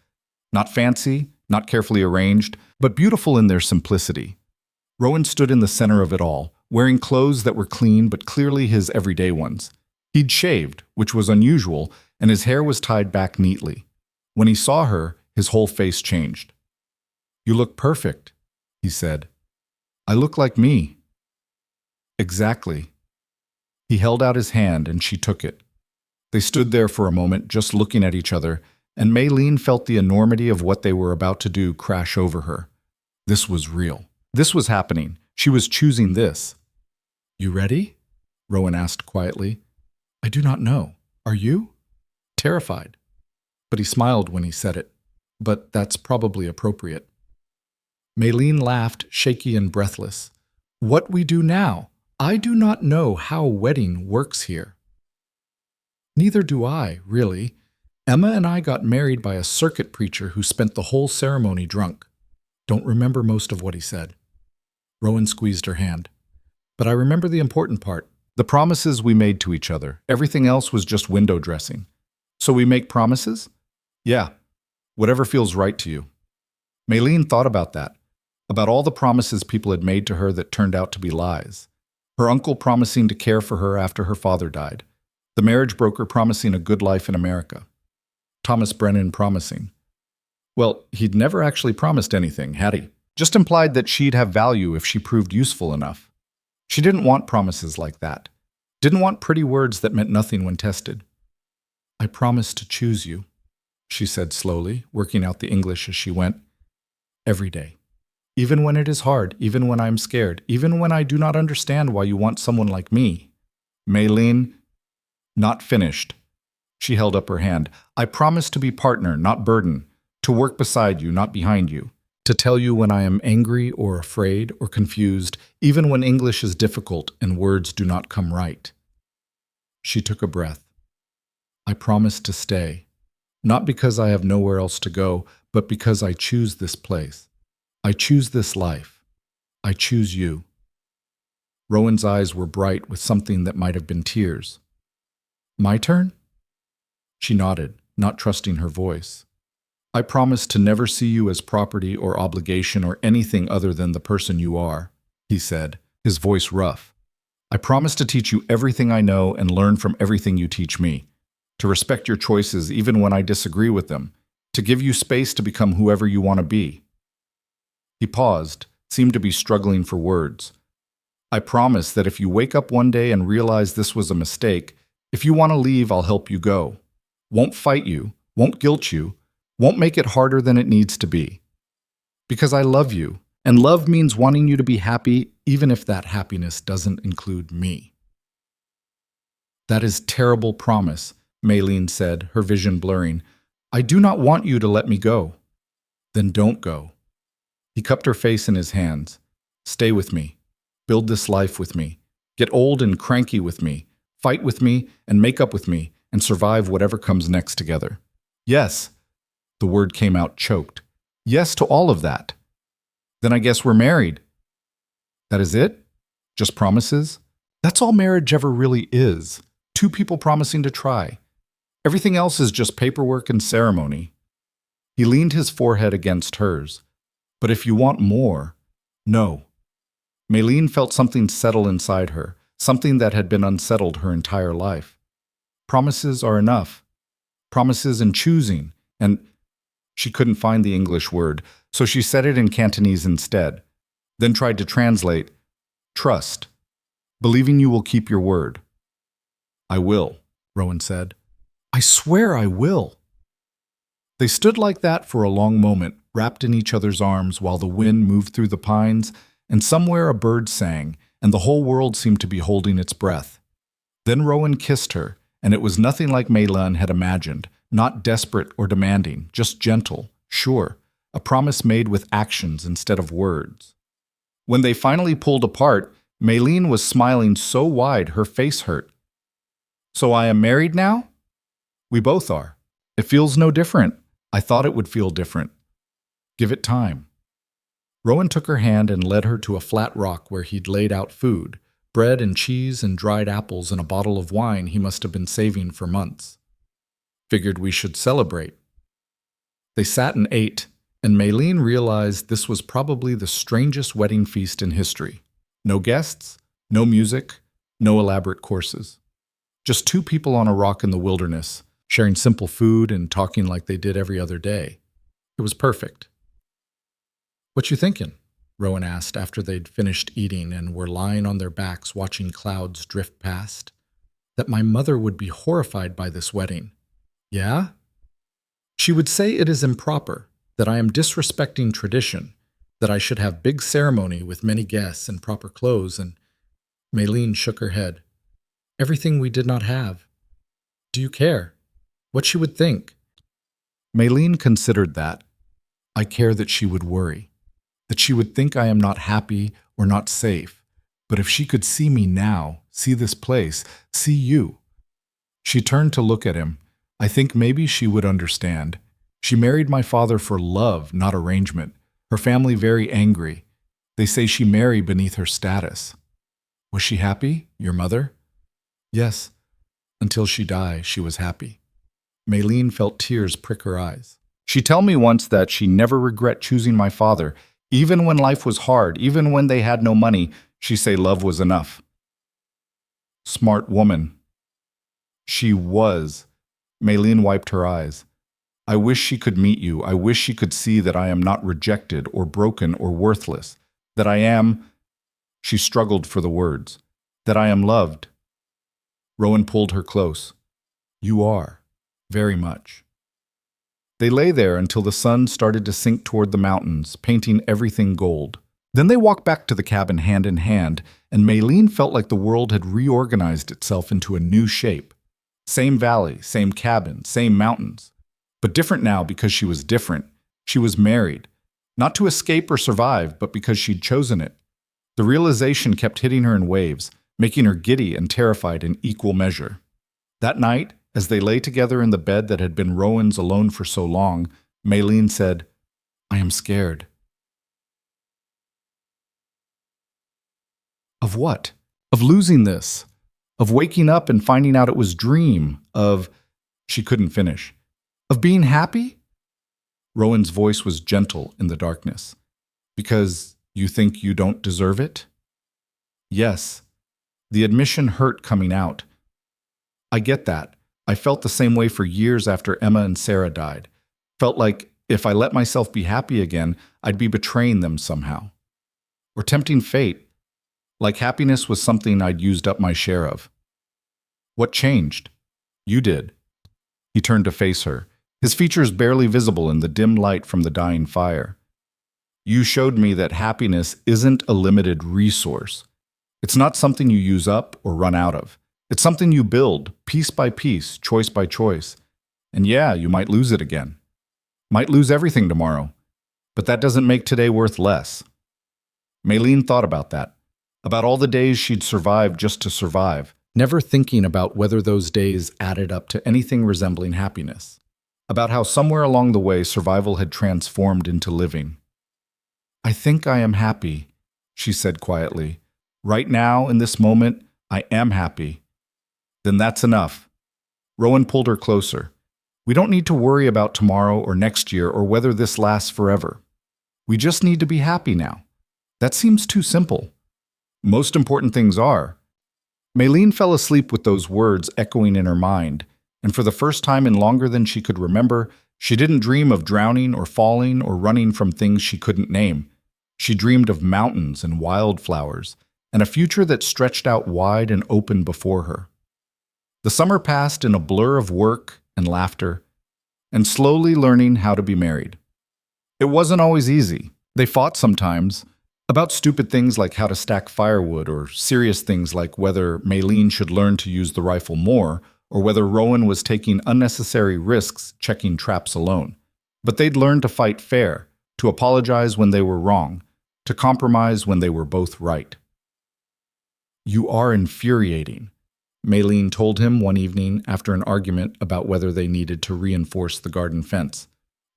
Not fancy, not carefully arranged, but beautiful in their simplicity. Rowan stood in the center of it all, wearing clothes that were clean but clearly his everyday ones. He'd shaved, which was unusual, and his hair was tied back neatly. When he saw her, his whole face changed. "You look perfect," he said. "I look like me." "Exactly." He held out his hand and she took it. They stood there for a moment, just looking at each other, and Maylene felt the enormity of what they were about to do crash over her. This was real. This was happening. She was choosing this. "You ready?" Rowan asked quietly. "I do not know. Are you?" Terrified. But he smiled when he said it. "But that's probably appropriate." Maylene laughed, shaky and breathless. "What we do now? I do not know how wedding works here." "Neither do I, really. Emma and I got married by a circuit preacher who spent the whole ceremony drunk. Don't remember most of what he said." Rowan squeezed her hand. "But I remember the important part. The promises we made to each other. Everything else was just window dressing. So we make promises? Yeah. Whatever feels right to you." Maylene thought about that, about all the promises people had made to her that turned out to be lies. Her uncle promising to care for her after her father died. The marriage broker promising a good life in America. Thomas Brennan promising. Well, he'd never actually promised anything, had he? Just implied that she'd have value if she proved useful enough. She didn't want promises like that. Didn't want pretty words that meant nothing when tested. "I promise to choose you," she said slowly, working out the English as she went. "Every day. Even when it is hard, even when I'm scared, even when I do not understand why you want someone like me." Maylene, not finished. She held up her hand. "I promise to be partner, not burden. To work beside you, not behind you. To tell you when I am angry or afraid or confused, even when English is difficult and words do not come right." She took a breath. "I promise to stay, not because I have nowhere else to go, but because I choose this place. I choose this life. I choose you." Rowan's eyes were bright with something that might have been tears. "My turn?" She nodded, not trusting her voice. "I promise to never see you as property or obligation or anything other than the person you are," he said, his voice rough. "I promise to teach you everything I know and learn from everything you teach me, to respect your choices even when I disagree with them, to give you space to become whoever you want to be." He paused, seemed to be struggling for words. "I promise that if you wake up one day and realize this was a mistake, if you want to leave, I'll help you go. Won't fight you, won't guilt you, won't make it harder than it needs to be. Because I love you, and love means wanting you to be happy even if that happiness doesn't include me." "That is terrible promise," Maylene said, her vision blurring. "I do not want you to let me go." "Then don't go." He cupped her face in his hands. "Stay with me. Build this life with me. Get old and cranky with me. Fight with me and make up with me and survive whatever comes next together." "Yes." The word came out choked. "Yes to all of that." "Then I guess we're married." "That is it? Just promises?" "That's all marriage ever really is. Two people promising to try. Everything else is just paperwork and ceremony." He leaned his forehead against hers. "But if you want more, no." Maylene felt something settle inside her, something that had been unsettled her entire life. Promises are enough. Promises and choosing, and she couldn't find the English word, so she said it in Cantonese instead, then tried to translate, Trust. Believing you will keep your word. I will, Rowan said. I swear I will. They stood like that for a long moment, wrapped in each other's arms while the wind moved through the pines, and somewhere a bird sang, and the whole world seemed to be holding its breath. Then Rowan kissed her, and it was nothing like Mei Lun had imagined, not desperate or demanding, just gentle, sure, a promise made with actions instead of words. When they finally pulled apart, Mei Lun was smiling so wide her face hurt. So I am married now? We both are. It feels no different. I thought it would feel different. Give it time. Rowan took her hand and led her to a flat rock where he'd laid out food, bread and cheese and dried apples and a bottle of wine he must have been saving for months. Figured we should celebrate. They sat and ate, and Mei Lun realized this was probably the strangest wedding feast in history. No guests, no music, no elaborate courses. Just two people on a rock in the wilderness, sharing simple food and talking like they did every other day. It was perfect. What you thinking? Rowan asked after they'd finished eating and were lying on their backs watching clouds drift past. That my mother would be horrified by this wedding. Yeah? She would say it is improper, that I am disrespecting tradition, that I should have big ceremony with many guests and proper clothes, and Mei Lun shook her head. Everything we did not have. Do you care? What she would think? Mei Lun considered that. I care that she would worry, that she would think I am not happy or not safe. But if she could see me now, see this place, see you. She turned to look at him. I think maybe she would understand. She married my father for love, not arrangement. Her family very angry. They say she married beneath her status. Was she happy, your mother? Yes. Until she died, she was happy. Mei Lun felt tears prick her eyes. She told me once that she never regret choosing my father. Even when life was hard, even when they had no money, she say love was enough. Smart woman. She was. Mei Lun wiped her eyes. I wish she could meet you. I wish she could see that I am not rejected or broken or worthless. That I am, she struggled for the words, that I am loved. Rowan pulled her close. You are, very much. They lay there until the sun started to sink toward the mountains, painting everything gold. Then they walked back to the cabin hand in hand, and Mei Lun felt like the world had reorganized itself into a new shape. Same valley, same cabin, same mountains. But different now because she was different. She was married. Not to escape or survive, but because she'd chosen it. The realization kept hitting her in waves, making her giddy and terrified in equal measure. That night, as they lay together in the bed that had been Rowan's alone for so long, Mei Lun said, I am scared. Of what? Of losing this. Of waking up and finding out it was dream. Of... She couldn't finish. Of being happy? Rowan's voice was gentle in the darkness. Because you think you don't deserve it? Yes. The admission hurt coming out. I get that. I felt the same way for years after Emma and Sarah died. Felt like if I let myself be happy again, I'd be betraying them somehow. Or tempting fate. Like happiness was something I'd used up my share of. What changed? You did. He turned to face her, his features barely visible in the dim light from the dying fire. You showed me that happiness isn't a limited resource. It's not something you use up or run out of. It's something you build, piece by piece, choice by choice. And yeah, you might lose it again. Might lose everything tomorrow. But that doesn't make today worth less. Mei Lun thought about that. About all the days she'd survived just to survive, never thinking about whether those days added up to anything resembling happiness. About how somewhere along the way survival had transformed into living. I think I am happy, she said quietly. Right now, in this moment, I am happy. Then that's enough. Rowan pulled her closer. We don't need to worry about tomorrow or next year or whether this lasts forever. We just need to be happy now. That seems too simple. Most important things are. Mei Lun fell asleep with those words echoing in her mind, and for the first time in longer than she could remember, she didn't dream of drowning or falling or running from things she couldn't name. She dreamed of mountains and wildflowers, and a future that stretched out wide and open before her. The summer passed in a blur of work and laughter, and slowly learning how to be married. It wasn't always easy. They fought sometimes about stupid things like how to stack firewood, or serious things like whether Maylene should learn to use the rifle more, or whether Rowan was taking unnecessary risks checking traps alone. But they'd learned to fight fair, to apologize when they were wrong, to compromise when they were both right. "You are infuriating," Maylene told him one evening after an argument about whether they needed to reinforce the garden fence.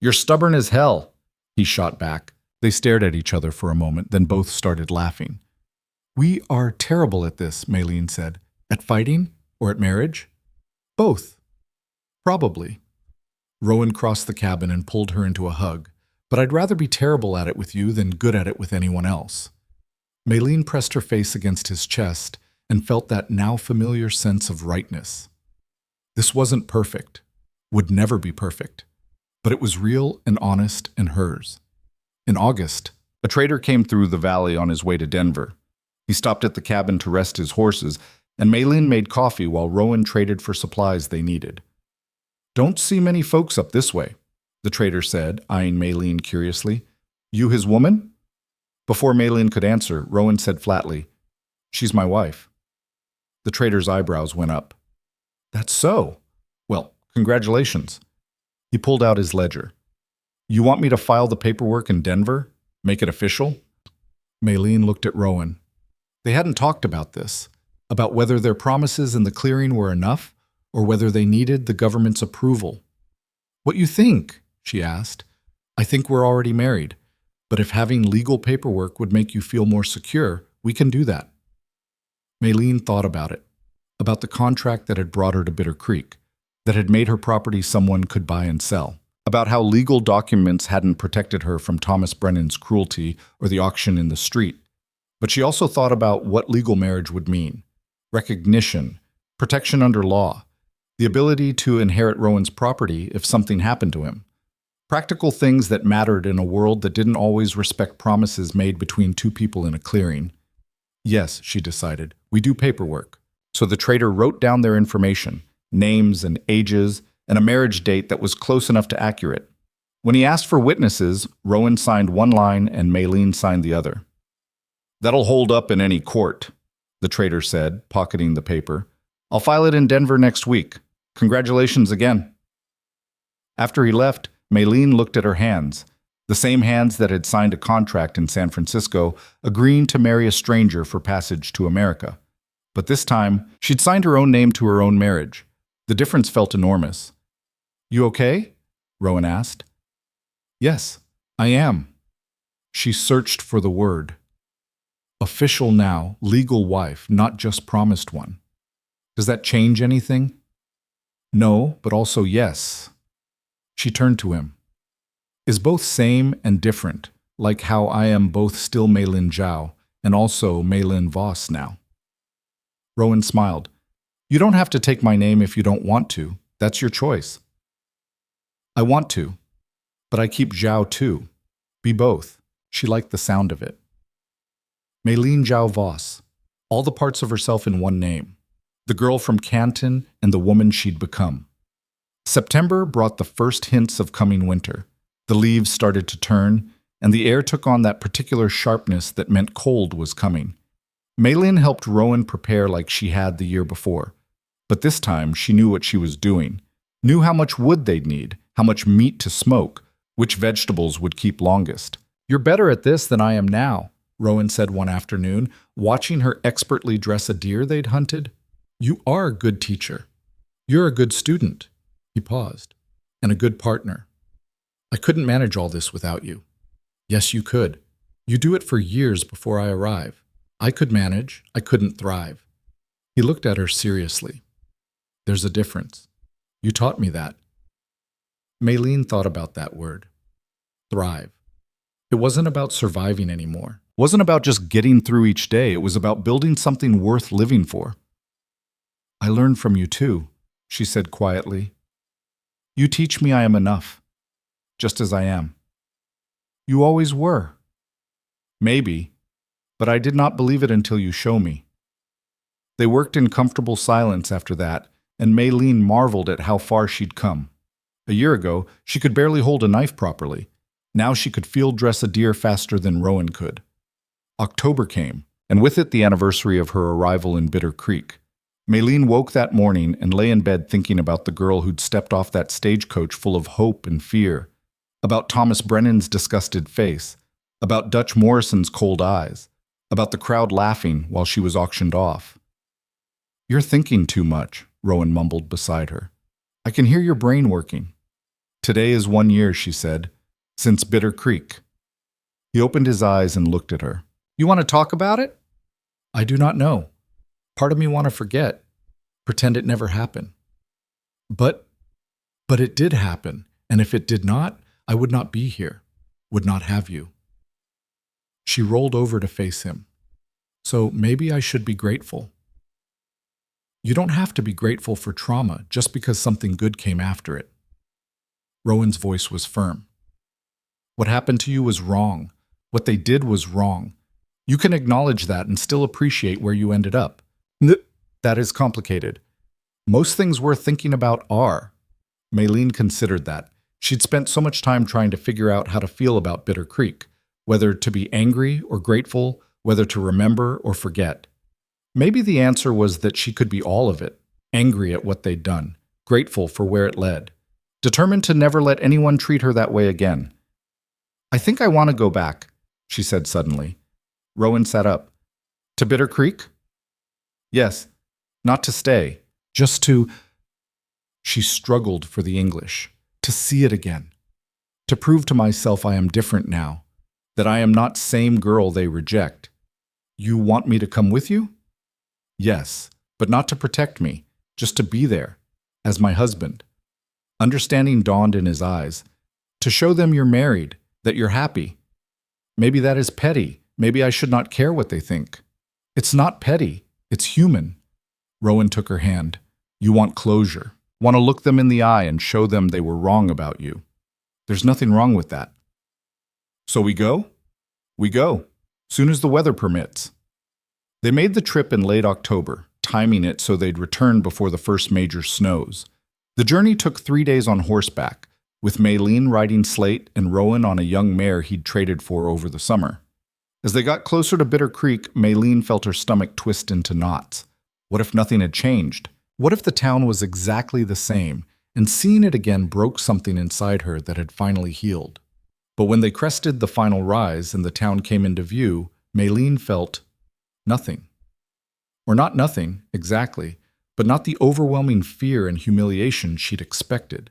"You're stubborn as hell," he shot back. They stared at each other for a moment, then both started laughing. "We are terrible at this," Maylene said. "At fighting or at marriage?" "Both. Probably." Rowan crossed the cabin and pulled her into a hug. "But I'd rather be terrible at it with you than good at it with anyone else." Maylene pressed her face against his chest and felt that now familiar sense of rightness. This wasn't perfect, would never be perfect, but it was real and honest and hers. In August, a trader came through the valley on his way to Denver. He stopped at the cabin to rest his horses, and Maylene made coffee while Rowan traded for supplies they needed. "Don't see many folks up this way," the trader said, eyeing Maylene curiously. "You his woman?" Before Maylene could answer, Rowan said flatly, "She's my wife." The trader's eyebrows went up. "That's so? Well, congratulations." He pulled out his ledger. "You want me to file the paperwork in Denver? Make it official?" Maylene looked at Rowan. They hadn't talked about this, about whether their promises in the clearing were enough, or whether they needed the government's approval. "What you think?" she asked. "I think we're already married, but if having legal paperwork would make you feel more secure, we can do that." Maylene thought about it, about the contract that had brought her to Bitter Creek, that had made her property someone could buy and sell, about how legal documents hadn't protected her from Thomas Brennan's cruelty or the auction in the street. But she also thought about what legal marriage would mean: recognition, protection under law, the ability to inherit Rowan's property if something happened to him. Practical things that mattered in a world that didn't always respect promises made between two people in a clearing. "Yes," she decided, "we do paperwork." So the trader wrote down their information, names and ages, and a marriage date that was close enough to accurate. When he asked for witnesses, Rowan signed one line and Maylene signed the other. "That'll hold up in any court," the trader said, pocketing the paper. "I'll file it in Denver next week. Congratulations again." After he left, Maylene looked at her hands, the same hands that had signed a contract in San Francisco, agreeing to marry a stranger for passage to America. But this time, she'd signed her own name to her own marriage. The difference felt enormous. "You okay?" Rowan asked. "Yes, I am." She searched for the word. Official now, legal wife, not just promised one. Does that change anything? No, but also yes. She turned to him. Is both same and different, like how I am both still Maylin Zhao and also Maylin Voss now. Rowan smiled. You don't have to take my name if you don't want to. That's your choice. I want to, but I keep Zhao too. Be both. She liked the sound of it. Maylin Zhao Voss, all the parts of herself in one name. The girl from Canton and the woman she'd become. September brought the first hints of coming winter. The leaves started to turn, and the air took on that particular sharpness that meant cold was coming. Maylin helped Rowan prepare like she had the year before. But this time she knew what she was doing, knew how much wood they'd need, how much meat to smoke, which vegetables would keep longest. You're better at this than I am now, Rowan said one afternoon, watching her expertly dress a deer they'd hunted. You are a good teacher. You're a good student. He paused. And a good partner. I couldn't manage all this without you. Yes, you could. You do it for years before I arrive. I could manage. I couldn't thrive. He looked at her seriously. There's a difference. You taught me that. Maylin thought about that word. Thrive. It wasn't about surviving anymore. It wasn't about just getting through each day. It was about building something worth living for. I learned from you too, she said quietly. You teach me I am enough, just as I am. You always were. Maybe, but I did not believe it until you show me." They worked in comfortable silence after that, and Maylene marveled at how far she'd come. A year ago, she could barely hold a knife properly. Now she could field dress a deer faster than Rowan could. October came, and with it the anniversary of her arrival in Bitter Creek. Maylene woke that morning and lay in bed thinking about the girl who'd stepped off that stagecoach full of hope and fear, about Thomas Brennan's disgusted face, about Dutch Morrison's cold eyes, about the crowd laughing while she was auctioned off. "You're thinking too much," Rowan mumbled beside her. "I can hear your brain working." "Today is 1 year," she said, "since Bitter Creek." He opened his eyes and looked at her. "You want to talk about it?" "I do not know. Part of me want to forget, pretend it never happened. But it did happen, and if it did not, I would not be here, would not have you." She rolled over to face him. "So maybe I should be grateful." "You don't have to be grateful for trauma just because something good came after it." Rowan's voice was firm. "What happened to you was wrong. What they did was wrong. You can acknowledge that and still appreciate where you ended up. That is complicated. Most things worth thinking about are." Maylene considered that. She'd spent so much time trying to figure out how to feel about Bitter Creek, whether to be angry or grateful, whether to remember or forget. Maybe the answer was that she could be all of it, angry at what they'd done, grateful for where it led, determined to never let anyone treat her that way again. "I think I want to go back," she said suddenly. Rowan sat up. "To Bitter Creek?" "Yes. Not to stay. Just to—" She struggled for the English. "To see it again. To prove to myself I am different now. That I am not same girl they reject." "You want me to come with you?" "Yes, but not to protect me, just to be there, as my husband." Understanding dawned in his eyes. "To show them you're married, that you're happy. Maybe that is petty. Maybe I should not care what they think." "It's not petty. It's human." Rowan took her hand. "You want closure. Want to look them in the eye and show them they were wrong about you. There's nothing wrong with that." "So we go?" "We go. Soon as the weather permits." They made the trip in late October, timing it so they'd return before the first major snows. The journey took 3 days on horseback, with Maylene riding Slate and Rowan on a young mare he'd traded for over the summer. As they got closer to Bitter Creek, Maylene felt her stomach twist into knots. What if nothing had changed? What if the town was exactly the same, and seeing it again broke something inside her that had finally healed? But when they crested the final rise and the town came into view, Maylene felt nothing. Or not nothing, exactly, but not the overwhelming fear and humiliation she'd expected.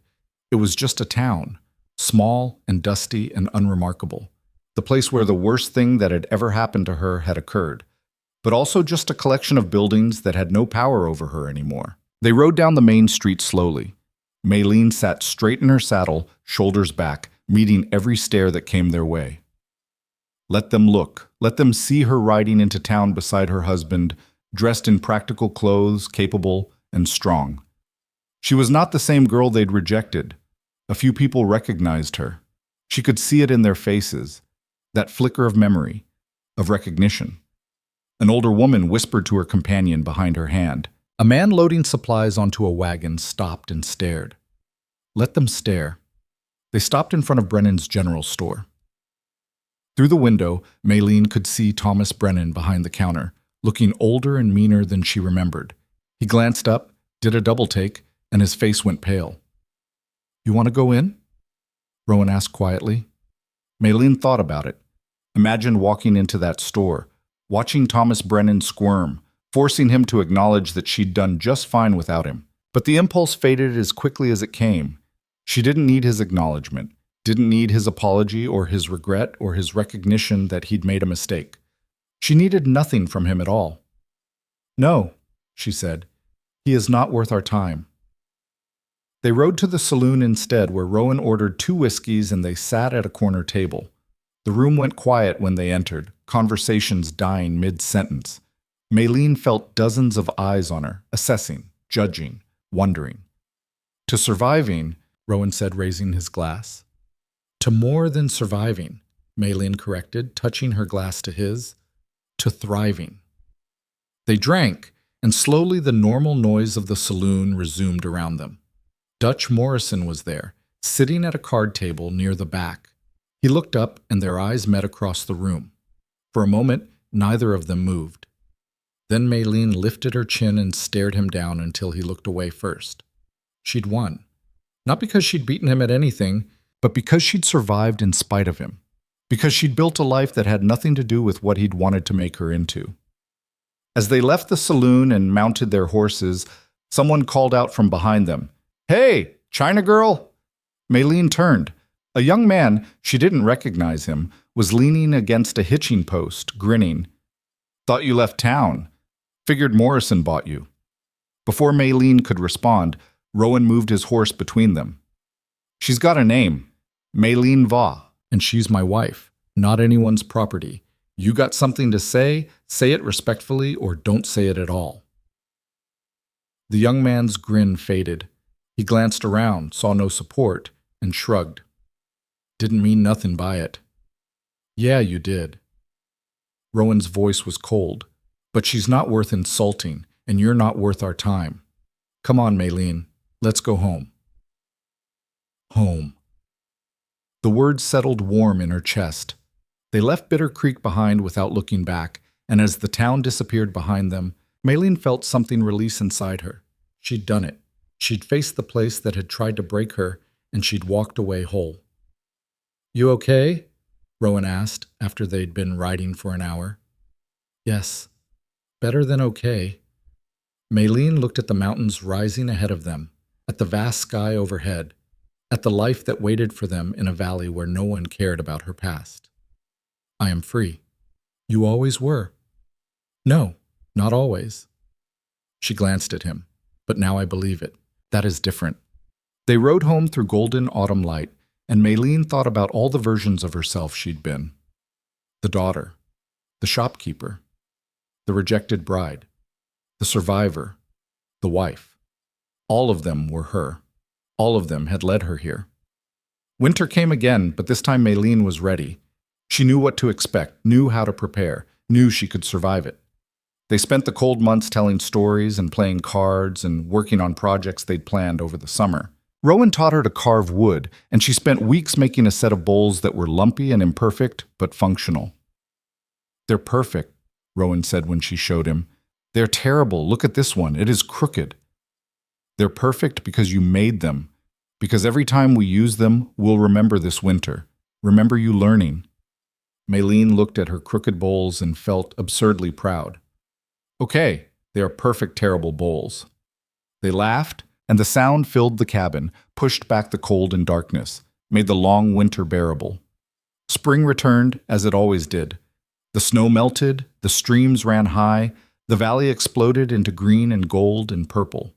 It was just a town, small and dusty and unremarkable. The place where the worst thing that had ever happened to her had occurred, but also just a collection of buildings that had no power over her anymore. They rode down the main street slowly. Maylene sat straight in her saddle, shoulders back, meeting every stare that came their way. Let them look. Let them see her riding into town beside her husband, dressed in practical clothes, capable and strong. She was not the same girl they'd rejected. A few people recognized her. She could see it in their faces, that flicker of memory, of recognition. An older woman whispered to her companion behind her hand. A man loading supplies onto a wagon stopped and stared. Let them stare. They stopped in front of Brennan's general store. Through the window, Maylene could see Thomas Brennan behind the counter, looking older and meaner than she remembered. He glanced up, did a double take, and his face went pale. "You want to go in?" Rowan asked quietly. Maylene thought about it. Imagined walking into that store, watching Thomas Brennan squirm, forcing him to acknowledge that she'd done just fine without him. But the impulse faded as quickly as it came. She didn't need his acknowledgement, didn't need his apology or his regret or his recognition that he'd made a mistake. She needed nothing from him at all. "No," she said, "he is not worth our time." They rode to the saloon instead, where Rowan ordered 2 whiskeys and they sat at a corner table. The room went quiet when they entered, conversations dying mid-sentence. Maylene felt dozens of eyes on her, assessing, judging, wondering. "To surviving," Rowan said, raising his glass. "To more than surviving," Maylene corrected, touching her glass to his. to thriving. They drank, and slowly the normal noise of the saloon resumed around them. Dutch Morrison was there, sitting at a card table near the back. He looked up, and their eyes met across the room. For a moment, neither of them moved. Then Maylene lifted her chin and stared him down until he looked away first. She'd won. Not because she'd beaten him at anything, but because she'd survived in spite of him. Because she'd built a life that had nothing to do with what he'd wanted to make her into. As they left the saloon and mounted their horses, someone called out from behind them, "Hey, China girl!" Maylene turned. A young man, she didn't recognize him, was leaning against a hitching post, grinning. "Thought you left town. Figured Morrison bought you." Before Maylene could respond, Rowan moved his horse between them. "She's got a name, Maylene Va, and she's my wife, not anyone's property. You got something to say it respectfully, or don't say it at all." The young man's grin faded. He glanced around, saw no support, and shrugged. "Didn't mean nothing by it." "Yeah, you did." Rowan's voice was cold. "But she's not worth insulting, and you're not worth our time. Come on, Maylene, let's go home." Home. The words settled warm in her chest. They left Bitter Creek behind without looking back, and as the town disappeared behind them, Maylene felt something release inside her. She'd done it. She'd faced the place that had tried to break her, and she'd walked away whole. "You okay?" Rowan asked after they'd been riding for an hour. "Yes. Better than okay." Maylene looked at the mountains rising ahead of them, at the vast sky overhead, at the life that waited for them in a valley where no one cared about her past. "I am free." "You always were." "No, not always." She glanced at him. "But now I believe it. That is different." They rode home through golden autumn light, and Maylene thought about all the versions of herself she'd been. The daughter, the shopkeeper, the rejected bride, the survivor, the wife. All of them were her. All of them had led her here. Winter came again, but this time Maylene was ready. She knew what to expect, knew how to prepare, knew she could survive it. They spent the cold months telling stories and playing cards and working on projects they'd planned over the summer. Rowan taught her to carve wood, and she spent weeks making a set of bowls that were lumpy and imperfect, but functional. "They're perfect," Rowan said when she showed him. "They're terrible. Look at this one. It is crooked." "They're perfect because you made them. Because every time we use them, we'll remember this winter. Remember you learning." Maylene looked at her crooked bowls and felt absurdly proud. "Okay, they are perfect, terrible bowls." They laughed, and the sound filled the cabin, pushed back the cold and darkness, made the long winter bearable. Spring returned, as it always did. The snow melted, the streams ran high, the valley exploded into green and gold and purple.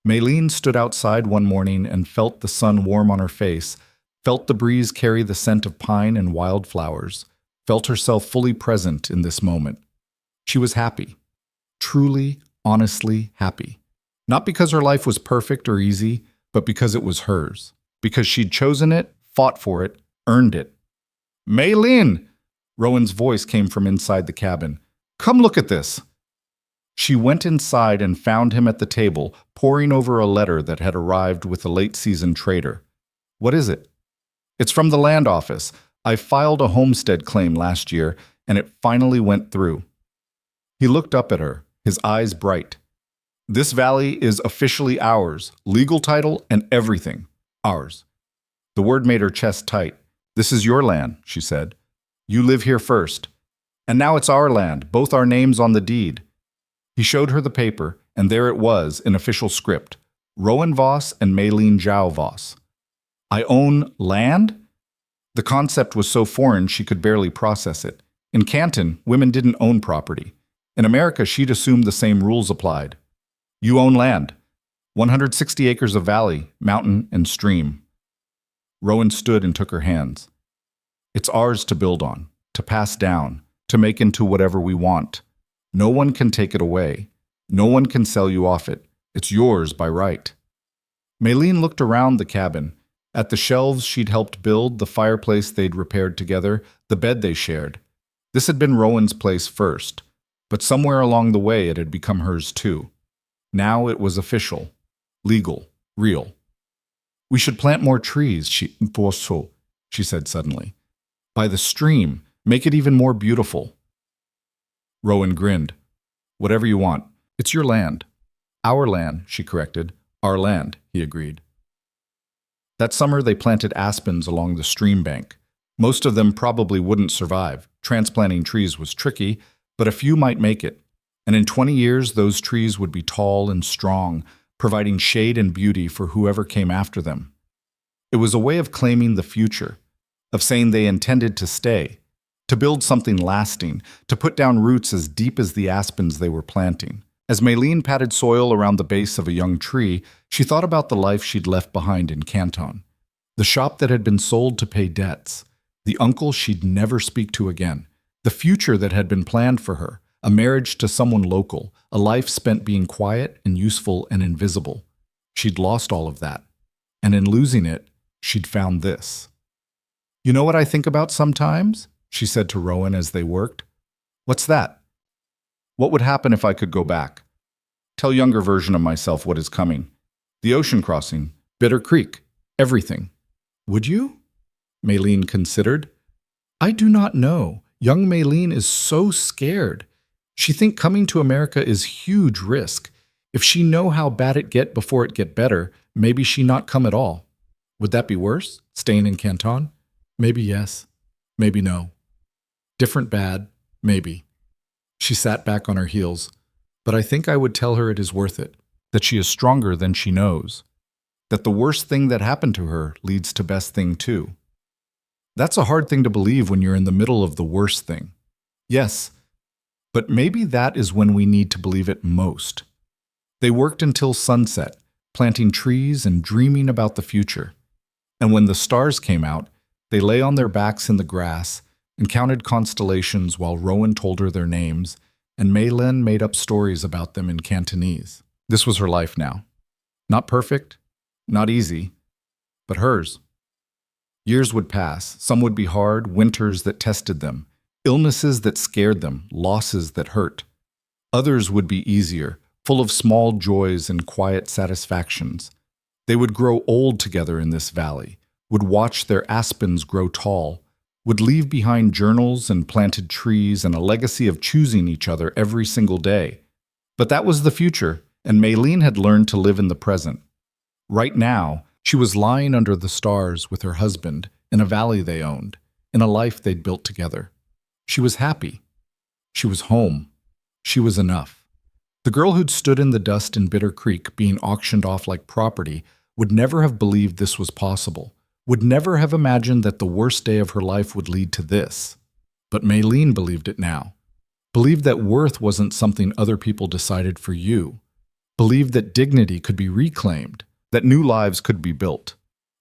Maylene stood outside one morning and felt the sun warm on her face, felt the breeze carry the scent of pine and wildflowers, felt herself fully present in this moment. She was happy. Truly, honestly happy. Not because her life was perfect or easy, but because it was hers. Because she'd chosen it, fought for it, earned it. "Maylene!" Rowan's voice came from inside the cabin. "Come look at this." She went inside and found him at the table, poring over a letter that had arrived with a late-season trader. "What is it?" "It's from the land office. I filed a homestead claim last year, and it finally went through." He looked up at her, his eyes bright. "This valley is officially ours, legal title and everything. Ours." The word made her chest tight. "This is your land," she said. "You live here first. And now it's our land, both our names on the deed." He showed her the paper, and there it was in official script. Rowan Voss and Maylene Zhao Voss. I own land? The concept was so foreign she could barely process it. In Canton, women didn't own property. In America, she'd assumed the same rules applied. You own land. 160 acres of valley, mountain, and stream. Rowan stood and took her hands. It's ours to build on, to pass down, to make into whatever we want. No one can take it away. No one can sell you off it. It's yours by right. Maylene looked around the cabin, at the shelves she'd helped build, the fireplace they'd repaired together, the bed they shared. This had been Rowan's place first, but somewhere along the way it had become hers too. Now it was official, legal, real. We should plant more trees, she said suddenly. By the stream, make it even more beautiful. Rowan grinned. Whatever you want. It's your land. Our land, she corrected. Our land, he agreed. That summer they planted aspens along the stream bank. Most of them probably wouldn't survive. Transplanting trees was tricky, but a few might make it. And in 20 years, those trees would be tall and strong, providing shade and beauty for whoever came after them. It was a way of claiming the future, of saying they intended to stay, to build something lasting, to put down roots as deep as the aspens they were planting. As Maylene patted soil around the base of a young tree, she thought about the life she'd left behind in Canton. The shop that had been sold to pay debts, the uncle she'd never speak to again, the future that had been planned for her, a marriage to someone local, a life spent being quiet and useful and invisible. She'd lost all of that, and in losing it, she'd found this. You know what I think about sometimes? She said to Rowan as they worked. What's that? What would happen if I could go back? Tell younger version of myself what is coming. The ocean crossing, Bitter Creek, everything. Would you? Maylene considered. I do not know. Young Maylene is so scared. She think coming to America is huge risk. If she know how bad it get before it get better, maybe she not come at all. Would that be worse, staying in Canton? Maybe yes, maybe no. Different bad, maybe. She sat back on her heels, but I think I would tell her it is worth it, that she is stronger than she knows, that the worst thing that happened to her leads to best thing too. That's a hard thing to believe when you're in the middle of the worst thing. Yes, but maybe that is when we need to believe it most. They worked until sunset, planting trees and dreaming about the future. And when the stars came out, they lay on their backs in the grass and counted constellations while Rowan told her their names, and Maylene made up stories about them in Cantonese. This was her life now. Not perfect, not easy, but hers. Years would pass. Some would be hard, winters that tested them, illnesses that scared them, losses that hurt. Others would be easier, full of small joys and quiet satisfactions. They would grow old together in this valley, would watch their aspens grow tall, would leave behind journals and planted trees and a legacy of choosing each other every single day. But that was the future, and Maylene had learned to live in the present. Right now, she was lying under the stars with her husband in a valley they owned, in a life they'd built together. She was happy. She was home. She was enough. The girl who'd stood in the dust in Bitter Creek being auctioned off like property would never have believed this was possible, would never have imagined that the worst day of her life would lead to this. But Maylene believed it now. Believed that worth wasn't something other people decided for you. Believed that dignity could be reclaimed, that new lives could be built.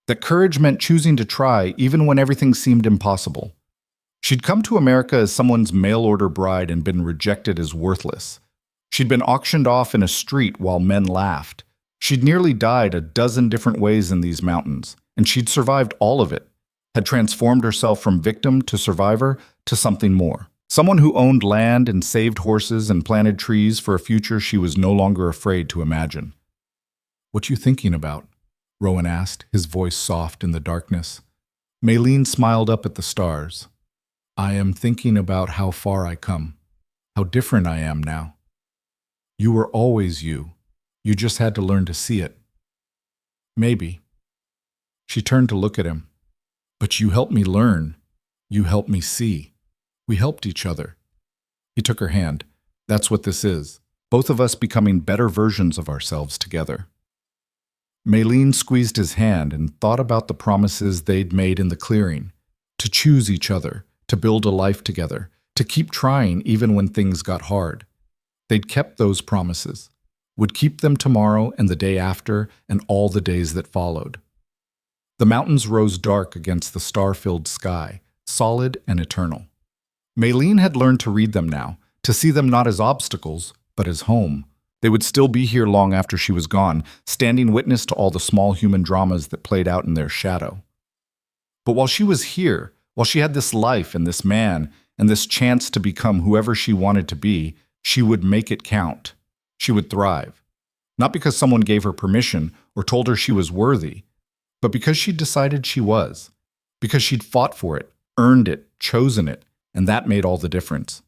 That courage meant choosing to try even when everything seemed impossible. She'd come to America as someone's mail-order bride and been rejected as worthless. She'd been auctioned off in a street while men laughed. She'd nearly died a dozen different ways in these mountains, and she'd survived all of it, had transformed herself from victim to survivor to something more. Someone who owned land and saved horses and planted trees for a future she was no longer afraid to imagine. What you thinking about? Rowan asked, his voice soft in the darkness. Maylene smiled up at the stars. I am thinking about how far I come, how different I am now. You were always you. You just had to learn to see it. Maybe. She turned to look at him. But you helped me learn. You helped me see. We helped each other. He took her hand. That's what this is. Both of us becoming better versions of ourselves together. Maylene squeezed his hand and thought about the promises they'd made in the clearing, to choose each other, to build a life together, to keep trying even when things got hard. They'd kept those promises, would keep them tomorrow and the day after and all the days that followed. The mountains rose dark against the star-filled sky, solid and eternal. Maylene had learned to read them now, to see them not as obstacles, but as home. They would still be here long after she was gone, standing witness to all the small human dramas that played out in their shadow. But while she was here, while she had this life and this man, and this chance to become whoever she wanted to be, she would make it count. She would thrive. Not because someone gave her permission or told her she was worthy, but because she decided she was. Because she'd fought for it, earned it, chosen it, and that made all the difference.